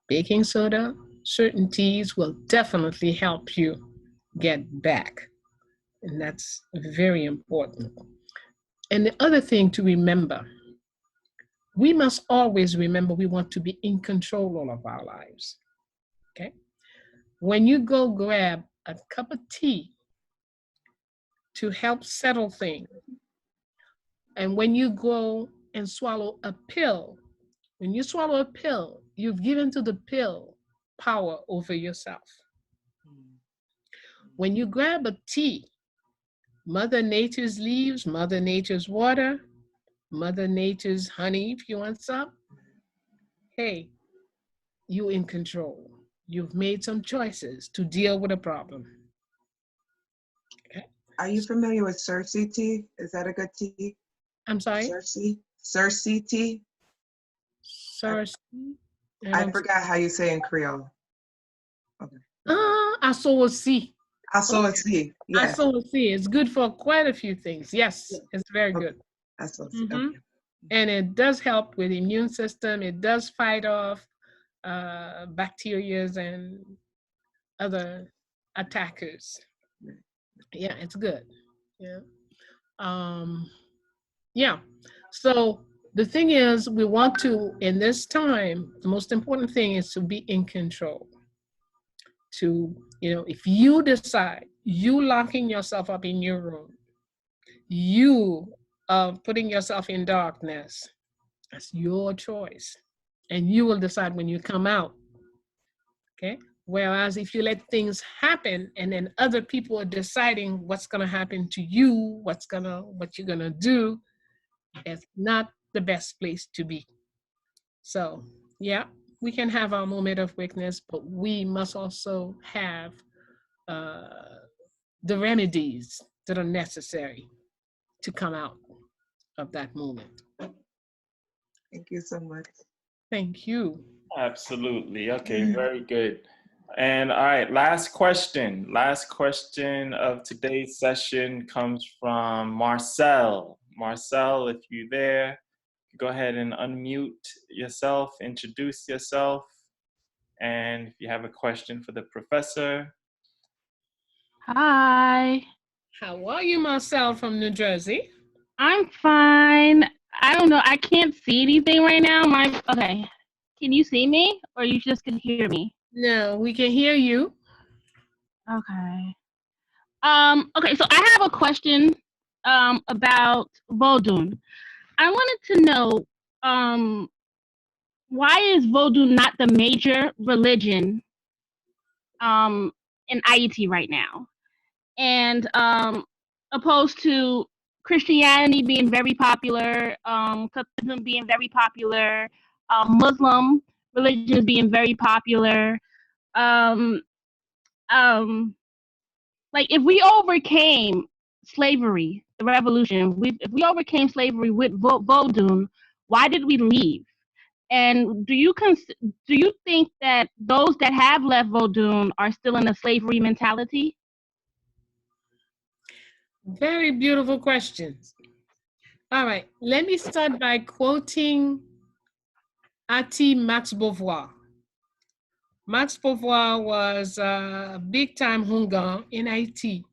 baking soda, certain teas will definitely help you get back. And that's very important. And the other thing to remember, we must always remember we want to be in control of our lives, okay? When you go grab a cup of tea to help settle things, and when you go and swallow a pill, when you swallow a pill, you've given to the pill power over yourself. When you grab a tea, Mother Nature's leaves, Mother Nature's water, Mother Nature's honey, if you want some. Hey, you in control. You've made some choices to deal with a problem. Okay. Are you familiar with Cersei tea? Is that a good tea? I'm sorry? Cersei tea? Cersei? I forgot how you say in Creole. Okay. Asoasi. Asoasi, yes. Asoasi. It's good for quite a few things. Yes, it's very good. Asoasi, okay. And it does help with the immune system. It does fight off bacteria and other attackers. Yeah, it's good. Yeah. Yeah. So the thing is, we want to, in this time, the most important thing is to be in control. To, if you decide, you locking yourself up in your room, you putting yourself in darkness, that's your choice. And you will decide when you come out. Okay. Whereas if you let things happen and then other people are deciding what's going to happen to you, what you're going to do, it's not the best place to be. So, yeah, we can have our moment of weakness, but we must also have the remedies that are necessary to come out of that moment. Thank you so much. Thank you. Absolutely. Okay, very good. And all right, last question. Last question of today's session comes from Marcel. Marcel, if you're there, go ahead and unmute yourself, introduce yourself, and if you have a question for the professor. Hi. How are you, Marcel from New Jersey? I'm fine. I don't know. I can't see anything right now. Okay. Can you see me or you just can hear me? No, we can hear you. Okay. Okay, so I have a question about Voodoo. I wanted to know why is Voodoo not the major religion in Haiti right now? And opposed to Christianity being very popular, Catholicism being very popular, Muslim religions being very popular. Like if we overcame slavery, the revolution, if we overcame slavery with Vodun, why did we leave? And do you think that those that have left Vodun are still in a slavery mentality? Very beautiful questions. All right, let me start by quoting Ati Max Beauvoir. Max Beauvoir was a big-time Hungan in Haiti.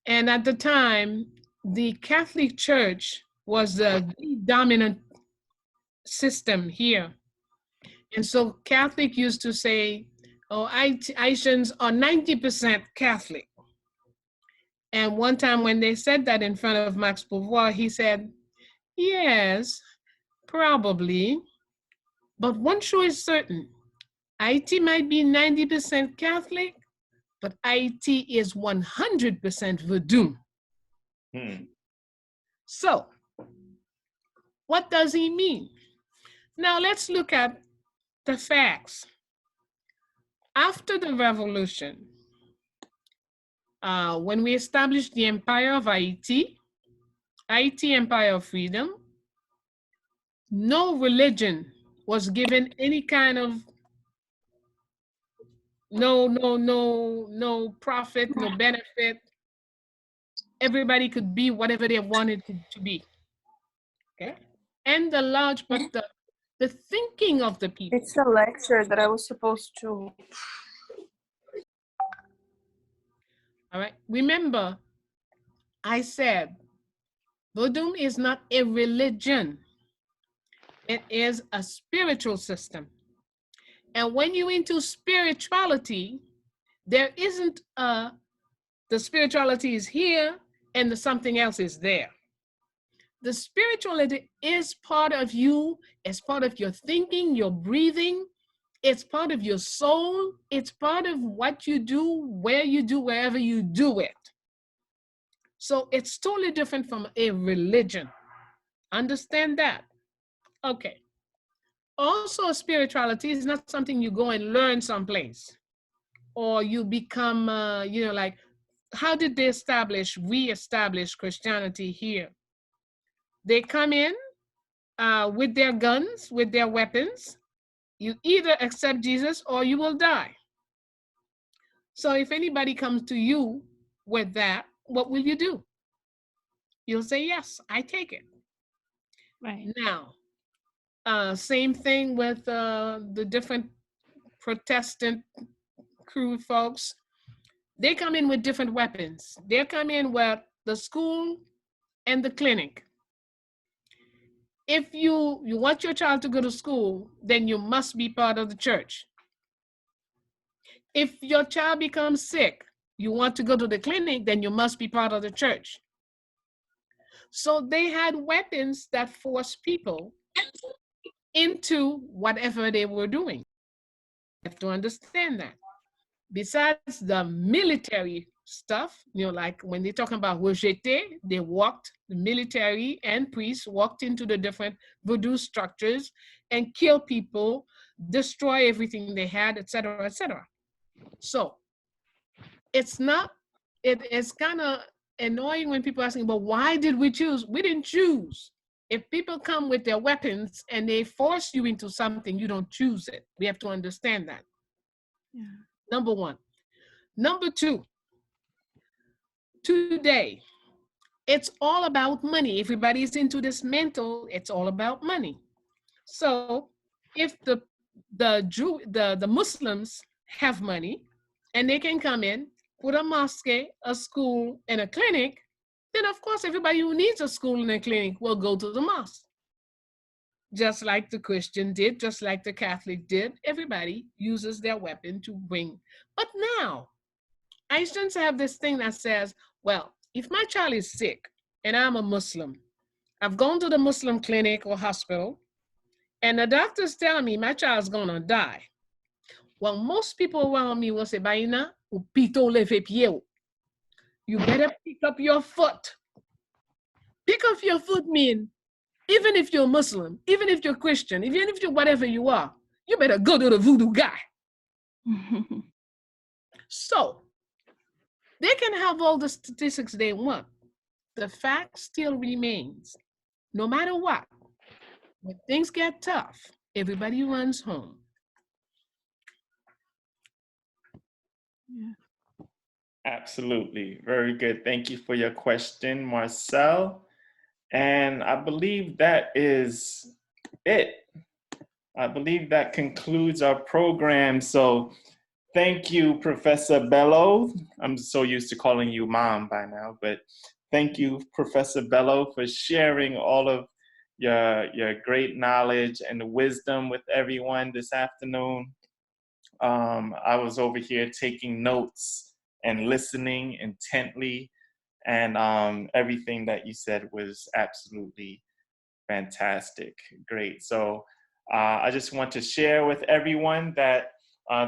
And at the time, the Catholic Church was the dominant system here. And so Catholic used to say, oh, Haitians are 90% Catholic. And one time when they said that in front of Max Beauvoir, he said, yes, probably. But one sure is certain, Haiti might be 90% Catholic, but Haiti is 100% Voodoo. So, what does he mean? Now let's look at the facts. After the revolution, when we established the Empire of Haiti, Haiti Empire of Freedom, no religion was given any kind of no profit, no benefit. Everybody could be whatever they wanted to be. Okay. And but the thinking of the people. It's a lecture that I was supposed to. All right. Remember, I said, Voodoo is not a religion. It is a spiritual system. And when you're into spirituality, there isn't the spirituality is here and the something else is there. The spirituality is part of you, it's part of your thinking, your breathing, it's part of your soul, it's part of what you do, where you do, wherever you do it. So it's totally different from a religion. Understand that? Okay. Also, spirituality is not something you go and learn someplace or you become, like, how did they reestablish Christianity here? They come in with their guns, with their weapons. You either accept Jesus or you will die. So if anybody comes to you with that, what will you do? You'll say, yes, I take it. Right. Now, same thing with the different Protestant crew folks. They come in with different weapons. They come in with the school and the clinic. If you want your child to go to school, then you must be part of the church. If your child becomes sick, you want to go to the clinic, then you must be part of the church. So they had weapons that forced people into whatever they were doing. You have to understand that. Besides the military stuff, like when they're talking about rejeté, they walked, the military and priests walked into the different voodoo structures and kill people, destroy everything they had, etc., etc. So it's kind of annoying when people are asking, but why did we choose? We didn't choose. If people come with their weapons and they force you into something, you don't choose it. We have to understand that. Yeah. Number one. Number two, today, it's all about money. Everybody's into this mental, it's all about money. So if the Muslims have money and they can come in, put a mosque, a school, and a clinic, then of course everybody who needs a school and a clinic will go to the mosque. Just like the Christian did, just like the Catholic did, everybody uses their weapon to bring. But now, Haitians have this thing that says, well, if my child is sick and I'm a Muslim, I've gone to the Muslim clinic or hospital, and the doctors tell me my child's gonna die. Well, most people around me will say, Bayyinah, ou pito leve pied. You better pick up your foot. Pick up your foot mean, even if you're Muslim, even if you're Christian, even if you're whatever you are, you better go to the voodoo guy. So, they can have all the statistics they want. The fact still remains, no matter what, when things get tough, everybody runs home. Yeah. Absolutely. Very good. Thank you for your question, Marcel. And I believe that is it. I believe that concludes our program. So thank you, Professor Bello. I'm so used to calling you mom by now, but thank you, Professor Bello, for sharing all of your great knowledge and wisdom with everyone this afternoon. I was over here taking notes and listening intently, and everything that you said was absolutely fantastic. Great. So I just want to share with everyone that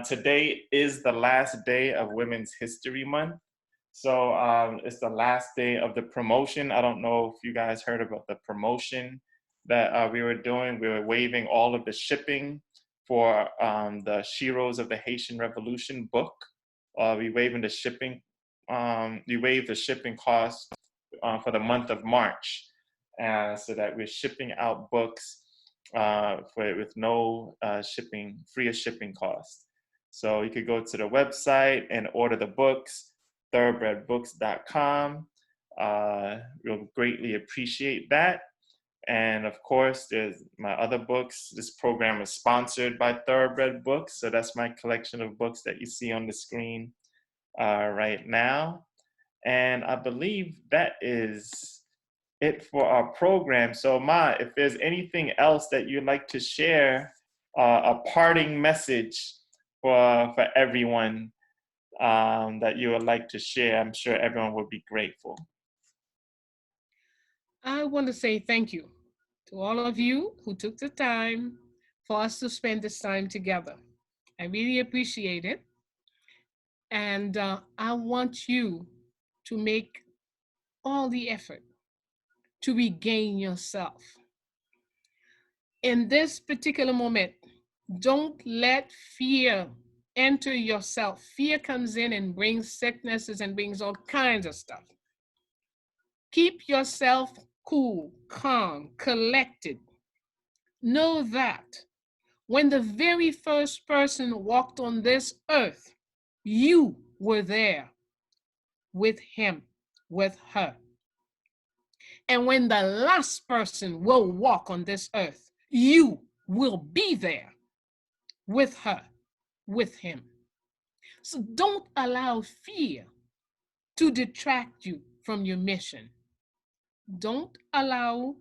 today is the last day of Women's History Month. So it's the last day of the promotion. I don't know if you guys heard about the promotion that we were doing. We were waiving all of the shipping for the Sheroes of the Haitian Revolution book. We waived the shipping. We waived the shipping cost for the month of March, so that we're shipping out books with no shipping, free of shipping cost. So you could go to the website and order the books, thoroughbredbooks.com. We'll greatly appreciate that. And of course, there's my other books. This program is sponsored by Thoroughbred Books. So that's my collection of books that you see on the screen right now. And I believe that is it for our program. So Ma, if there's anything else that you'd like to share, a parting message for everyone that you would like to share, I'm sure everyone would be grateful. I want to say thank you to all of you who took the time for us to spend this time together. I really appreciate it. And I want you to make all the effort to regain yourself. In this particular moment, don't let fear enter yourself. Fear comes in and brings sicknesses and brings all kinds of stuff. Keep yourself cool, calm, collected. Know that when the very first person walked on this earth, you were there with him, with her. And when the last person will walk on this earth, you will be there with her, with him. So don't allow fear to detract you from your mission. Don't allow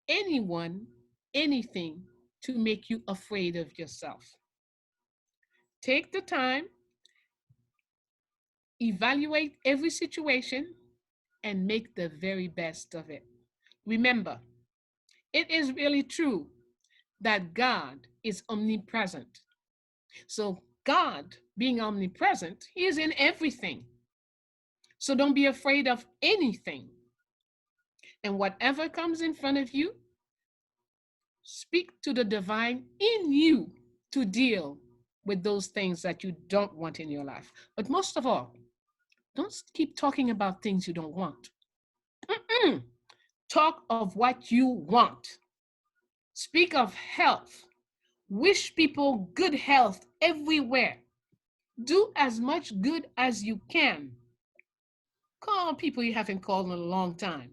anyone, anything to make you afraid of yourself. Take the time, evaluate every situation, and make the very best of it. Remember, it is really true that God is omnipresent. So God, being omnipresent, He is in everything. So don't be afraid of anything. And whatever comes in front of you, speak to the divine in you to deal with those things that you don't want in your life. But most of all, don't keep talking about things you don't want. Talk of what you want. Speak of health. Wish people good health everywhere. Do as much good as you can. Call people you haven't called in a long time.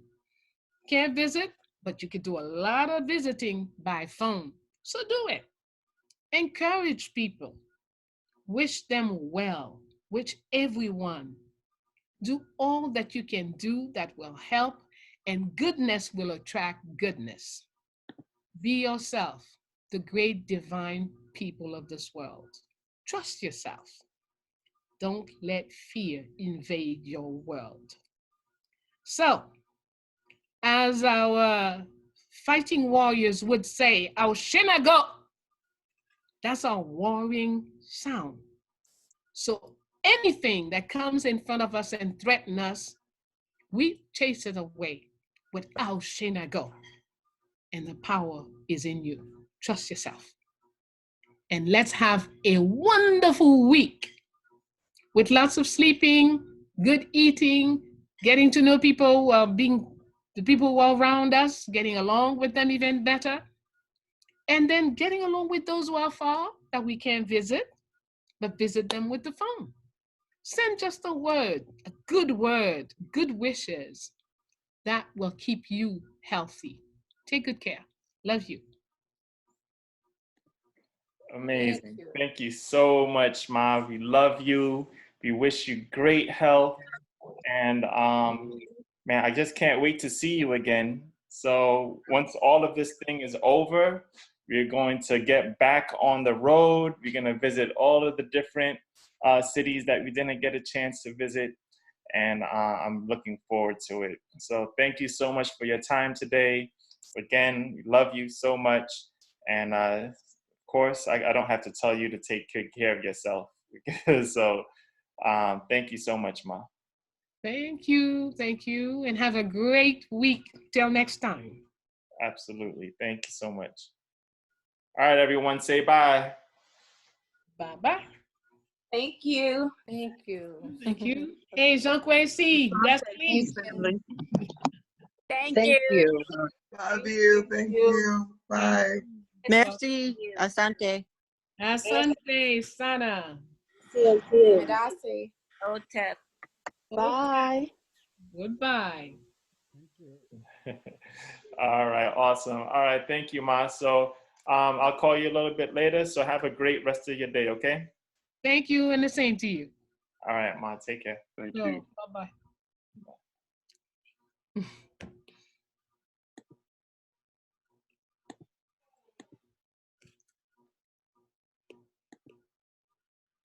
Can't visit, but you could do a lot of visiting by phone. So do it. Encourage people. Wish them well. Wish everyone. Do all that you can do that will help, and goodness will attract goodness. Be yourself, the great divine people of this world. Trust yourself. Don't let fear invade your world. So, as our fighting warriors would say, our shinago, that's our warring sound. So anything that comes in front of us and threatens us, we chase it away with our shinago. And the power is in you. Trust yourself. And let's have a wonderful week with lots of sleeping, good eating, getting to know people, being the people who are around us, getting along with them even better, and then getting along with those who are far that we can't visit, but visit them with the phone. Send just a word, good wishes that will keep you healthy. Take good care. Love you. Amazing. Thank you so much, Ma. We love you. We wish you great health. And man, I just can't wait to see you again. So once all of this thing is over, we're going to get back on the road. We're going to visit all of the different cities that we didn't get a chance to visit. And I'm looking forward to it. So thank you so much for your time today. Again, we love you so much. And of course, I don't have to tell you to take good care of yourself. So thank you so much, Ma. Thank you, and have a great week. Till next time. Absolutely. Thank you so much. All right, everyone, say bye. Bye-bye. Thank you. Thank you. Thank you. Hey, Jean-Kwesi, Dessalines. Thank Thank you. you. Love you. Thank you. Bye. Merci. Asante. Asante, Sana. Medasi. Otep. Bye. Goodbye. All right, awesome. All right, thank you, Ma. So I'll call you a little bit later. So have a great rest of your day, okay? Thank you, and the same to you. All right, Ma, take care. Bye-bye.